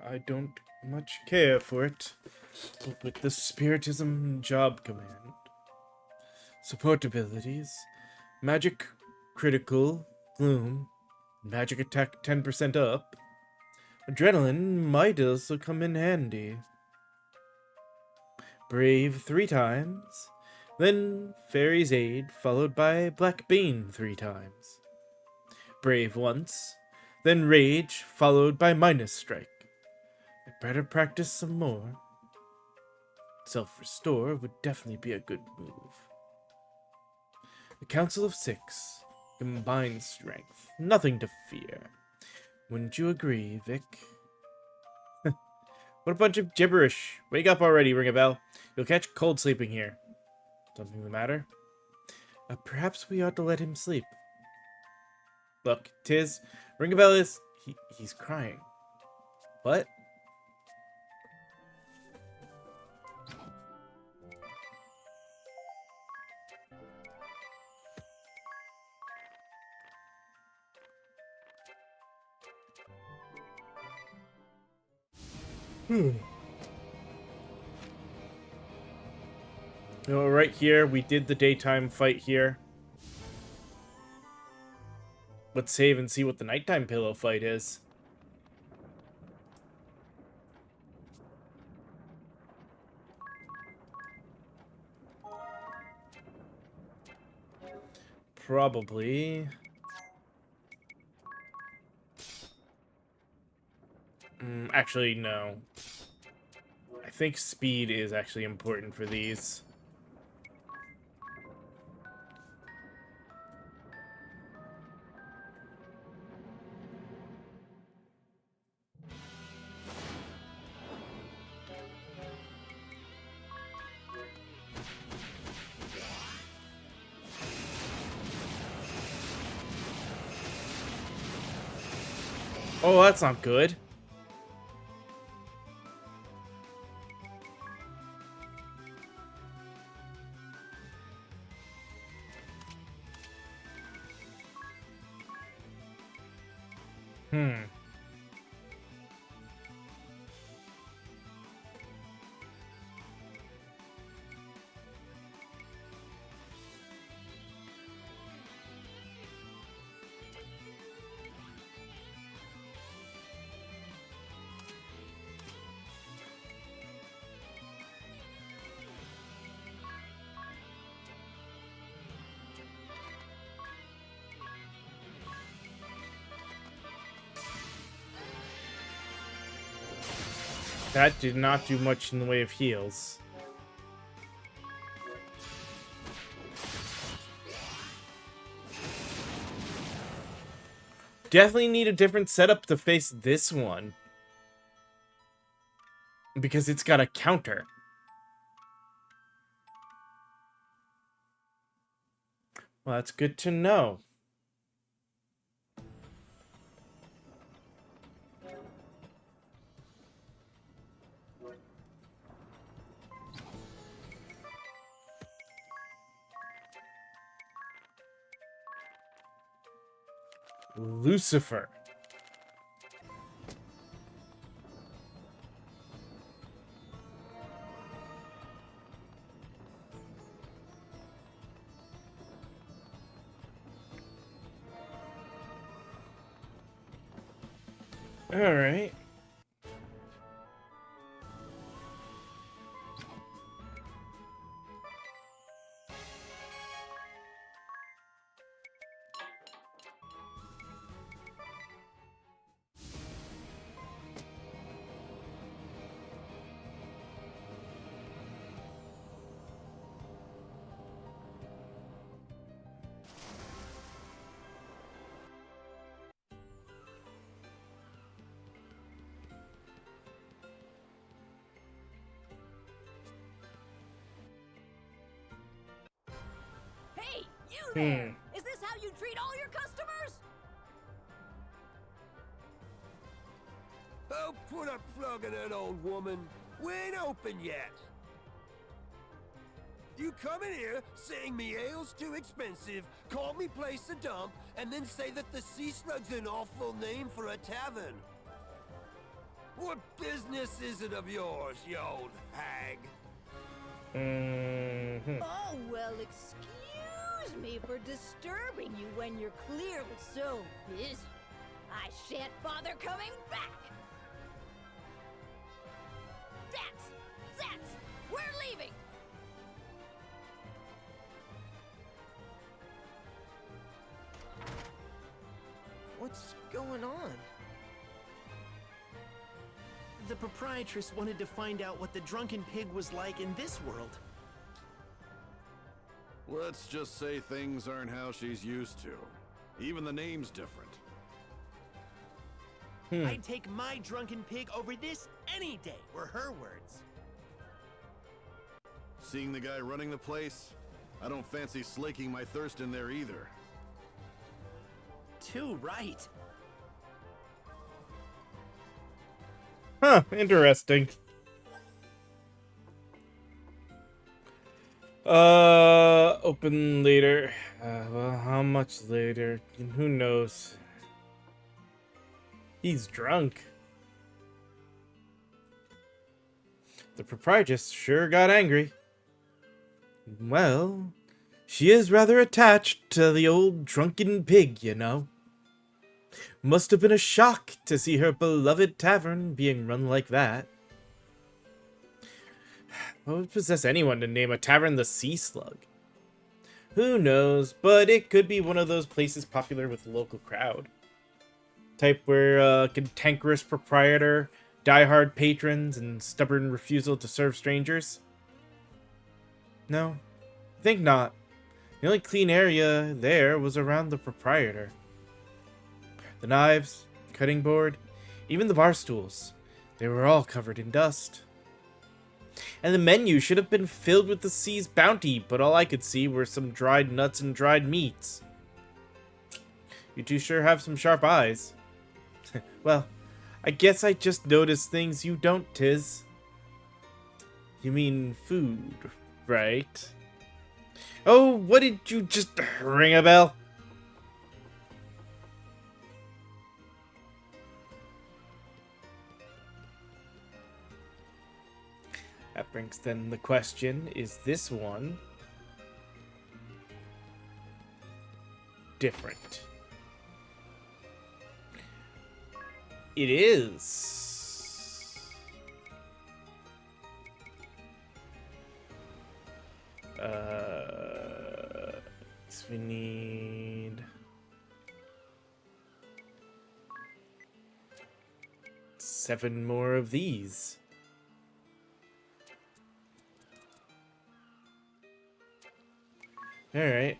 I don't much care for it. But with the Spiritism job command, support abilities, magic critical, gloom, magic attack 10% up, adrenaline might also come in handy. Brave 3 times, then Fairy's Aid, followed by Black Bane 3 times. Brave once, then Rage, followed by Minus Strike. I better practice some more. Self-Restore would definitely be a good move. The Council of 6, combined strength, nothing to fear. Wouldn't you agree, Vic? What a bunch of gibberish. Wake up already, Ring-a-Bell. You'll catch cold sleeping here. Something the matter? Perhaps we ought to let him sleep. Look, Tiz, Ring-a-Bell is... he's crying. What? You know, right here, we did the daytime fight here. Let's save and see what the nighttime pillow fight is. Probably. Actually, no. I think speed is actually important for these. Oh, that's not good. That did not do much in the way of heals. Definitely need a different setup to face this one. Because it's got a counter. Well, that's good to know. Lucifer. All right. Hey, you there! Is this how you treat all your customers? Oh, put a plug in it, old woman. We ain't open yet. You come in here saying me ale's too expensive, call me place to dump, and then say that the Sea Slug's an awful name for a tavern. What business is it of yours, you old hag? Oh, well, excuse me for disturbing you when you're clearly so busy. I shan't bother coming back. That's, we're leaving. What's going on? The proprietress wanted to find out what the drunken pig was like in this world. Let's just say things aren't how she's used to. Even the name's different. I'd take my drunken pig over this any day, were her words. Seeing the guy running the place, I don't fancy slaking my thirst in there either. Too right. Huh, interesting. Open later. Well, how much later? Who knows? He's drunk. The proprietress sure got angry. Well, she is rather attached to the old drunken pig, you know. Must have been a shock to see her beloved tavern being run like that. What would possess anyone to name a tavern the Sea Slug? Who knows, but it could be one of those places popular with the local crowd. Type where a cantankerous proprietor, diehard patrons, and stubborn refusal to serve strangers? No, I think not. The only clean area there was around the proprietor. The knives, cutting board, even the bar stools, they were all covered in dust. And the menu should have been filled with the sea's bounty, but all I could see were some dried nuts and dried meats. You two sure have some sharp eyes. Well, I guess I just noticed things you don't, Tiz. You mean food, right? Oh, what did you just ring a bell? That brings then the question, is this one different? It is. So we need 7 more of these. All right.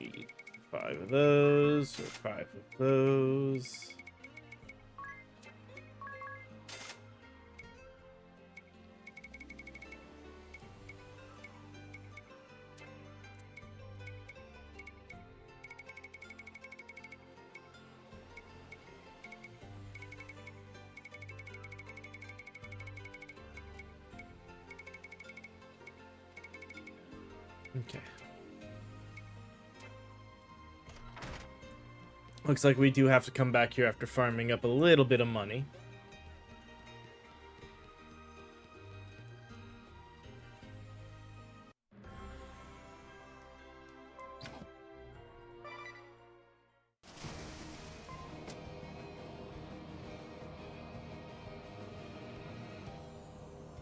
Need 5 of those, or 5 of those. Okay. Looks like we do have to come back here after farming up a little bit of money.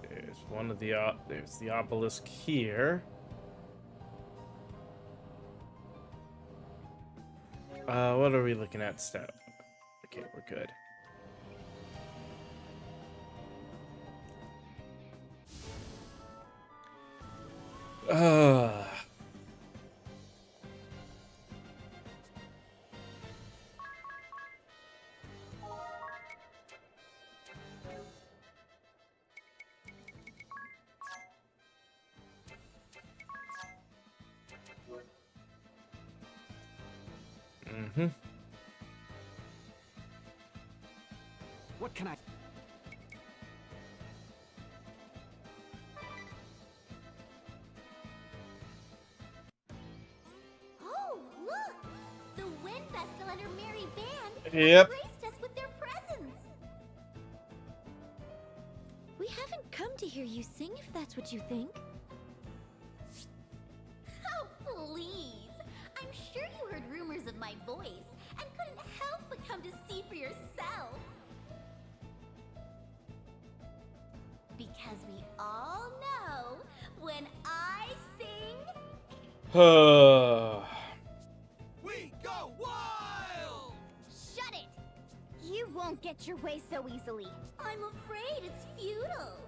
There's one of the there's the obelisk here. What are we looking at? Stat. Okay, we're good. What can I... Oh, look! The Wind Vestal and her merry band Yep. graced us with their presence. We haven't come to hear you sing, if that's what you think. Oh, please! I'm sure you heard rumors of my voice and couldn't help but come to see for yourself. Because we all know when I sing, We go wild! shut it! You won't get your way so easily. I'm afraid it's futile.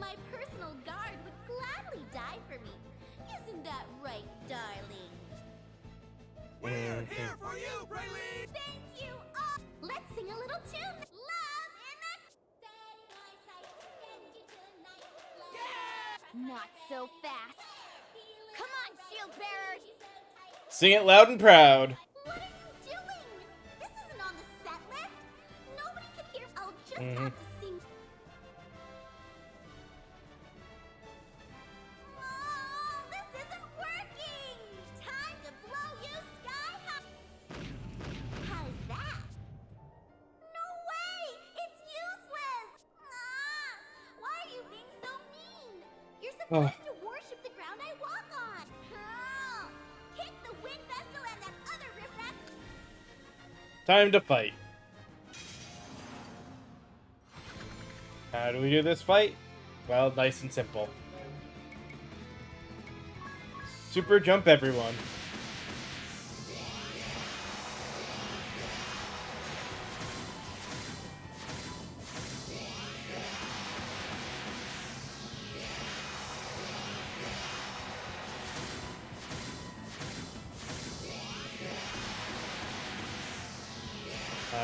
My personal guard would gladly die for me. Isn't that right, darling? We're here for you, Praline! Thank you all! Let's sing a little tune! Love in the... Not so fast. Come on, shield bearers! Sing it loud and proud. What are you doing? This isn't on the set list. Nobody can hear. I'll just have to sing. Oh, this isn't working. Time to blow you sky high. How's that? No way! It's useless. Why are you being so mean? You're supposed to worship the ground I walk on. Kick the Wind Vestal and that other riffraff. Time to fight. How do we do this fight? Well, nice and simple. Super jump everyone.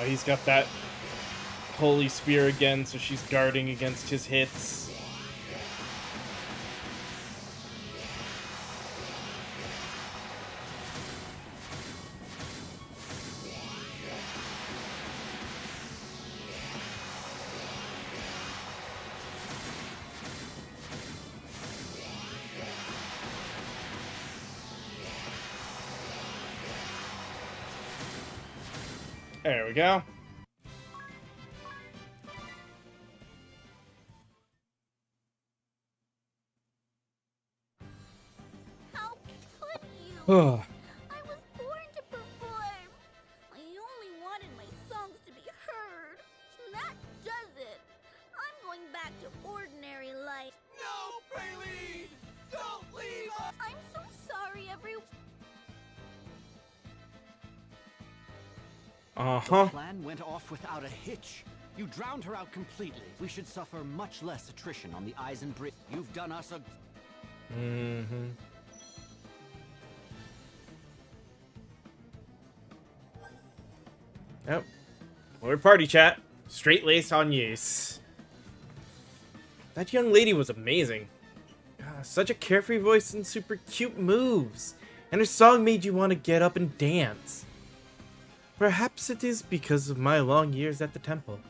He's got that holy spear again, so she's guarding against his hits. There we go. How could you? Oh. I was born to perform. I only wanted my songs to be heard. That does it. I'm going back to ordinary life. No, Bailey! Don't leave us! I'm so sorry, everyone. Uh-huh. The plan went off without a hitch. You drowned her out completely. We should suffer much less attrition on the Eisen Bridge. You've done us a... Mm-hmm. Yep. More party chat. Straight-laced Agnès. That young lady was amazing. Such a carefree voice and super cute moves. And her song made you want to get up and dance. Perhaps it is because of my long years at the temple,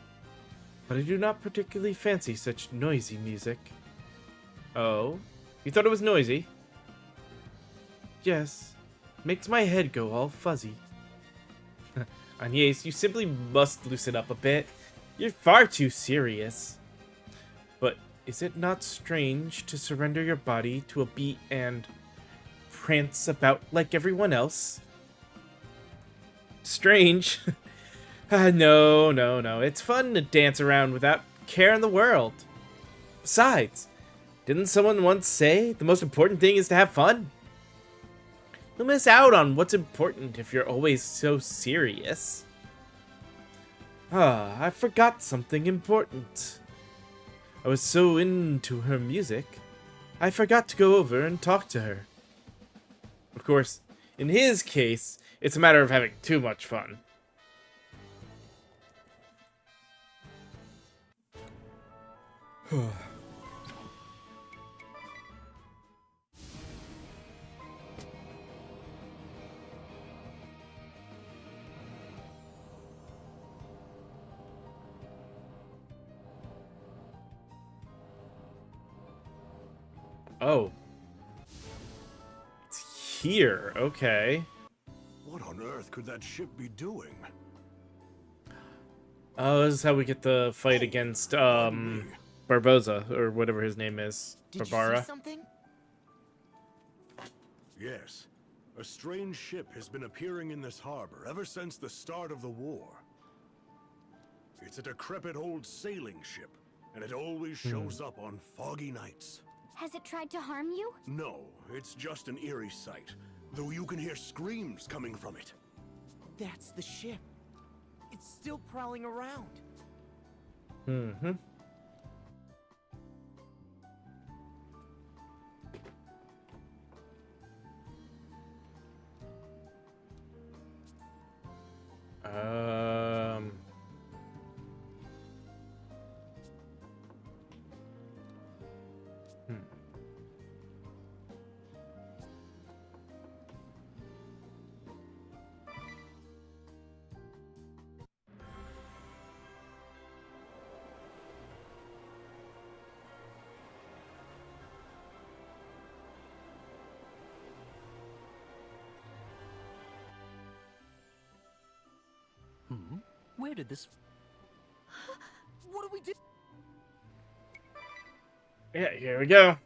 but I do not particularly fancy such noisy music. Oh? You thought it was noisy? Yes. Makes my head go all fuzzy. Agnès, you simply must loosen up a bit. You're far too serious. But is it not strange to surrender your body to a beat and prance about like everyone else? Strange. No. It's fun to dance around without care in the world. Besides, didn't someone once say the most important thing is to have fun? You'll miss out on what's important if you're always so serious. I forgot something important. I was so into her music, I forgot to go over and talk to her. Of course, in his case, it's a matter of having too much fun. Oh. It's here, okay. What on earth could that ship be doing? Oh, this is how we get the fight against, Barboza, or whatever his name is. Barbara. Something? Yes. A strange ship has been appearing in this harbor ever since the start of the war. It's a decrepit old sailing ship, and it always shows up on foggy nights. Has it tried to harm you? No, it's just an eerie sight, though you can hear screams coming from it. That's the ship. It's still prowling around. Mm-hmm. Where did this... What do we do? Yeah, here we go.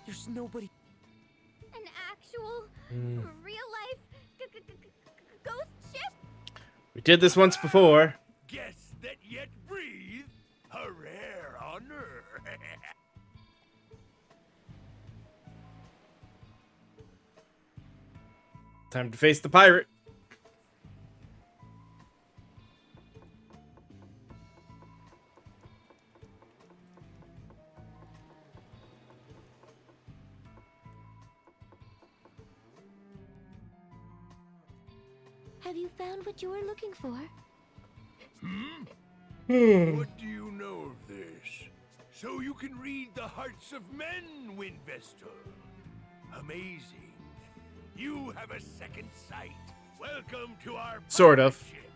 There's nobody. An actual, real-life ghost ship? We did this once before. Guess that yet breathe, a rare honor. Time to face the pirate. Have you found what you were looking for? What do you know of this? So you can read the hearts of men, Windvestor. Amazing. You have a second sight. Welcome to our Sort of. pirate ship,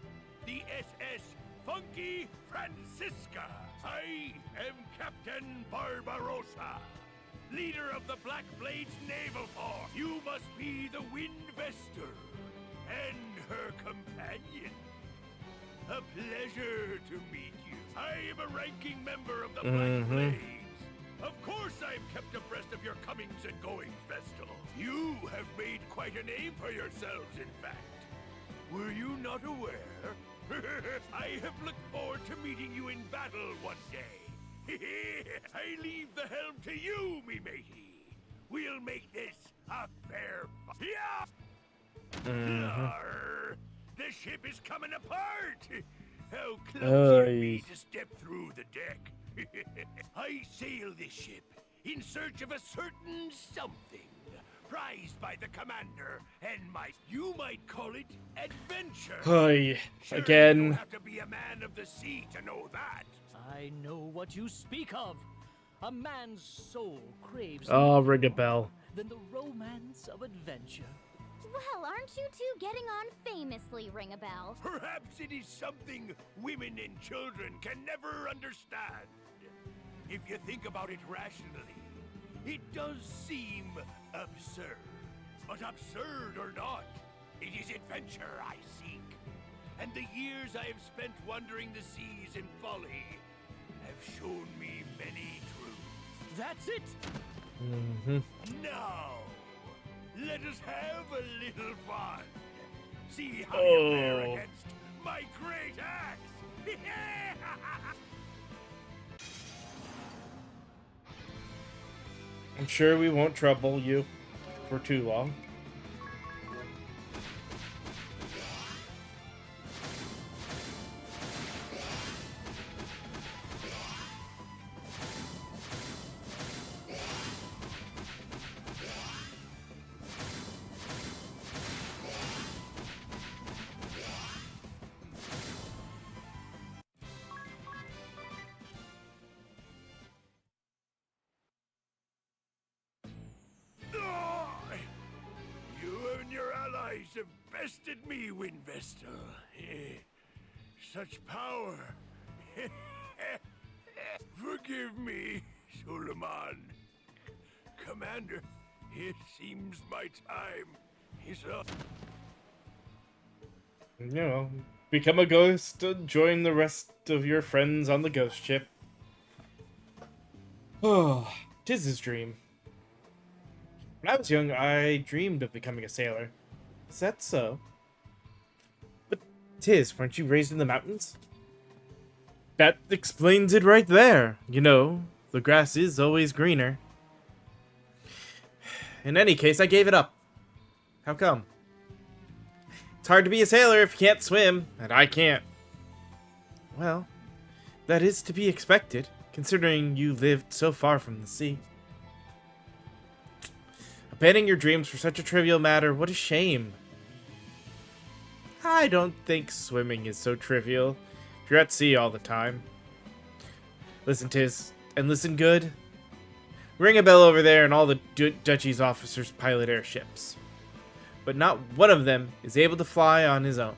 the SS Funky Francisca. I am Captain Barbarossa, leader of the Black Blades Naval Force. You must be the Windvestor and her companion. A pleasure to meet you. I am a ranking member of the Black Blades. Of course I'm kept abreast of your comings and goings, Vestal. You have made quite a name for yourselves, in fact. Were you not aware? I have looked forward to meeting you in battle one day. I leave the helm to you, me matey. We'll make this a fair fight. Arr, the ship is coming apart. How close you be to step through the deck. I sail this ship in search of a certain something, prized by the commander, and you might call it adventure. Hi, Sure, again. you don't have to be a man of the sea to know that. I know what you speak of. A man's soul craves Oh, nothing ring a more bell. than the romance of adventure. Well, aren't you two getting on famously, Ring a Bell? Perhaps it is something women and children can never understand. If you think about it rationally, it does seem absurd. But absurd or not, it is adventure I seek. And the years I have spent wandering the seas in folly have shown me many truths. That's it! Now, let us have a little fun. See how you fare against my great axe. I'm sure we won't trouble you for too long. You and your allies have bested me, Windvestal. Such power. Forgive me, Suleiman. Commander, it seems my time is up. You know, become a ghost and join the rest of your friends on the ghost ship. Oh, 'tis his dream. When I was young, I dreamed of becoming a sailor. Is that so? But, Tiz, weren't you raised in the mountains? That explains it right there. You know, the grass is always greener. In any case, I gave it up. How come? It's hard to be a sailor if you can't swim, and I can't. Well, that is to be expected, considering you lived so far from the sea. Abandoning your dreams for such a trivial matter, what a shame. I don't think swimming is so trivial if you're at sea all the time. Listen, Tiz, and listen good. Ring a bell over there and all the Duchy's officers pilot airships. But not one of them is able to fly on his own.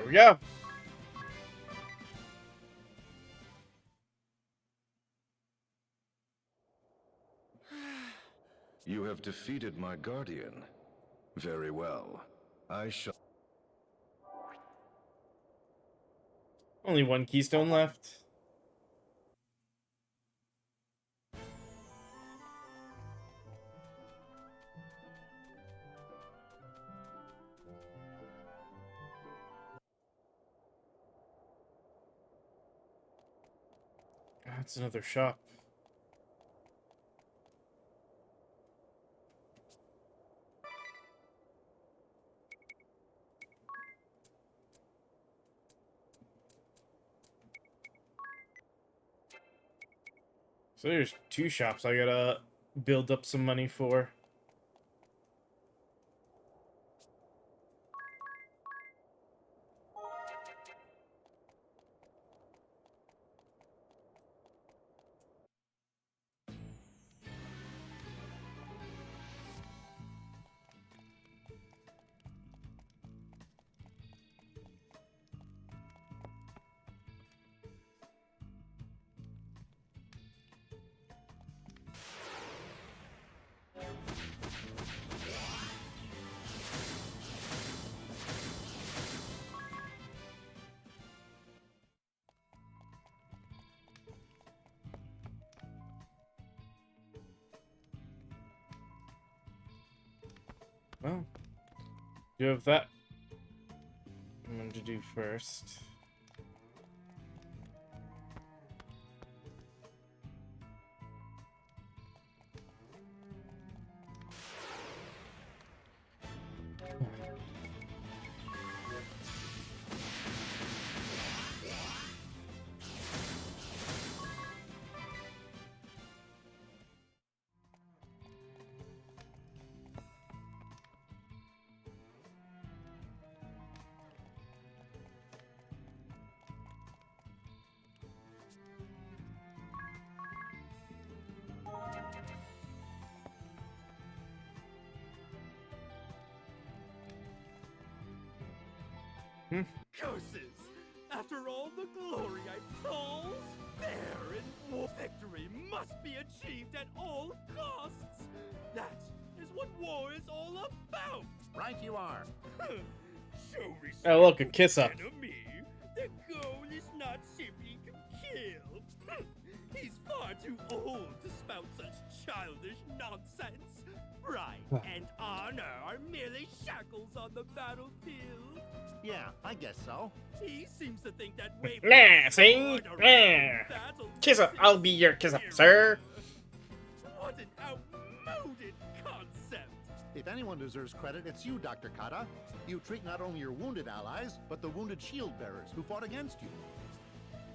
we go. You have defeated my guardian. Very well. I shall... Only one keystone left. That's another shop. So there's two shops I gotta build up some money for. Well, you have that I'm going to do first. Curses! After all the glory I told, fair in war, victory must be achieved at all costs. That is what war is all about. Right you are. Show respect Oh, look, a kiss up. to the enemy. The goal is not simply to kill. He's far too old to spout such childish nonsense. Pride and honor are merely shackles on the battlefield. Yeah, I guess so. He seems to think that way. Nah, see? Kiss up. I'll be your kiss up, sir. What an outmoded concept. If anyone deserves credit, it's you, Dr. Kata. You treat not only your wounded allies, but the wounded shield bearers who fought against you.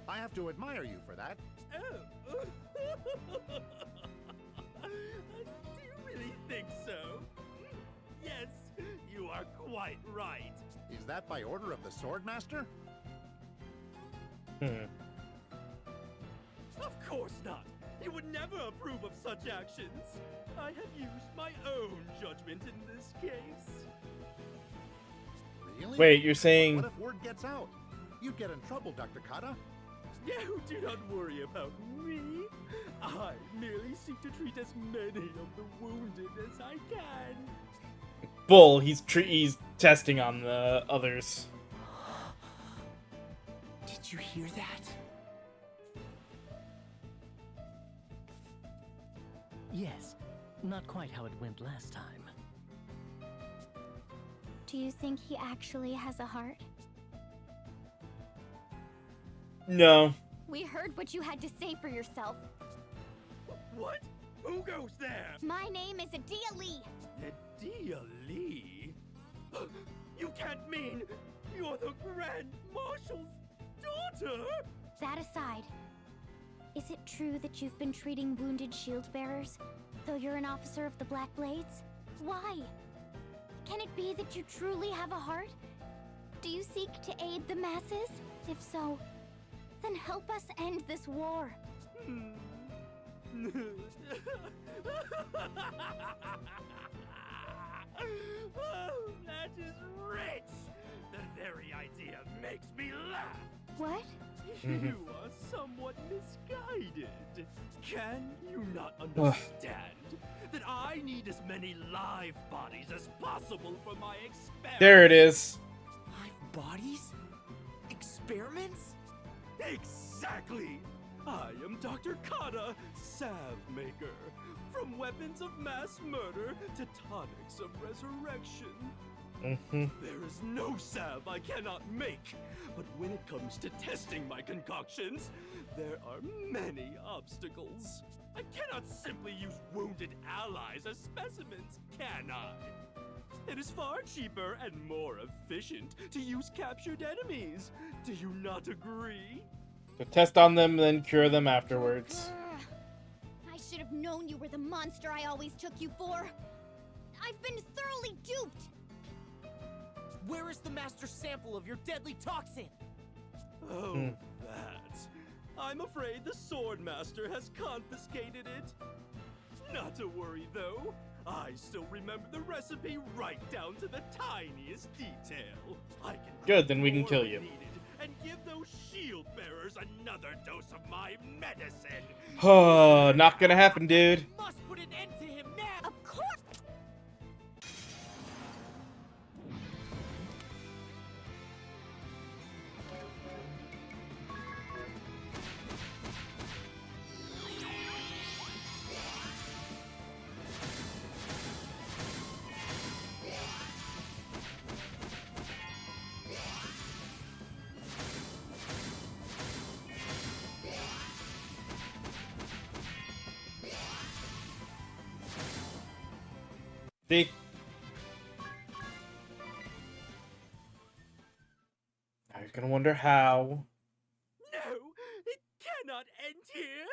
I have to admire you for that. Oh. Do you really think so? Yes, you are quite right. Is that by order of the Swordmaster? Of course not. He would never approve of such actions. I have used my own judgment in this case. Really? Wait, you're saying... What if word gets out? You'd get in trouble, Dr. Kata. No, do not worry about me. I merely seek to treat as many of the wounded as I can. Bull, he's testing on the others. Did you hear that? Yes, not quite how it went last time. Do you think he actually has a heart? No. We heard what you had to say for yourself. What? Who goes there? My name is Adia Lee. Adia Lee? You can't mean you're the Grand Marshal's daughter? That aside, is it true that you've been treating wounded shield bearers, though you're an officer of the Black Blades? Why? Can it be that you truly have a heart? Do you seek to aid the masses? If so, then help us end this war. Oh, that is rich! The very idea What? You are somewhat misguided. Can you not understand that I need as many live bodies as possible for my experiments? There it is. Live bodies? Experiments? Exactly! I am Dr. Kata, salve maker. From weapons of mass murder to tonics of resurrection. There is no salve I cannot make, but when it comes to testing my concoctions, there are many obstacles. I cannot simply use wounded allies as specimens, can I? It is far cheaper and more efficient to use captured enemies. Do you not agree? To test on them, then cure them afterwards. I should have known you were the monster I always took you for. I've been thoroughly duped. Where is the master sample of your deadly toxin? Oh, that. I'm afraid the Sword Master has confiscated it. Not to worry, though. I still remember the recipe right down to the tiniest detail. I can Good, then we can more kill when you. needed and give those shield bearers another dose of my medicine. Oh, not gonna happen, dude. Must put an end to him now. Of course. See? I was gonna wonder how. No, it cannot end here.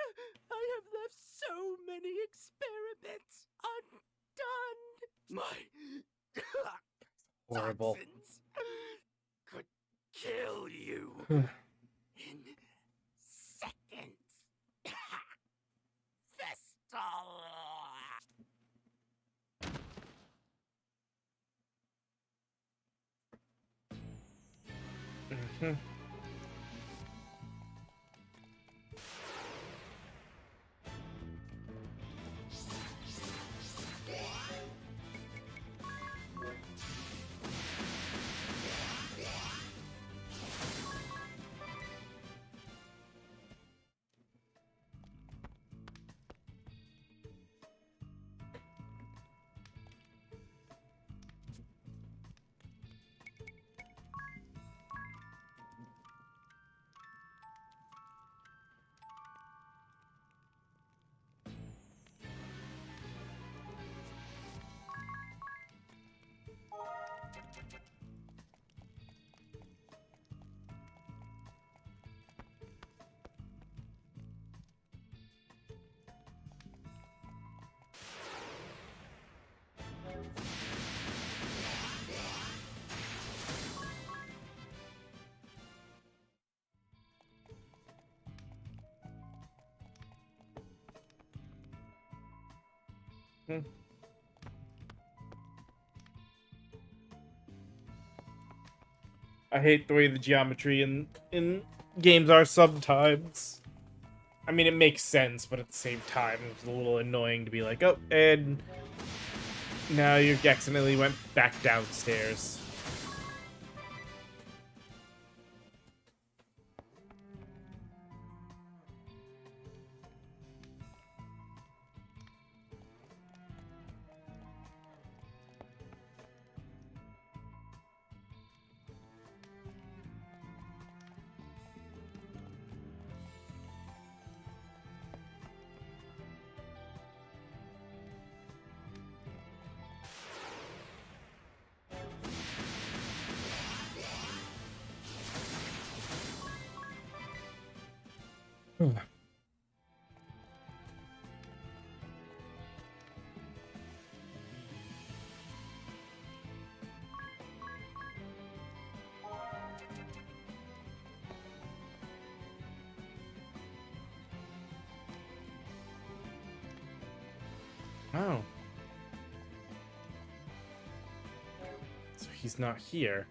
I have left so many experiments undone. My Horrible. toxins could kill you in seconds. Vestal. I hate the way the geometry in games are sometimes. I mean, it makes sense, but at the same time, it's a little annoying to be like, oh, and now you accidentally went back downstairs. Oh. So he's not here.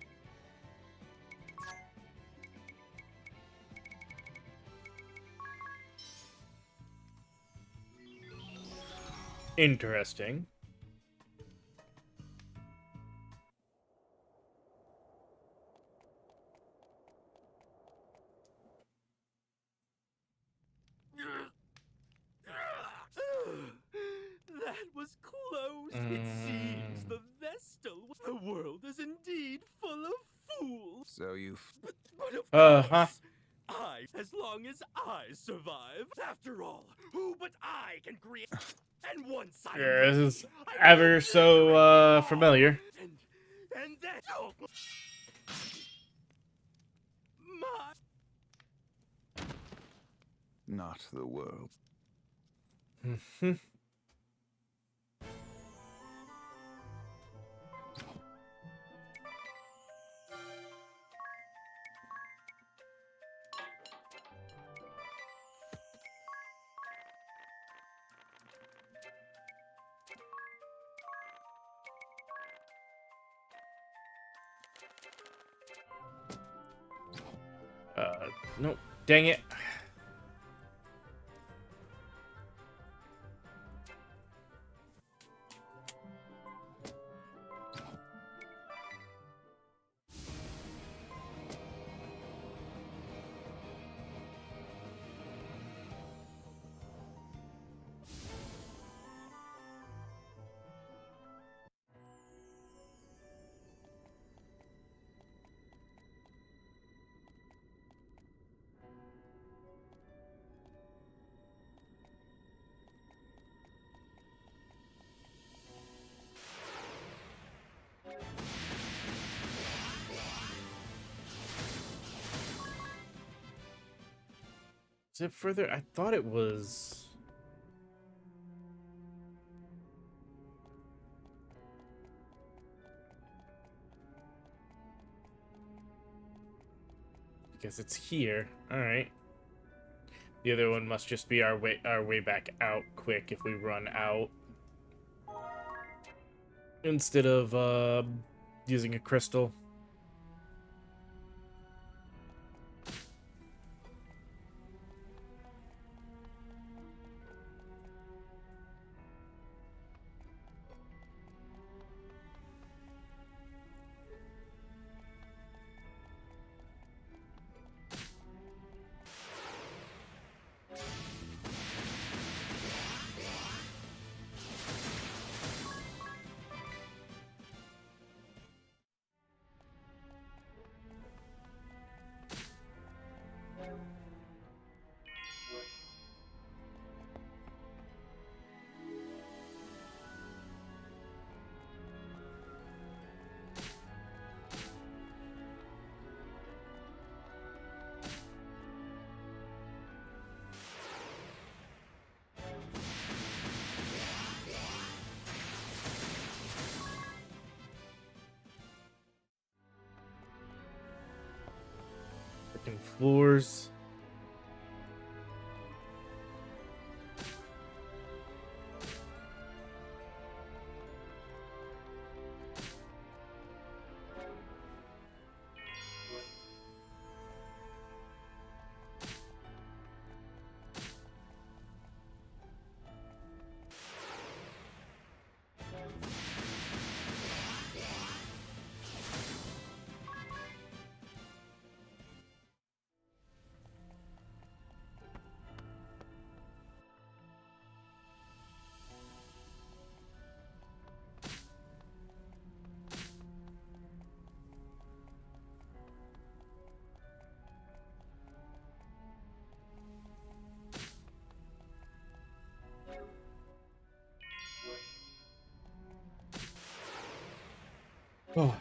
Interesting. That was close. It seems the Vestal, the world is indeed full of fools. So But of Uh-huh. course, as long as I survive. After all, who but I can create? And once I Yeah, this is ever so familiar. and then Not the world. Nope. Dang it. Is it further? I thought it was. Because it's here. All right. The other one must just be our way back out quick if we run out. Instead of using a crystal. Freaking floors. Oh.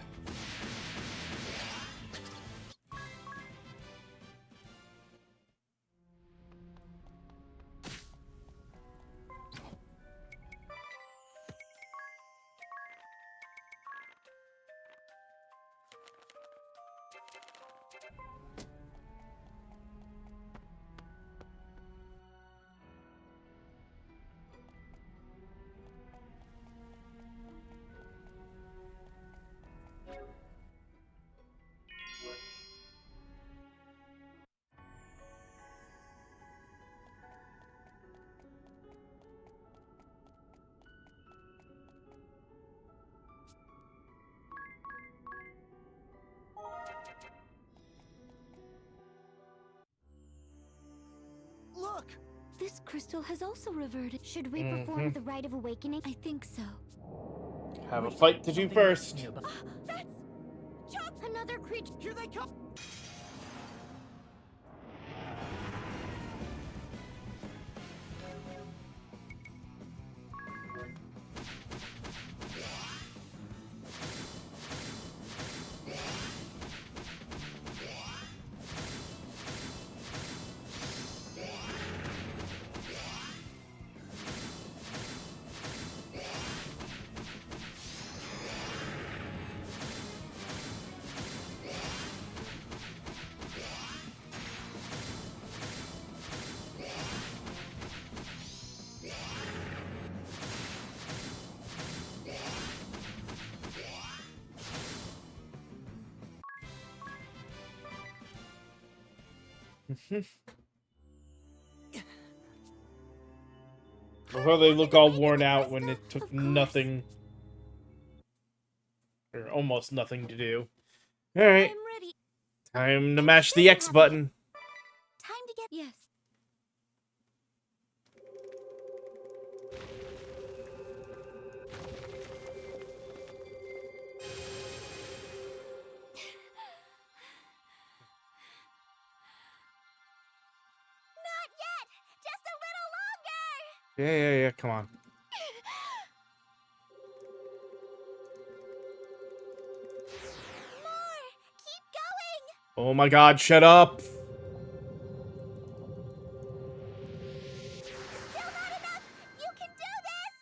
crystal has also reverted. Should we perform the rite of awakening? I think so. Have a fight to do first. That's Chuck! Another creature. Here they come! Before they look all worn out when it took nothing, or almost nothing to do. Alright. Time to mash the X button. Time to get. Yes. Not yet! Just a little longer! Yeah, come on. More! Keep going! Oh my god, shut up! Still not enough! You can do this!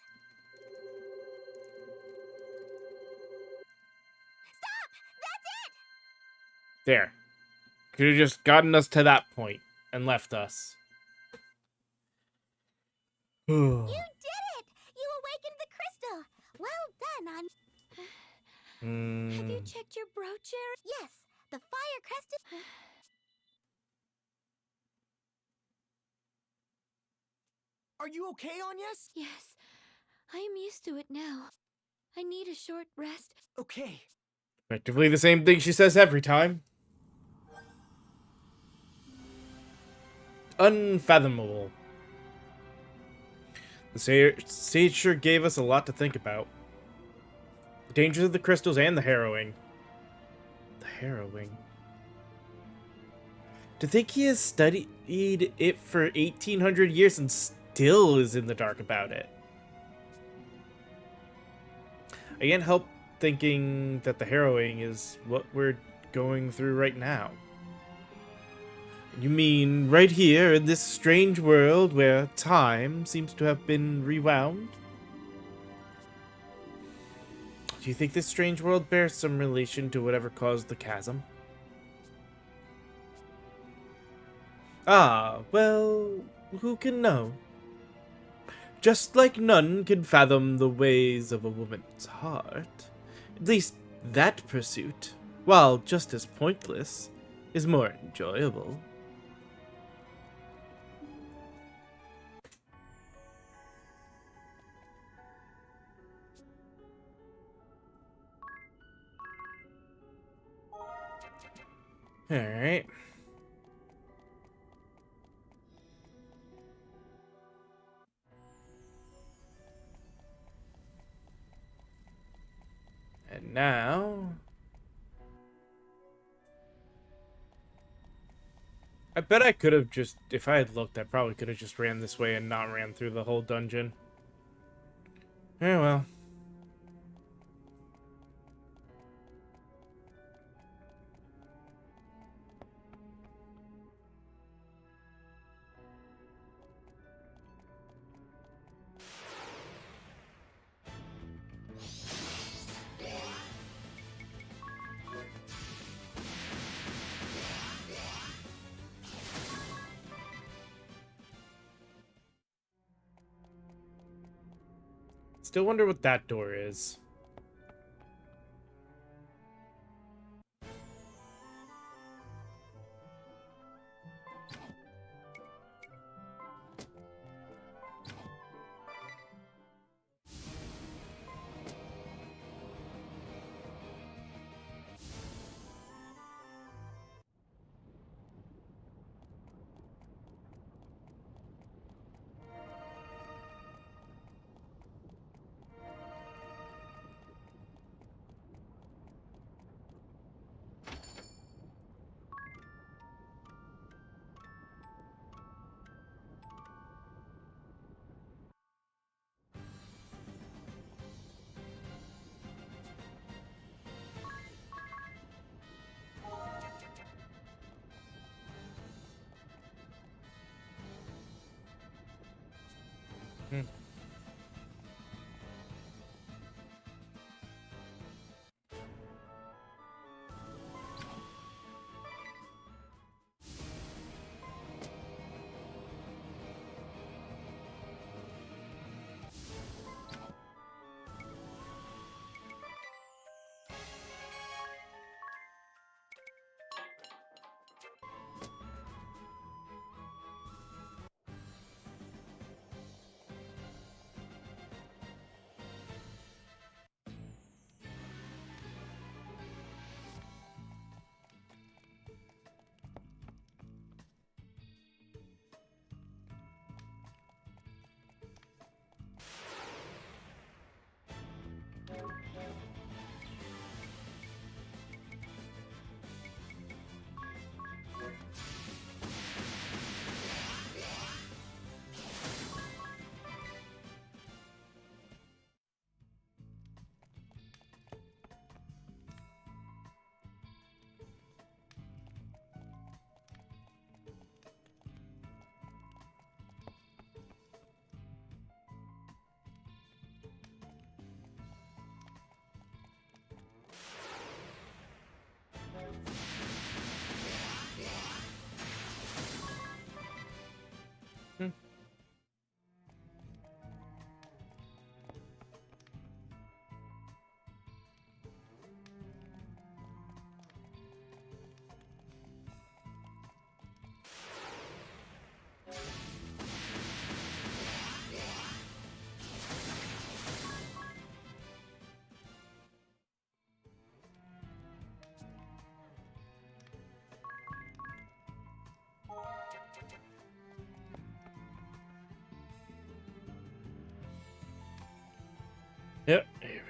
Stop! That's it! There. Could have just gotten us to that point and left us. You did it! You awakened the crystal! Well done, Have you checked your broocher? Yes, the fire crested. Are you okay, Agnes? Yes. I am used to it now. I need a short rest. Okay. Effectively the same thing she says every time. Unfathomable. The sage sure gave us a lot to think about. The dangers of the crystals and the harrowing. The harrowing. To think he has studied it for 1800 years and still is in the dark about it. I can't help thinking that the harrowing is what we're going through right now. You mean right here in this strange world where time seems to have been rewound? Do you think this strange world bears some relation to whatever caused the chasm? Ah, well, who can know? Just like none can fathom the ways of a woman's heart. At least that pursuit, while just as pointless, is more enjoyable. Alright. And now... I bet I could have just... If I had looked, I probably could have just ran this way and not ran through the whole dungeon. Yeah, well. Still wonder what that door is.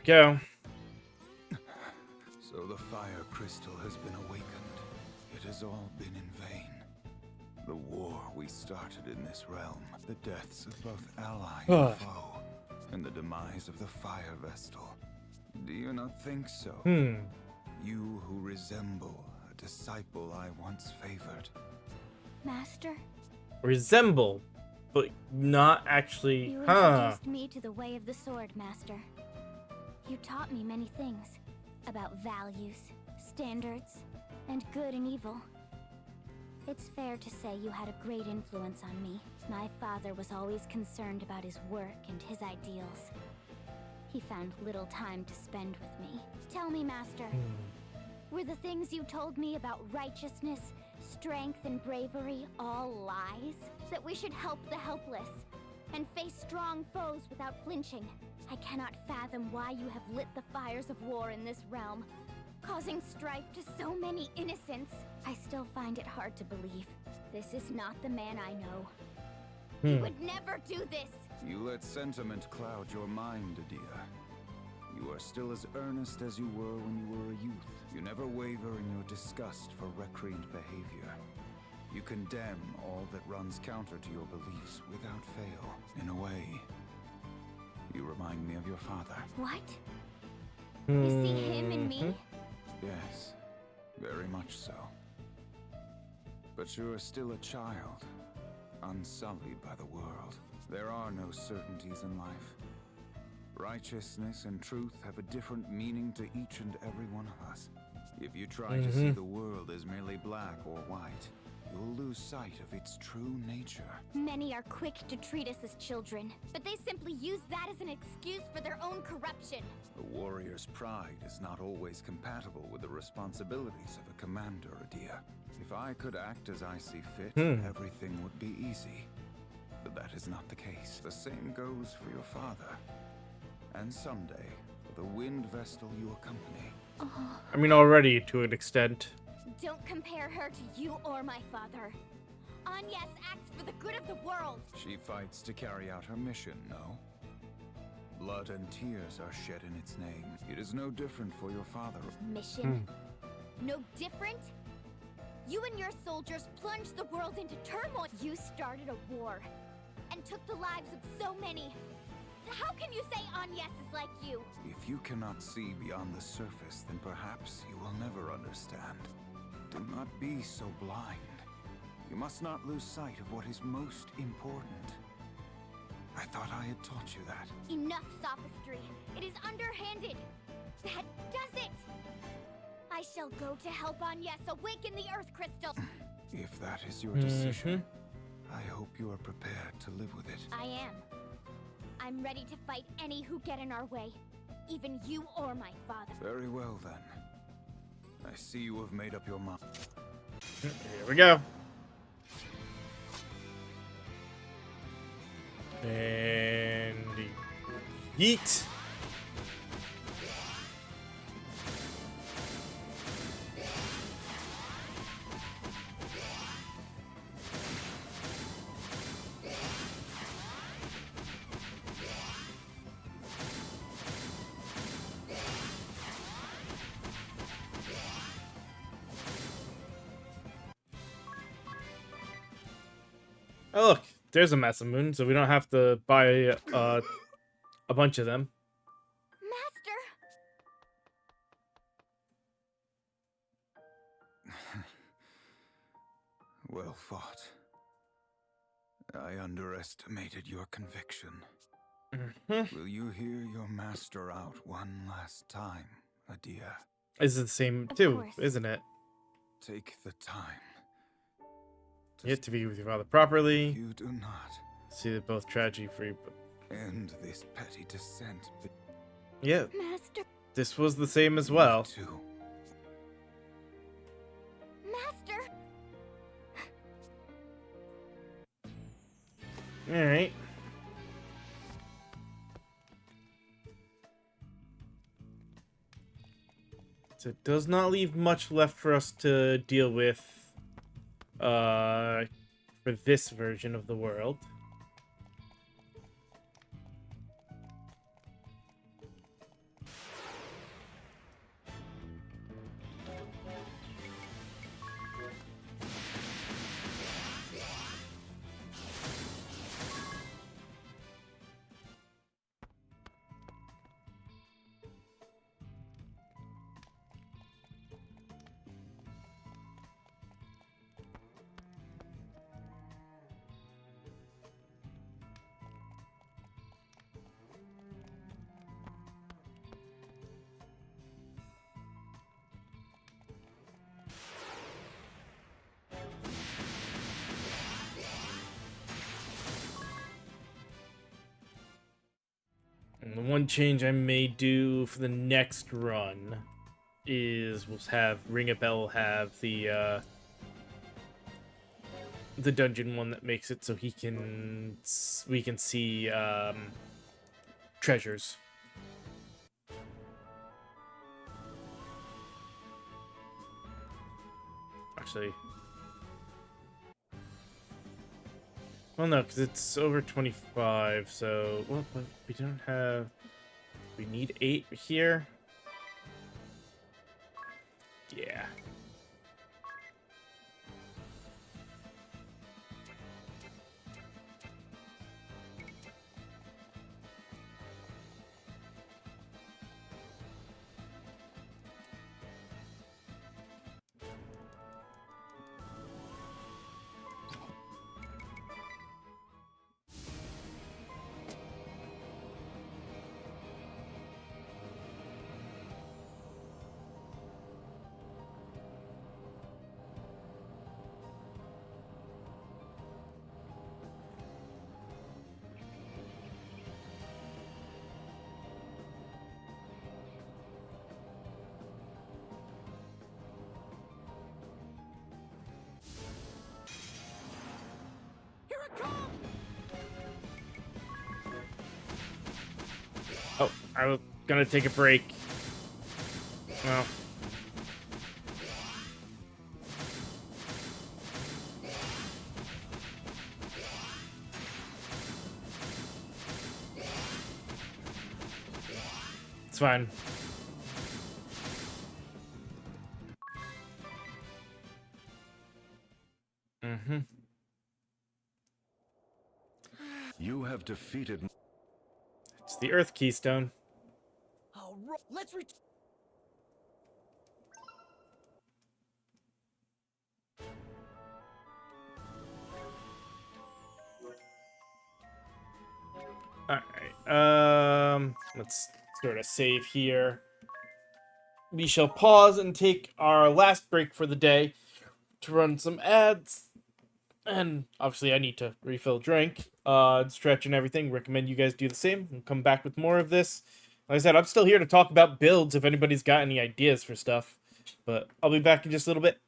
go. So the fire crystal has been awakened. It has all been in vain. The war we started in this realm, the deaths of both ally and foe, and the demise of the fire vestal. Do you not think so? You who resemble a disciple I once favored. Master, Resemble, but not actually. you introduced me to the way of the sword, Master. You taught me many things about values, standards, and good and evil. It's fair to say you had a great influence on me. My father was always concerned about his work and his ideals. He found little time to spend with me. Tell me, Master, were the things you told me about righteousness, strength, and bravery all lies? That we should help the helpless and face strong foes without flinching? I cannot fathom why you have lit the fires of war in this realm, causing strife to so many innocents. I still find it hard to believe. This is not the man I know. He would never do this! You let sentiment cloud your mind, Adia. You are still as earnest as you were when you were a youth. You never waver in your disgust for recreant behavior. You condemn all that runs counter to your beliefs without fail. In a way, you remind me of your father. What? You see him in me? Yes, very much so. But you are still a child, unsullied by the world. There are no certainties in life. Righteousness and truth have a different meaning to each and every one of us. If you try to see the world as merely black or white, you'll lose sight of its true nature. Many are quick to treat us as children, but they simply use that as an excuse for their own corruption. The warrior's pride is not always compatible with the responsibilities of a commander, Adia. If I could act as I see fit, everything would be easy. But that is not the case. The same goes for your father. And someday, for the wind vestal you accompany. I mean, already to an extent. Don't compare her to you or my father. Agnes acts for the good of the world. She fights to carry out her mission, no? Blood and tears are shed in its name. It is no different for your father. Mission? No different? You and your soldiers plunged the world into turmoil. You started a war and took the lives of so many. How can you say Agnes is like you? If you cannot see beyond the surface, then perhaps you will never understand. Do not be so blind. You must not lose sight of what is most important. I thought I had taught you that. Enough sophistry. It is underhanded. That does it. I shall go to help Agnes awaken the Earth Crystal. If that is your decision, I hope you are prepared to live with it. I am. I'm ready to fight any who get in our way. Even you or my father. Very well, then. I see you have made up your mind. Here we go. And yeet. Oh, look, there's a Masamune, so we don't have to buy a bunch of them. Master! Well fought. I underestimated your conviction. Will you hear your master out one last time, Adia? It's the same too, isn't it? Take the time. You have to be with your father properly. You do not. See that both tragedy free, but end this petty dissent. Yeah. Master. This was the same as well. Me too. Master. All right. So it does not leave much left for us to deal with for this version of the world. The one change I may do for the next run is we'll have Ring a Bell have the dungeon one that makes it so we can see treasures. Actually, well, no, because it's over 25. So, well, but we don't have. We need 8 here. Yeah. Oh, I was gonna take a break. Well. It's fine. Mm-hmm. You have defeated. It's the Earth Keystone. Oh, let's Alright, let's sort of save here. We shall pause and take our last break for the day to run some ads. And obviously I need to refill drink, stretch and everything. Recommend you guys do the same. We'll come back with more of this. Like I said, I'm still here to talk about builds if anybody's got any ideas for stuff. But I'll be back in just a little bit.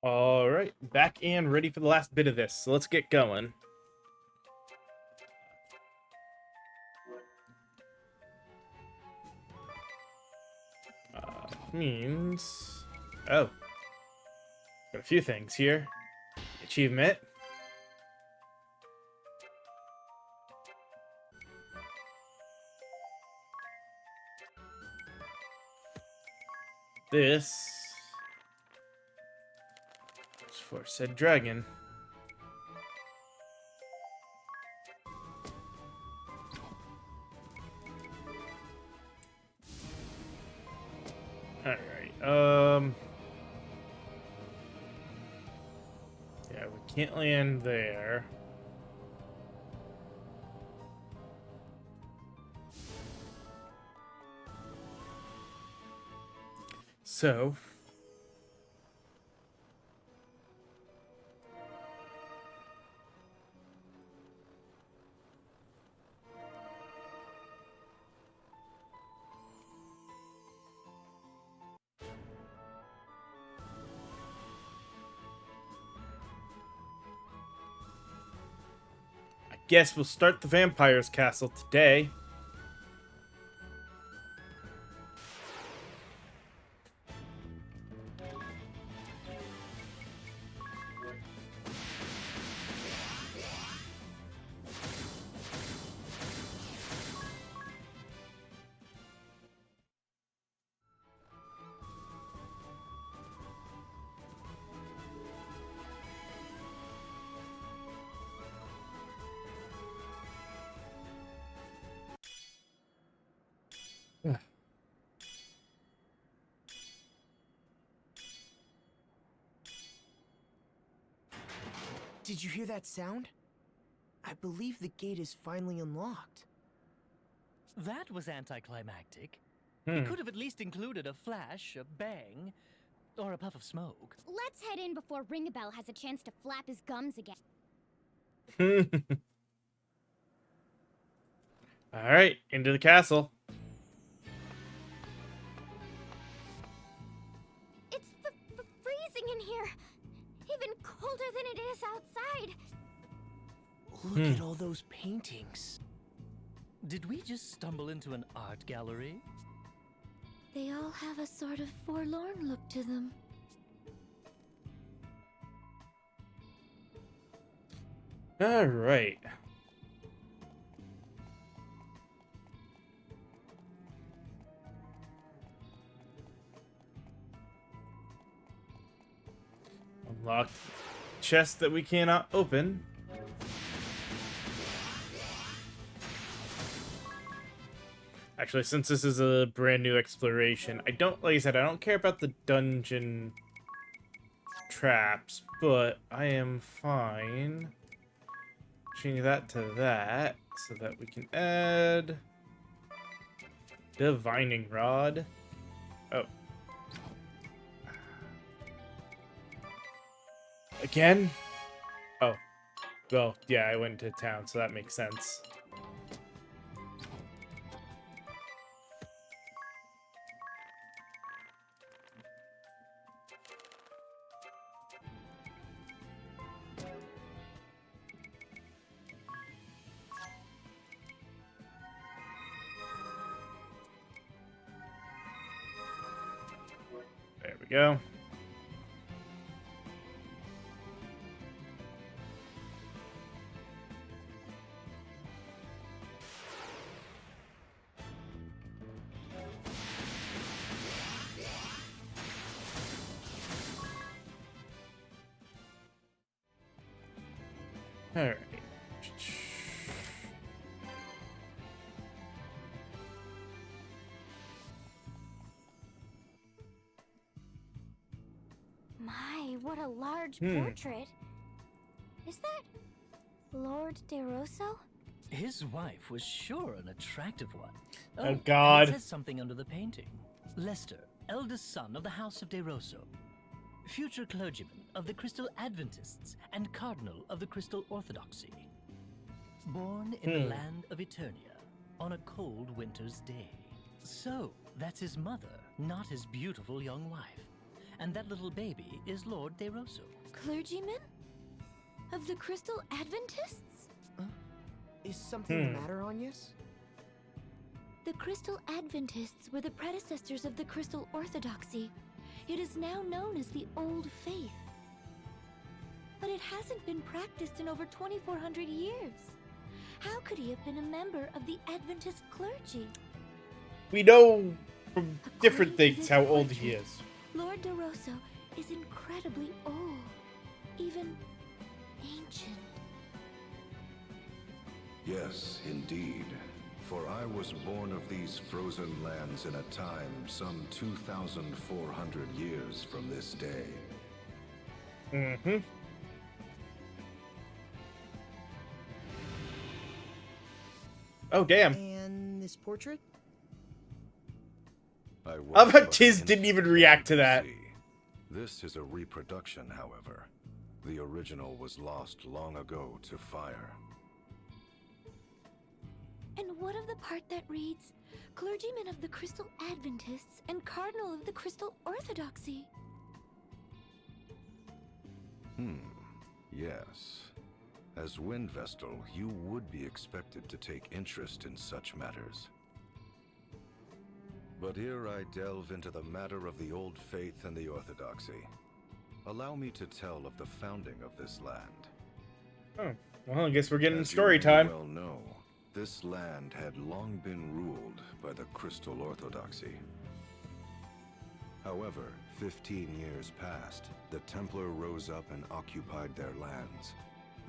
All right, back and ready for the last bit of this. So let's get going. Means... Oh. Got a few things here. Achievement. This is for said dragon. Alright, yeah, we can't land there. So, I guess we'll start the vampire's castle today. Did you hear that sound? I believe the gate is finally unlocked. That was anticlimactic. Hmm. It could have at least included a flash, a bang, or a puff of smoke. Let's head in before Ringabel has a chance to flap his gums again. Alright, into the castle. It's freezing in here. Even colder than it is outside. Look at all those paintings. Did we just stumble into an art gallery? They all have a sort of forlorn look to them. Alright. Unlocked chest that we cannot open. Actually, since this is a brand new exploration, I don't, like I said, I don't care about the dungeon traps, but I am fine changing that to that so that we can add divining rod. Oh. Again? Oh. Well, yeah, I went to town, so that makes sense. There we go. All right. My, what a large Hmm. portrait. Is that Lord DeRosso? His wife was sure an attractive one. Oh, and God. It says something under the painting. Lester, eldest son of the House of De Rosso, future clergyman of the Crystal Adventists and cardinal of the Crystal Orthodoxy. Born in the land of Eternia on a cold winter's day. So, that's his mother, not his beautiful young wife. And that little baby is Lord De Rosso. Clergyman? Of the Crystal Adventists? Is something the matter, Agnes? The Crystal Adventists were the predecessors of the Crystal Orthodoxy. It is now known as the Old Faith. But it hasn't been practiced in over 2,400 years. How could he have been a member of the Adventist clergy? We know from different things how old he is. Lord De Rosso is incredibly old, even ancient. Yes, indeed. For I was born of these frozen lands in a time some 2,400 years from this day. Mm-hmm. Oh, damn. And this portrait? I love how Tiz didn't even react to that. This is a reproduction, however. The original was lost long ago to fire. And what of the part that reads, Clergyman of the Crystal Adventists and Cardinal of the Crystal Orthodoxy? Yes. As Windvestal, you would be expected to take interest in such matters. But here I delve into the matter of the Old Faith and the Orthodoxy. Allow me to tell of the founding of this land. Oh, well, I guess we're getting As story you may time. well know, this land had long been ruled by the Crystal Orthodoxy. However, 15 years passed, the Templar rose up and occupied their lands.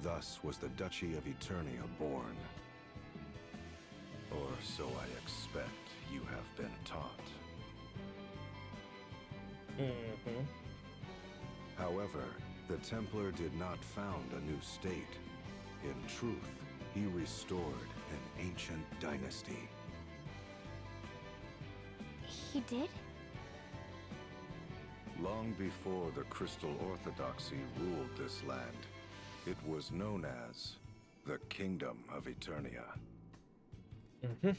Thus was the Duchy of Eternia born. Or so I expect you have been taught. Mm-hmm. However, the Templar did not found a new state. In truth, he restored an ancient dynasty. He did? Long before the Crystal Orthodoxy ruled this land, it was known as the Kingdom of Eternia.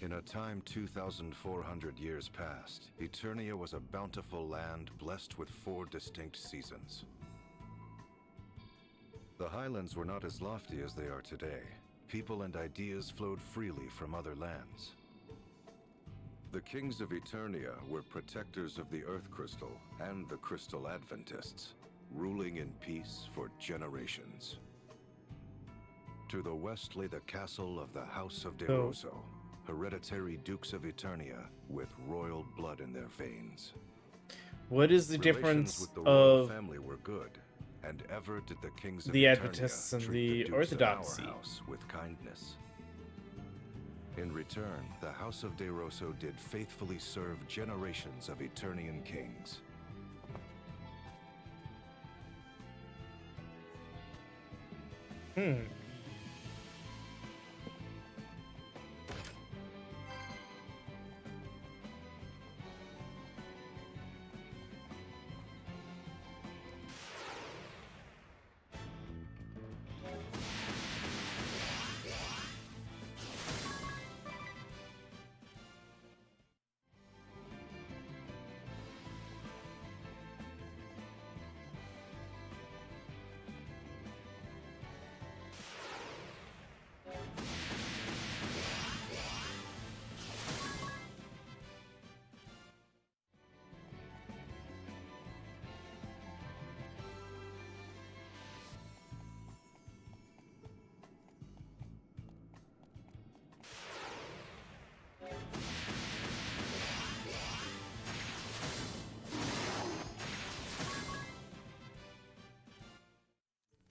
In a time 2,400 years past, Eternia was a bountiful land blessed with 4 distinct seasons. The highlands were not as lofty as they are today. People and ideas flowed freely from other lands. The kings of Eternia were protectors of the Earth Crystal and the Crystal Adventists, ruling in peace for generations. To the west lay the castle of the House of De Rosso, hereditary dukes of Eternia with royal blood in their veins. What is the Relations difference with the royal of family were good, and ever did the kings of the Eternia Adventists and treat the dukes of our Orthodoxy? house with kindness. In return, the House of De Rosso did faithfully serve generations of Eternian kings.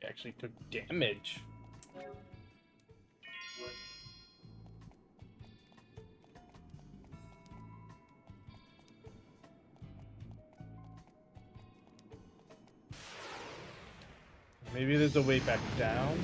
Actually took damage. Maybe there's a way back down.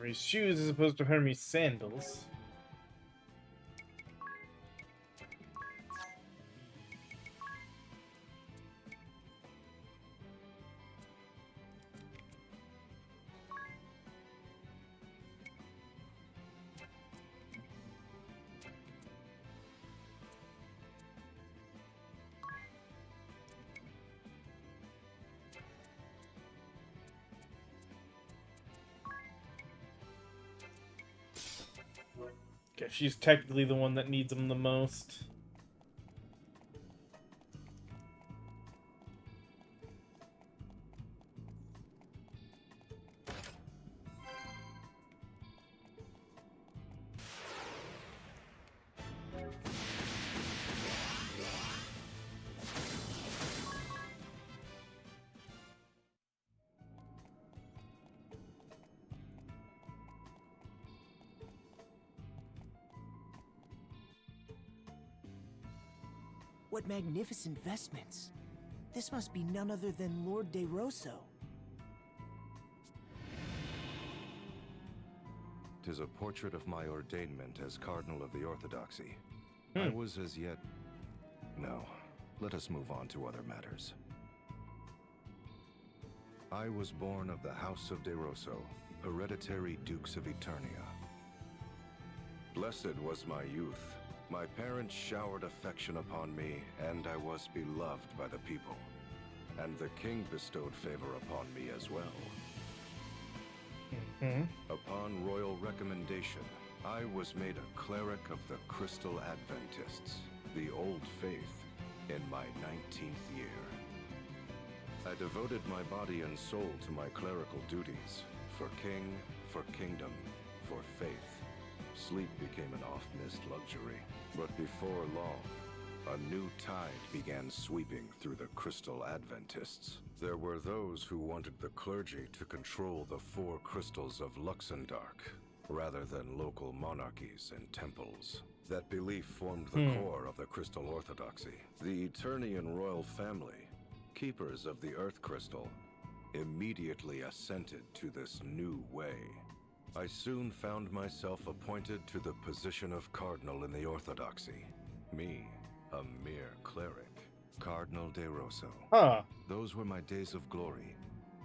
Hermes shoes as opposed to Hermes sandals. Okay, she's technically the one that needs them the most. What magnificent vestments. This must be none other than Lord De Rosso. 'Tis a portrait of my ordainment as Cardinal of the Orthodoxy. I was as yet... No, let us move on to other matters. I was born of the House of De Rosso, hereditary Dukes of Eternia. Blessed was my youth. My parents showered affection upon me, and I was beloved by the people. And the king bestowed favor upon me as well. Upon royal recommendation, I was made a cleric of the Crystal Adventists, the Old Faith, in my 19th year. I devoted my body and soul to my clerical duties, for king, for kingdom, for faith. Sleep became an oft-missed luxury, but before long, a new tide began sweeping through the Crystal Adventists. There were those who wanted the clergy to control the 4 crystals of Luxendark, rather than local monarchies and temples. That belief formed the core of the Crystal Orthodoxy. The Eternian royal family, keepers of the Earth Crystal, immediately assented to this new way. I soon found myself appointed to the position of Cardinal in the Orthodoxy. Me, a mere cleric. Cardinal De Rosso. Those were my days of glory.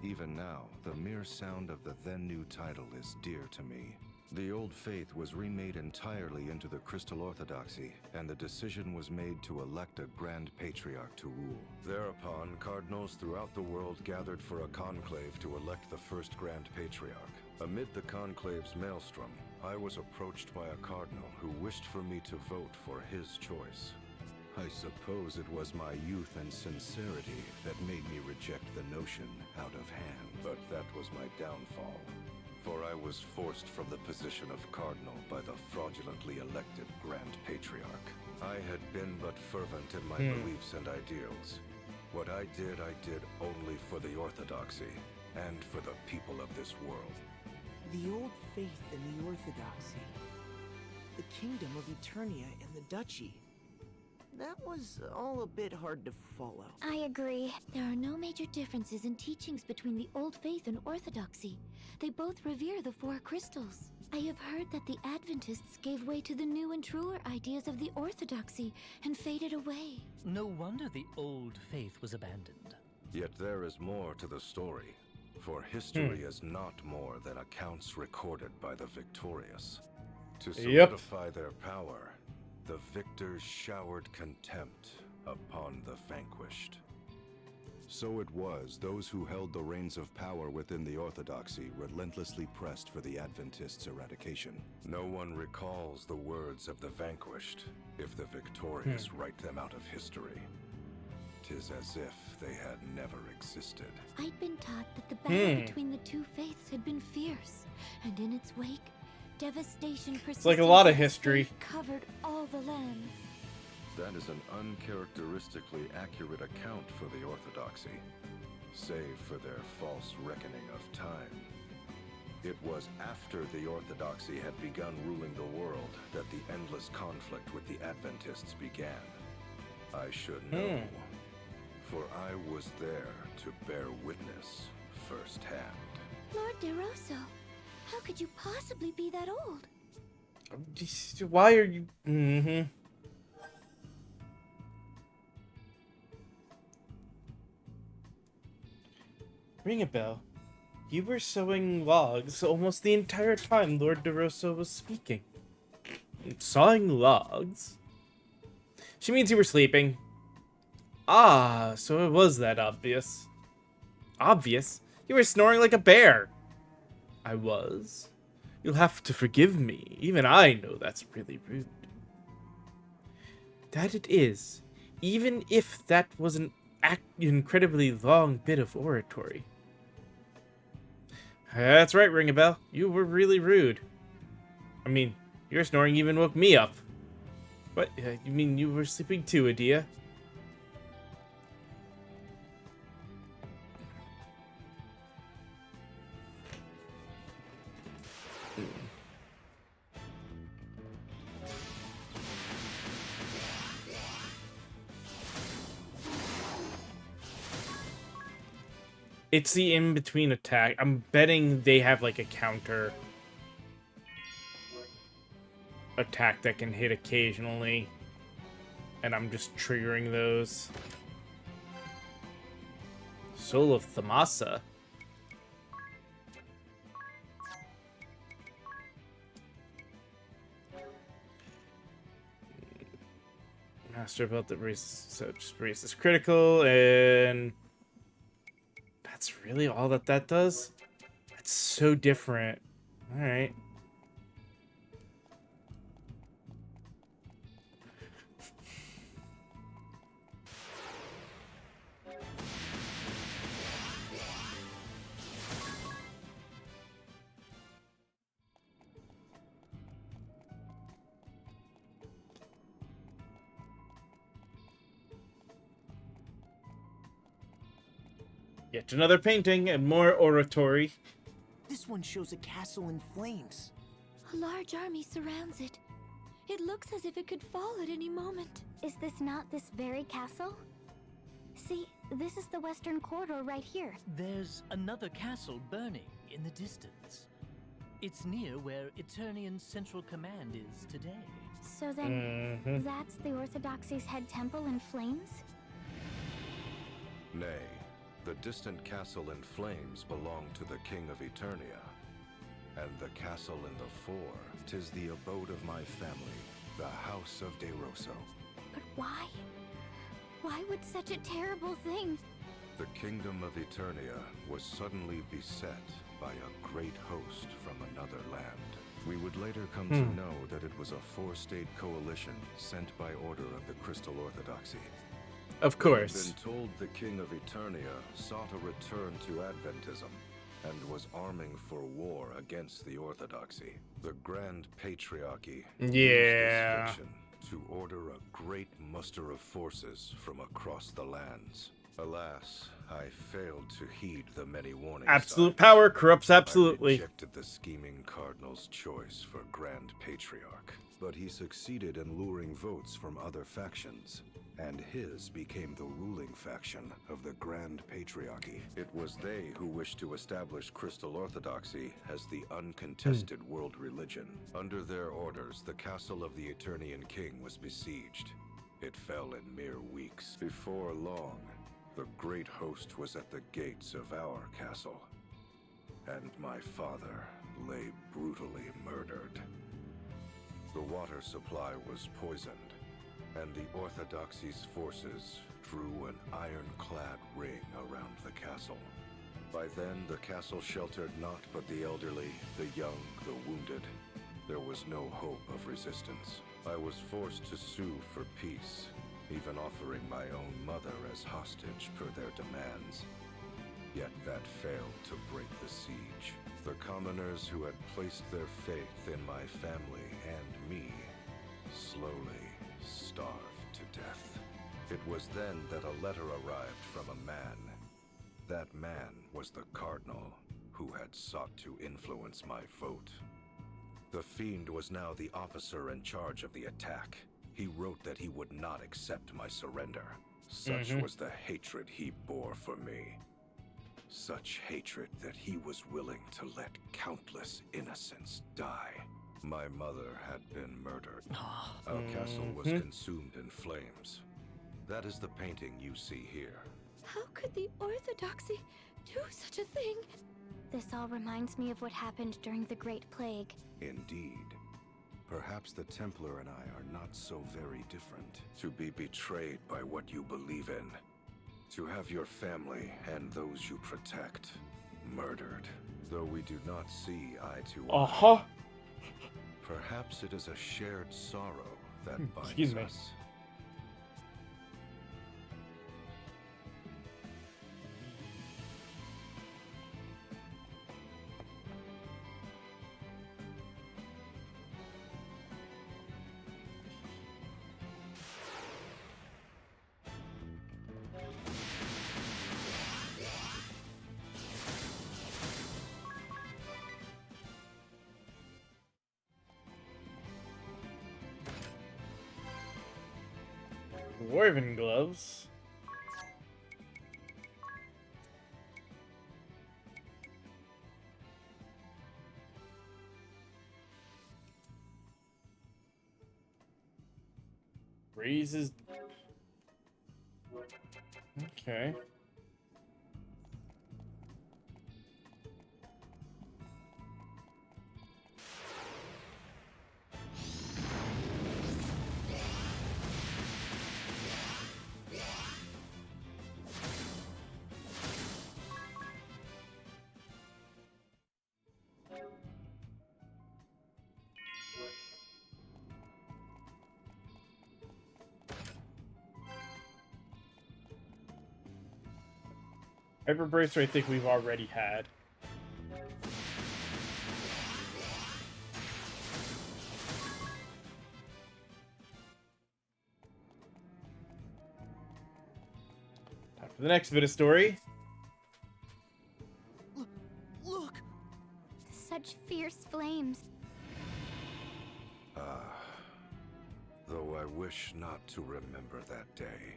Even now, the mere sound of the then new title is dear to me. The old faith was remade entirely into the Crystal Orthodoxy, and the decision was made to elect a Grand Patriarch to rule. Thereupon, cardinals throughout the world gathered for a conclave to elect the first Grand Patriarch. Amid the conclave's maelstrom, I was approached by a cardinal who wished for me to vote for his choice. I suppose it was my youth and sincerity that made me reject the notion out of hand, but that was my downfall. For I was forced from the position of cardinal by the fraudulently elected Grand Patriarch. I had been but fervent in my beliefs and ideals. What I did only for the Orthodoxy, and for the people of this world. The old faith and the Orthodoxy. The Kingdom of Eternia and the Duchy. That was all a bit hard to follow. I agree. There are no major differences in teachings between the Old Faith and Orthodoxy. They both revere the 4 crystals. I have heard that the Adventists gave way to the new and truer ideas of the Orthodoxy and faded away. No wonder the old faith was abandoned. Yet there is more to the story. For history is not more than accounts recorded by the victorious. To solidify their power, the victors showered contempt upon the vanquished. So it was those who held the reins of power within the Orthodoxy relentlessly pressed for the Adventists' eradication. No one recalls the words of the vanquished if the victorious write them out of history. 'Tis as if they had never existed. I'd been taught that the battle between the 2 faiths had been fierce, and in its wake, devastation persisted. It's like a lot of history. Covered all the lands. That is an uncharacteristically accurate account for the Orthodoxy, save for their false reckoning of time. It was after the Orthodoxy had begun ruling the world that the endless conflict with the Adventists began. I should know, for I was there to bear witness firsthand. Lord De Rosso, How could you possibly be that old? Why are you... Mm-hmm. Ring a bell. You were sewing logs almost the entire time Lord DeRosa was speaking. Sawing logs? She means you were sleeping. Ah, so it was that obvious. Obvious? You were snoring like a bear. I was. You'll have to forgive me. Even I know that's really rude. That it is. Even if that was an incredibly long bit of oratory. That's right, Ring a Bell. You were really rude. I mean, your snoring even woke me up. What? You mean you were sleeping too, Adia? It's the in-between attack. I'm betting they have like a counter attack that can hit occasionally. And I'm just triggering those. Soul of Thamasa. Master Belt that raises, so just raises critical, and that's really all that does? That's so different. Alright. Yet another painting and more oratory. This one shows a castle in flames. A large army surrounds it. It looks as if it could fall at any moment. Is this not this very castle? See, this is the western corridor right here. There's another castle burning in the distance. It's near where Eternian's central command is today. So then, that's the Orthodoxy's head temple in flames? Nay, the distant castle in flames belonged to the King of Eternia. And the castle in the fore, 'tis the abode of my family, the House of DeRoso. But why? Why would such a terrible thing? The kingdom of Eternia was suddenly beset by a great host from another land. We would later come to know that it was a four-state coalition sent by order of the Crystal Orthodoxy. Of course. We had been told the King of Eternia sought a return to Adventism and was arming for war against the Orthodoxy. The Grand Patriarchy used this fiction to order a great muster of forces from across the lands. Alas, I failed to heed the many warning Absolute signs. power corrupts absolutely. I rejected the scheming Cardinal's choice for Grand Patriarch, but he succeeded in luring votes from other factions, and his became the ruling faction of the Grand Patriarchy. It was they who wished to establish Crystal Orthodoxy as the uncontested world religion. Under their orders, the castle of the Eternian King was besieged. It fell in mere weeks. Before long, the great host was at the gates of our castle, and my father lay brutally murdered. The water supply was poisoned, and the Orthodoxy's forces drew an ironclad ring around the castle. By then, the castle sheltered not but the elderly, the young, the wounded. There was no hope of resistance. I was forced to sue for peace, even offering my own mother as hostage per their demands. Yet that failed to break the siege. The commoners who had placed their faith in my family and me slowly starved to death. It was then that a letter arrived from a man. That man was the Cardinal, who had sought to influence my vote. The Fiend was now the officer in charge of the attack. He wrote that he would not accept my surrender. Such was the hatred he bore for me. Such hatred that he was willing to let countless innocents die. My mother had been murdered. Our castle was consumed in flames. That is the painting you see here. How could the Orthodoxy do such a thing? This all reminds me of what happened during the Great Plague. Indeed. Perhaps the Templar and I are not so very different. To be betrayed by what you believe in. To have your family and those you protect murdered. Though we do not see eye to eye. Perhaps it is a shared sorrow that binds us. Dwarven gloves. Raises. Okay. Hyper Bracer I think we've already had. Time for the next bit of story. Look! Such fierce flames. Though I wish not to remember that day.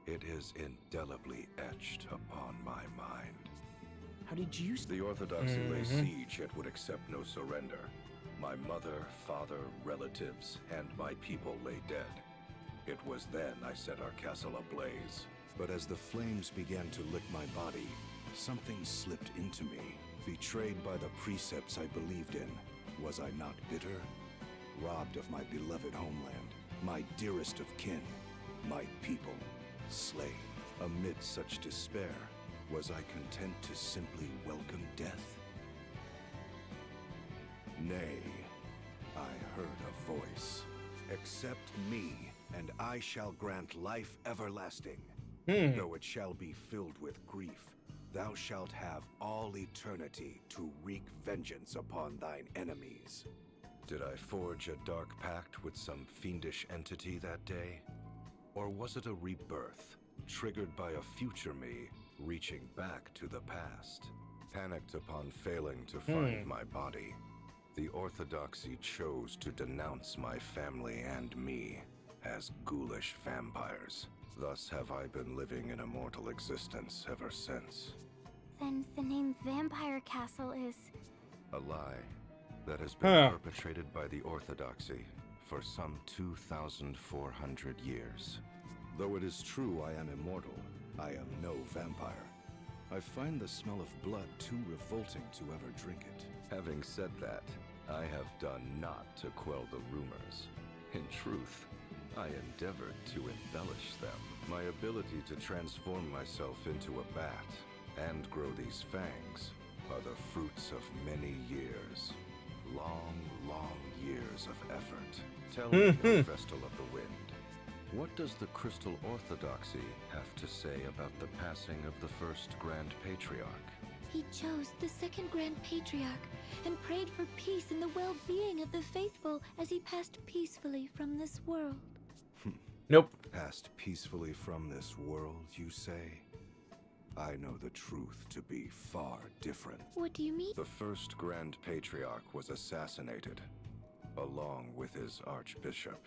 It is indelibly etched upon my mind. How did you... The Orthodoxy lay siege yet would accept no surrender. My mother, father, relatives, and my people lay dead. It was then I set our castle ablaze. But as the flames began to lick my body, something slipped into me. Betrayed by the precepts I believed in, was I not bitter? Robbed of my beloved homeland, my dearest of kin, my people. Slain. Amid such despair, was I content to simply welcome death? Nay, I heard a voice. Accept me, and I shall grant life everlasting. Though it shall be filled with grief, thou shalt have all eternity to wreak vengeance upon thine enemies. Did I forge a dark pact with some fiendish entity that day? Or was it a rebirth, triggered by a future me, reaching back to the past? Panicked upon failing to find my body, the Orthodoxy chose to denounce my family and me as ghoulish vampires. Thus have I been living an immortal existence ever since. Then the name Vampire Castle is... A lie that has been perpetrated by the Orthodoxy for some 2,400 years. Though it is true I am immortal, I am no vampire. I find the smell of blood too revolting to ever drink it. Having said that, I have done naught to quell the rumors. In truth, I endeavored to embellish them. My ability to transform myself into a bat and grow these fangs are the fruits of many years. Long, long years of effort. Tell me, O Vestal of the Wind, what does the Crystal Orthodoxy have to say about the passing of the first Grand Patriarch? He chose the second Grand Patriarch and prayed for peace and the well-being of the faithful as he passed peacefully from this world. Nope. Passed peacefully from this world, you say? I know the truth to be far different. What do you mean? The first Grand Patriarch was assassinated, along with his Archbishop,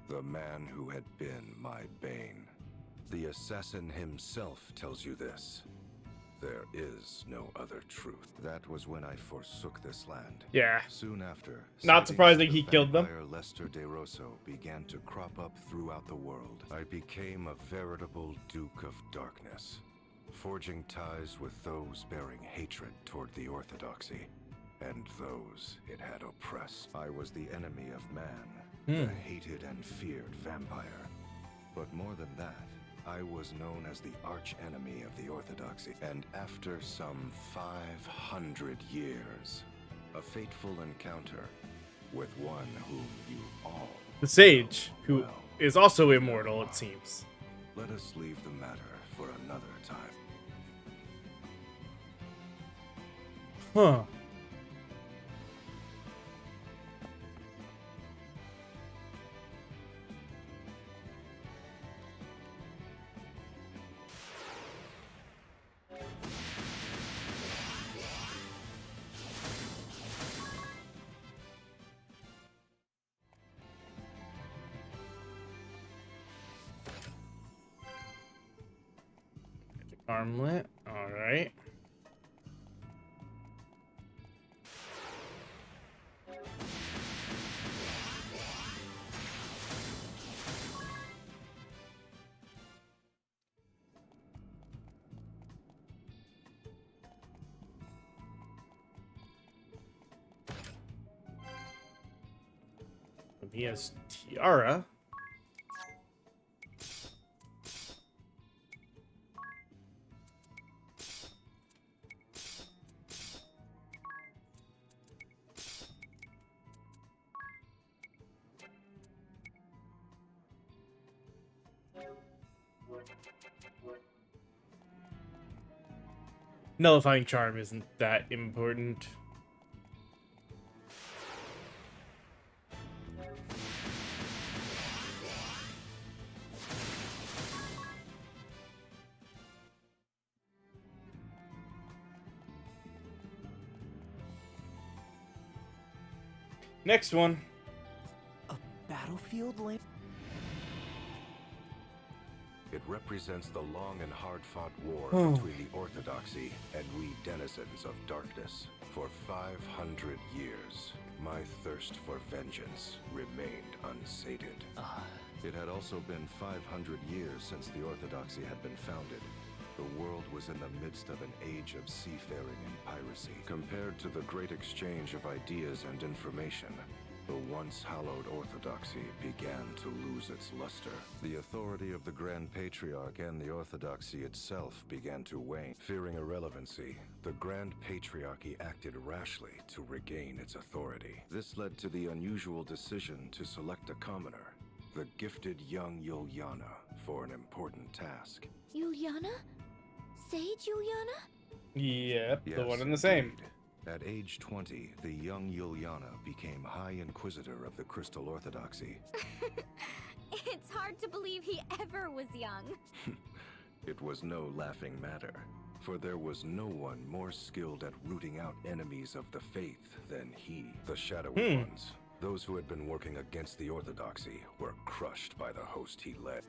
the man who had been my bane. The assassin himself tells you this. There is no other truth. That was when I forsook this land. Yeah. Soon after, Not sightings surprising of he the killed them. vampire Lester de Rosso began to crop up throughout the world. I became a veritable Duke of Darkness, forging ties with those bearing hatred toward the Orthodoxy, and those it had oppressed. I was the enemy of man, the hated and feared vampire. But more than that, I was known as the arch-enemy of the Orthodoxy, and after some 500 years, a fateful encounter with one whom you all The sage, who is also immortal, it seems. Let us leave the matter for another time. Huh. Armlet, alright. He has Tiara. Nullifying charm isn't that important. Next one. Battlefield land? It represents the long and hard-fought war Oh. between the Orthodoxy and we denizens of darkness. For 500 years, my thirst for vengeance remained unsated. It had also been 500 years since the Orthodoxy had been founded. The world was in the midst of an age of seafaring and piracy. Compared to the great exchange of ideas and information, the once hallowed Orthodoxy began to lose its luster. The authority of the Grand Patriarch and the Orthodoxy itself began to wane. Fearing irrelevancy, the Grand Patriarchy acted rashly to regain its authority. This led to the unusual decision to select a commoner, the gifted young Yuliana, for an important task. Yuliana? Sage Yuliana? Yep, the Yes, one and the same. indeed. At age 20, the young Yuliana became High Inquisitor of the Crystal Orthodoxy. It's hard to believe he ever was young. It was no laughing matter, for there was no one more skilled at rooting out enemies of the faith than he. The shadowy ones, those who had been working against the Orthodoxy, were crushed by the host he led.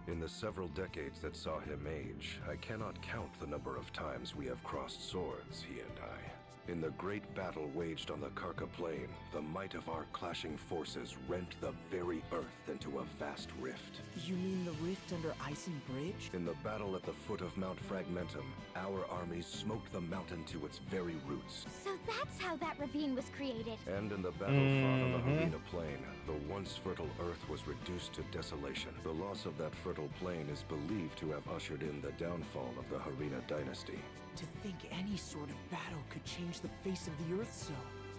In the several decades that saw him age, I cannot count the number of times we have crossed swords, he and I. In the great battle waged on the Karka Plain, the might of our clashing forces rent the very earth into a vast rift. You mean the rift under Ison Bridge? In the battle at the foot of Mount Fragmentum, our armies smote the mountain to its very roots. So that's how that ravine was created. And in the battle fought on the Harina Plain, the once fertile earth was reduced to desolation. The loss of that fertile plain is believed to have ushered in the downfall of the Harina dynasty. To think any sort of battle could change the face of the earth so.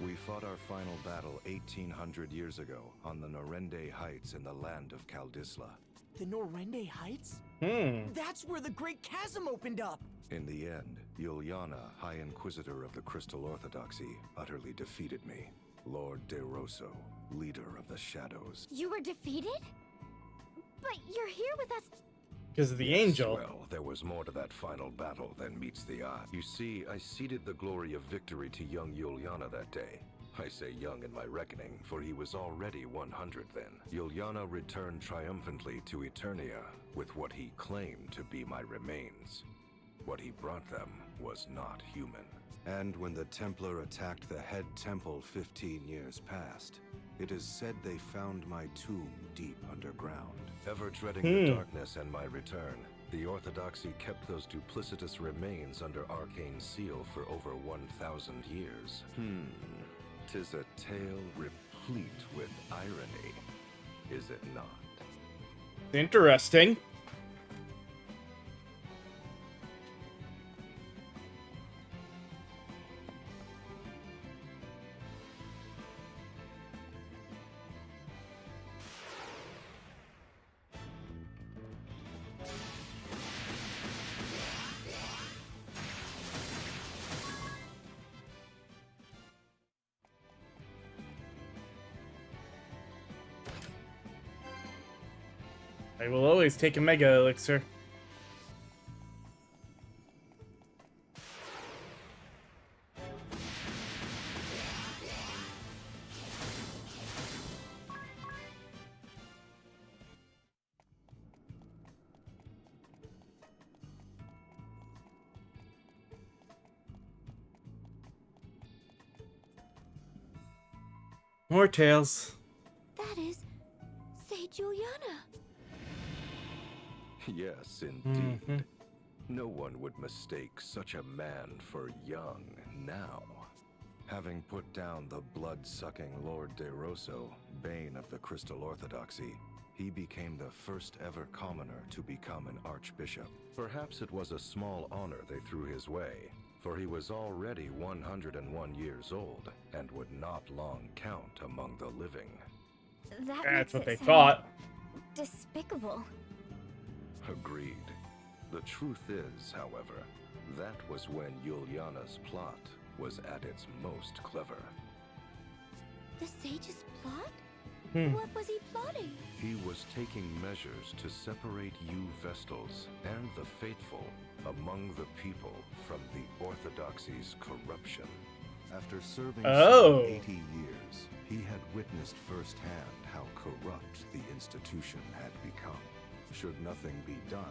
We fought our final battle 1800 years ago on the Norende Heights in the land of Kaldisla. The Norende Heights? Hmm. That's where the Great Chasm opened up! In the end, Yuliana, High Inquisitor of the Crystal Orthodoxy, utterly defeated me. Lord De Rosso, leader of the Shadows. You were defeated? But you're here with us. Because of the Yes, angel. Well, there was more to that final battle than meets the eye. You see, I ceded the glory of victory to young Yuliana that day. I say young in my reckoning, for he was already 100 then. Yuliana returned triumphantly to Eternia with what he claimed to be my remains. What he brought them was not human. And when the Templar attacked the head temple 15 years past, it is said they found my tomb deep underground. Ever dreading the darkness and my return, the Orthodoxy kept those duplicitous remains under arcane seal for over 1,000 years. 'Tis a tale replete with irony, is it not? Interesting. I will always take a Mega Elixir. More tales. That is Sage Juliana. Yes, indeed. No one would mistake such a man for young now. Having put down the blood-sucking Lord De Rosso, bane of the Crystal Orthodoxy, he became the first ever commoner to become an archbishop. Perhaps it was a small honor they threw his way, for he was already 101 years old and would not long count among the living. That's what they thought. Despicable. Agreed. The truth is, however, that was when Juliana's plot was at its most clever. The Sage's plot? Hmm. What was he plotting? He was taking measures to separate you Vestals and the faithful among the people from the Orthodoxy's corruption. After serving some 80 years, he had witnessed firsthand how corrupt the institution had become. Should nothing be done,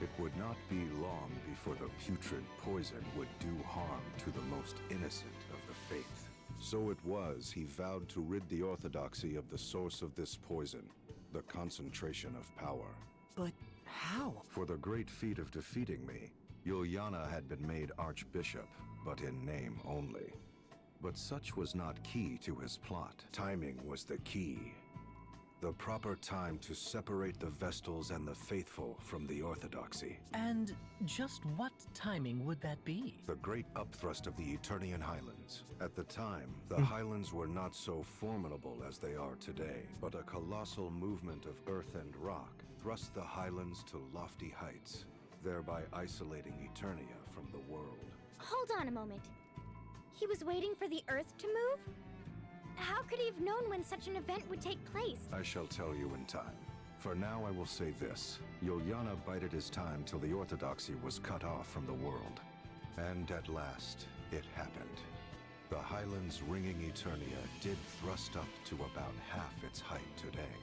it would not be long before the putrid poison would do harm to the most innocent of the faith. So it was he vowed to rid the Orthodoxy of the source of this poison, the concentration of power. But how? For the great feat of defeating me, Juliana had been made Archbishop, but in name only. But such was not key to his plot. Timing was the key. The proper time to separate the Vestals and the faithful from the Orthodoxy. And just what timing would that be? The great upthrust of the Eternian Highlands. At the time, the Highlands were not so formidable as they are today, but a colossal movement of earth and rock thrust the Highlands to lofty heights, thereby isolating Eternia from the world. Hold on a moment. He was waiting for the Earth to move? How could he have known when such an event would take place? I shall tell you in time. For now, I will say this. Juliana bided his time till the Orthodoxy was cut off from the world. And at last, it happened. The Highlands ringing Eternia did thrust up to about half its height today.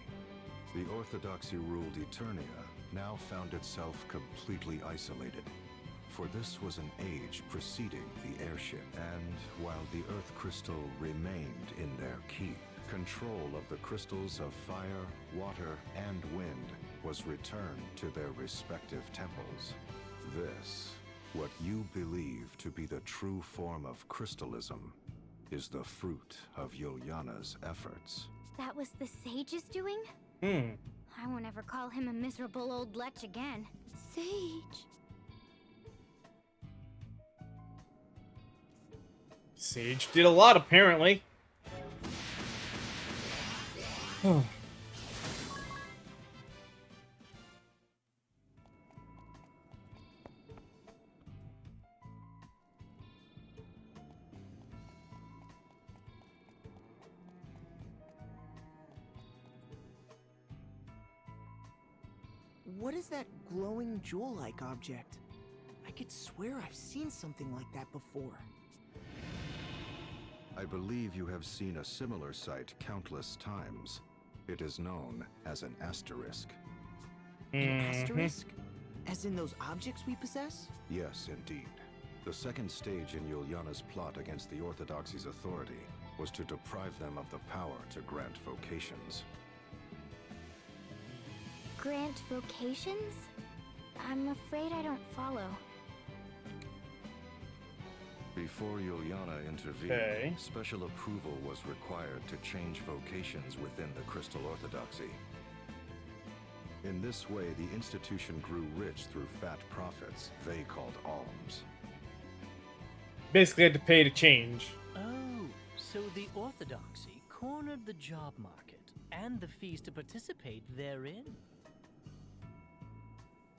The Orthodoxy-ruled Eternia now found itself completely isolated. For this was an age preceding the airship, and while the Earth Crystal remained in their keep, control of the crystals of fire, water, and wind was returned to their respective temples. This, what you believe to be the true form of crystalism, is the fruit of Juliana's efforts. That was the Sage's doing? I won't ever call him a miserable old lech again. Sage. Sage did a lot, apparently. What is that glowing jewel-like object? I could swear I've seen something like that before. I believe you have seen a similar sight countless times. It is known as an asterisk. An asterisk? As in those objects we possess? Yes, indeed. The second stage in Yuliana's plot against the Orthodoxy's authority was to deprive them of the power to grant vocations. Grant vocations? I'm afraid I don't follow. Before Yuliana intervened, Okay. special approval was required to change vocations within the Crystal Orthodoxy. In this way, the institution grew rich through fat profits they called alms. Basically had to pay to change. Oh, so the Orthodoxy cornered the job market and the fees to participate therein.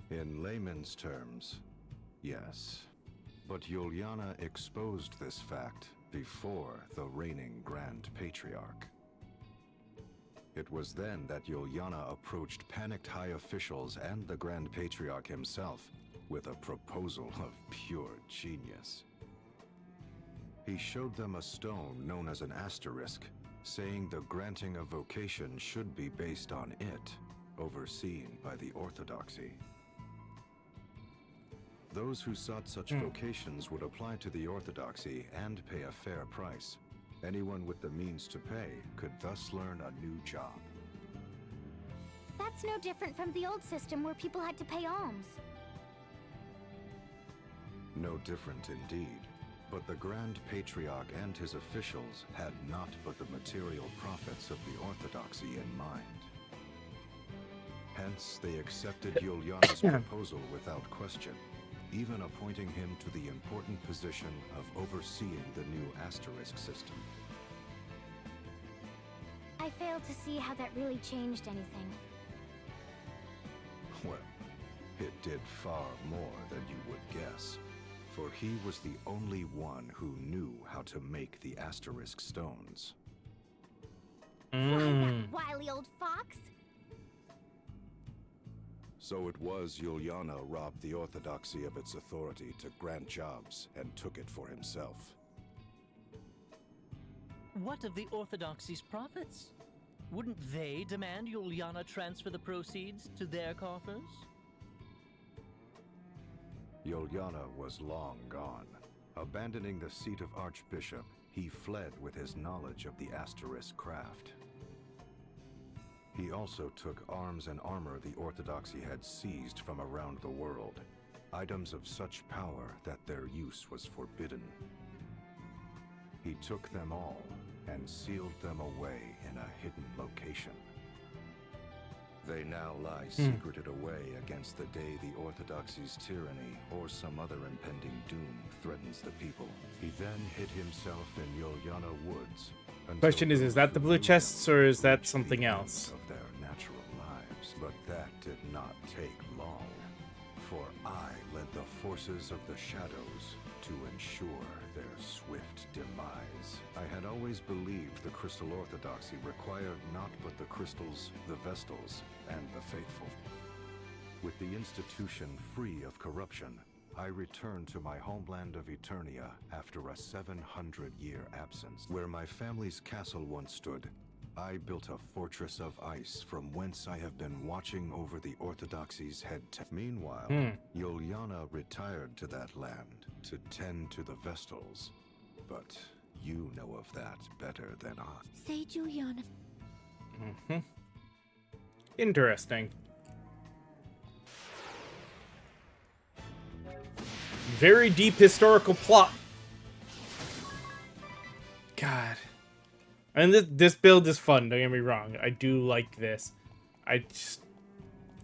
In layman's terms, yes. But Yuliana exposed this fact before the reigning Grand Patriarch. It was then that Yuliana approached panicked high officials and the Grand Patriarch himself with a proposal of pure genius. He showed them a stone known as an asterisk, saying the granting of vocation should be based on it, overseen by the Orthodoxy. Those who sought such vocations would apply to the Orthodoxy and pay a fair price. Anyone with the means to pay could thus learn a new job. That's no different from the old system where people had to pay alms. No different indeed. But the Grand Patriarch and his officials had not but the material profits of the Orthodoxy in mind. Hence, they accepted Yuliana's proposal without question, even appointing him to the important position of overseeing the new asterisk system. I failed to see how that really changed anything. Well, it did far more than you would guess, for he was the only one who knew how to make the asterisk stones. Why, that wily old fox? So it was Yuliana robbed the Orthodoxy of its authority to grant jobs and took it for himself. What of the Orthodoxy's profits? Wouldn't they demand Yuliana transfer the proceeds to their coffers? Yuliana was long gone. Abandoning the seat of Archbishop, he fled with his knowledge of the asterisk craft. He also took arms and armor the Orthodoxy had seized from around the world, items of such power that their use was forbidden. He took them all and sealed them away in a hidden location. They now lie secreted away against the day the Orthodoxy's tyranny or some other impending doom threatens the people. He then hid himself in Yuliana Woods. Question is that the blue chests or is that something else? Of their natural lives, but that did not take long, for I led the forces of the shadows to ensure their swift demise. I had always believed the Crystal Orthodoxy required not but the crystals, the Vestals, and the faithful. With the institution free of corruption, I returned to my homeland of Eternia after a 700-year absence. Where my family's castle once stood, I built a fortress of ice from whence I have been watching over the Orthodoxy's head. Meanwhile, Yuliana retired to that land to tend to the Vestals. But you know of that better than I. Say Juliana. Interesting. Very deep historical plot. God. And this build is fun, don't get me wrong. I do like this. I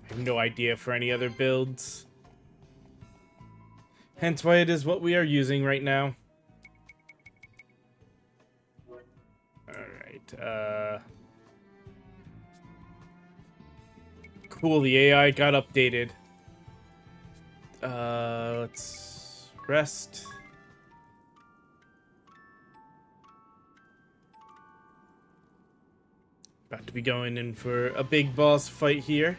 have no idea for any other builds. Hence why it is what we are using right now. Alright, cool, the AI got updated. Let's rest. About to be going in for a big boss fight here.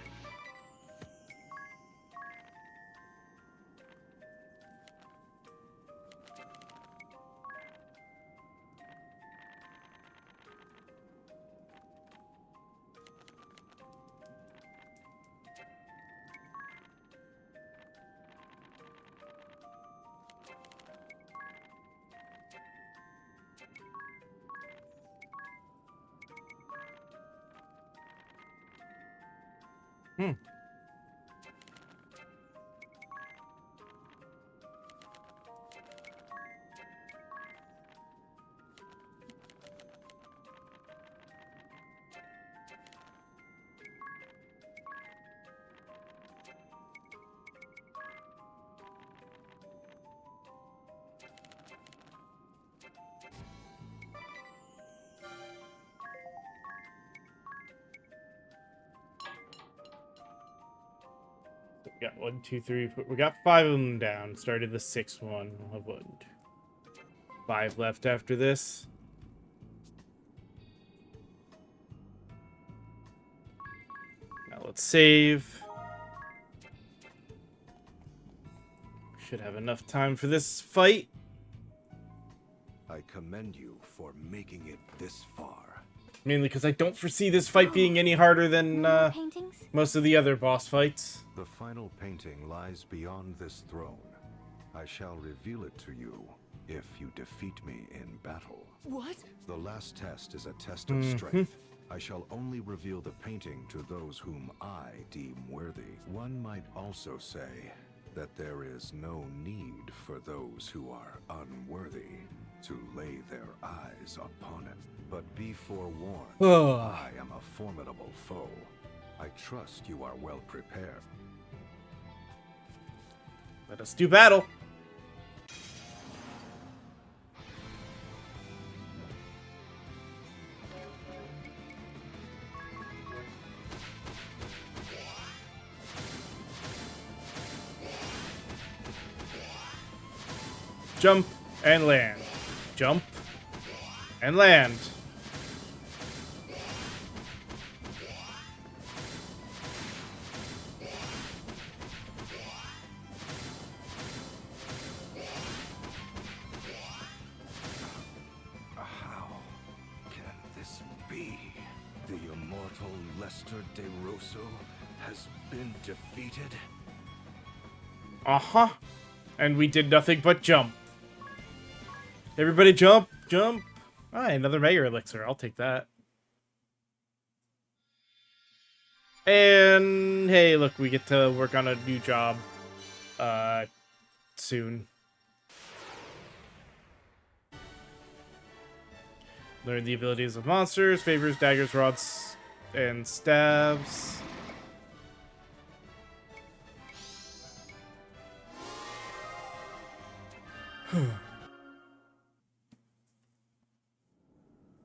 We got 1, 2, 3. We got 5 of them down. Started the 6th one. We'll have 5 left after this. Now let's save. Should have enough time for this fight. I commend you for making it this far. Mainly because I don't foresee this fight being any harder than most of the other boss fights. The final painting lies beyond this throne. I shall reveal it to you if you defeat me in battle. What? The last test is a test of strength. I shall only reveal the painting to those whom I deem worthy. One might also say that there is no need for those who are unworthy to lay their eyes upon it. But be forewarned, I am a formidable foe. I trust you are well prepared. Let us do battle. Jump and land. Jump and land. How can this be? The immortal Lester DeRosso has been defeated? Uh-huh. And we did nothing but jump. Everybody jump, jump. Ah, another Mega Elixir. I'll take that. And hey, look, we get to work on a new job soon. Learn the abilities of monsters, favors, daggers, rods, and stabs.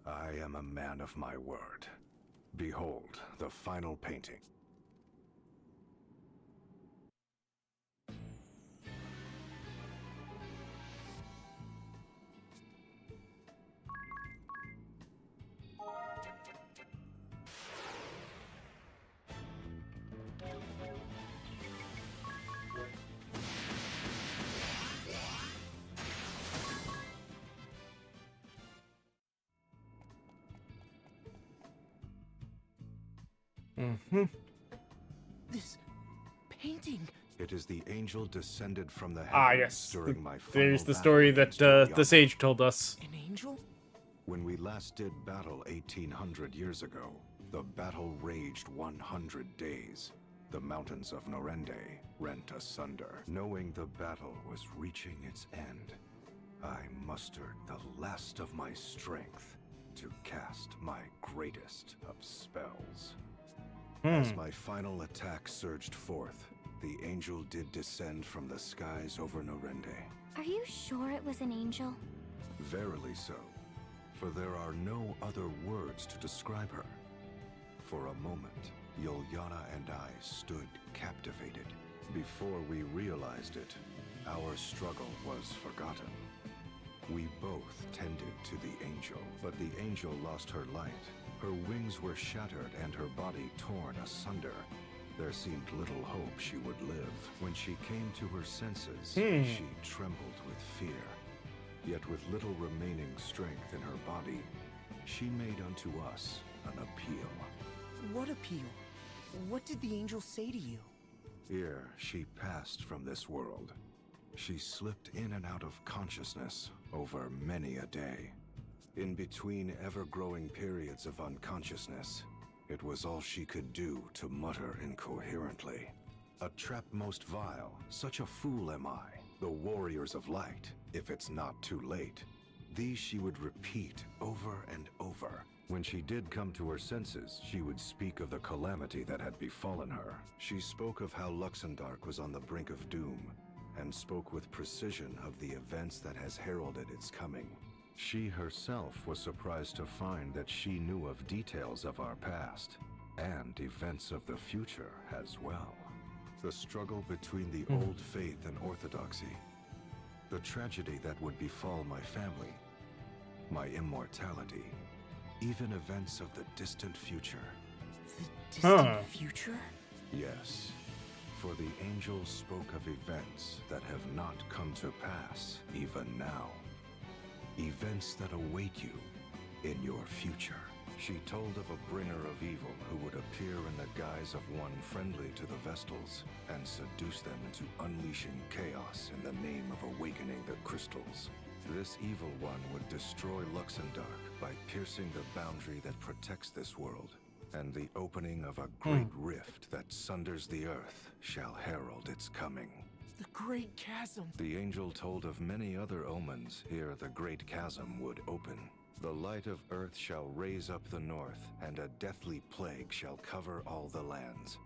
I am a man of my word. Behold the final painting. This painting. It is the angel descended from the heavens Ah, yes. during my final There's the battle story that against Juliana. the sage told us. An angel? When we last did battle 1800 years ago, the battle raged 100 days. The mountains of Norende rent asunder. Knowing the battle was reaching its end, I mustered the last of my strength to cast my greatest of spells. As my final attack surged forth, the angel did descend from the skies over Norende. Are you sure it was an angel? Verily so, for there are no other words to describe her. For a moment, Yuliana and I stood captivated. Before we realized it, our struggle was forgotten. We both tended to the angel, but the angel lost her light. Her wings were shattered and her body torn asunder. There seemed little hope she would live. When she came to her senses, she trembled with fear. Yet with little remaining strength in her body, she made unto us an appeal. What appeal? What did the angel say to you? Ere she passed from this world, she slipped in and out of consciousness over many a day. In between ever-growing periods of unconsciousness, It was all she could do to mutter incoherently. A trap most vile, such a fool am I. The warriors of light, if it's not too late. These she would repeat over and over. When she did come to her senses, she would speak of the calamity that had befallen her. She spoke of how Luxendark was on the brink of doom, and spoke with precision of the events that has heralded its coming. She herself was surprised to find that she knew of details of our past, and events of the future as well. The struggle between the old faith and orthodoxy, the tragedy that would befall my family, my immortality, even events of the distant future. The distant future? Yes, for the angel spoke of events that have not come to pass even now. Events that await you in your future. She told of a bringer of evil who would appear in the guise of one friendly to the Vestals and seduce them into unleashing chaos in the name of awakening the crystals. This evil one would destroy Luxendark by piercing the boundary that protects this world, and the opening of a great rift that sunders the earth shall herald its coming. The Great Chasm. The angel told of many other omens here the Great Chasm would open. The light of earth shall raise up the north, and a deathly plague shall cover all the lands.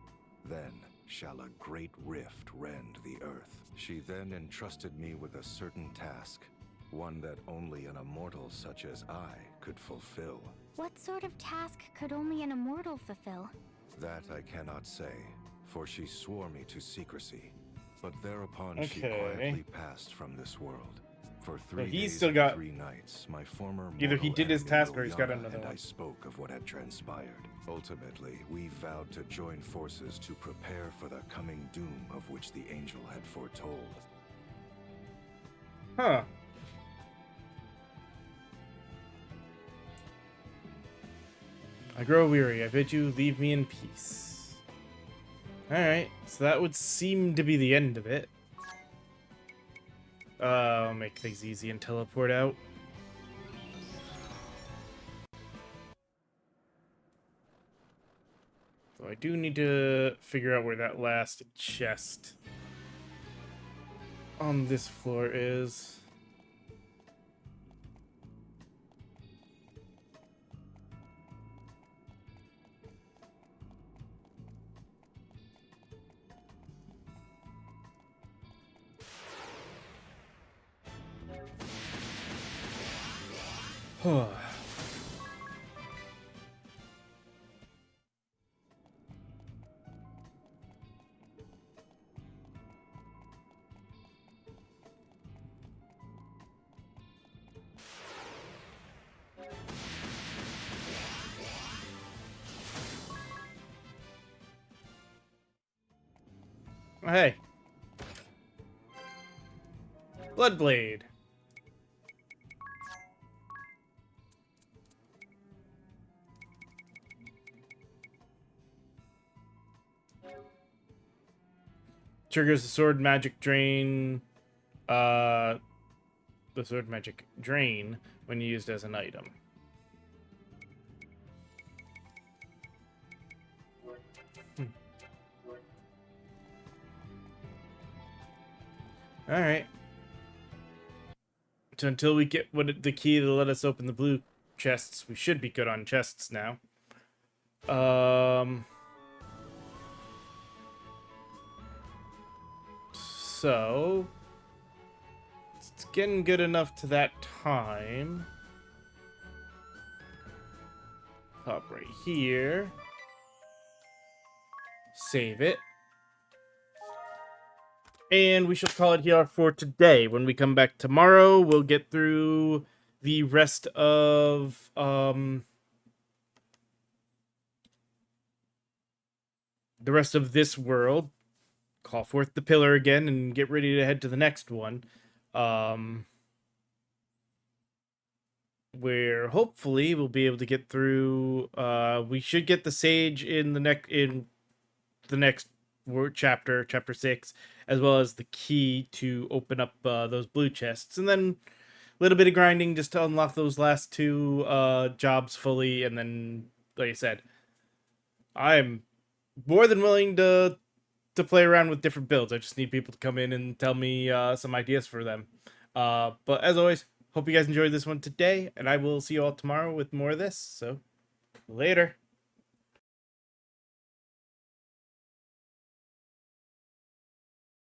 Then shall a great rift rend the earth. She then entrusted me with a certain task, one that only an immortal such as I could fulfill. What sort of task could only an immortal fulfill? That I cannot say, for she swore me to secrecy. But thereupon she Okay. quietly passed from this world. For 3 he's days still and got- 3 nights, my former Either he mortal did his enemy task or he's got Liliana another and one. I spoke of what had transpired. Ultimately, we vowed to join forces to prepare for the coming doom of which the angel had foretold. Huh. I grow weary. I bid you leave me in peace. Alright, so that would seem to be the end of it. I'll make things easy and teleport out. So I do need to figure out where that last chest on this floor is. Hey. Bloodblade. Triggers the sword magic drain. The sword magic drain when used as an item. All right. So until we get the key to let us open the blue chests, we should be good on chests now. So it's getting good enough to that time. Pop right here. Save it. And we shall call it here for today. When we come back tomorrow, we'll get through the rest of this world. Call forth the pillar again and get ready to head to the next one. Where hopefully we'll be able to get through. We should get the sage in the next chapter, chapter 6, as well as the key to open up those blue chests, and then a little bit of grinding just to unlock those last two jobs fully, and then, like I said, I'm more than willing to play around with different builds. I just need people to come in and tell me some ideas for them. But as always, hope you guys enjoyed this one today, and I will see you all tomorrow with more of this. So, later.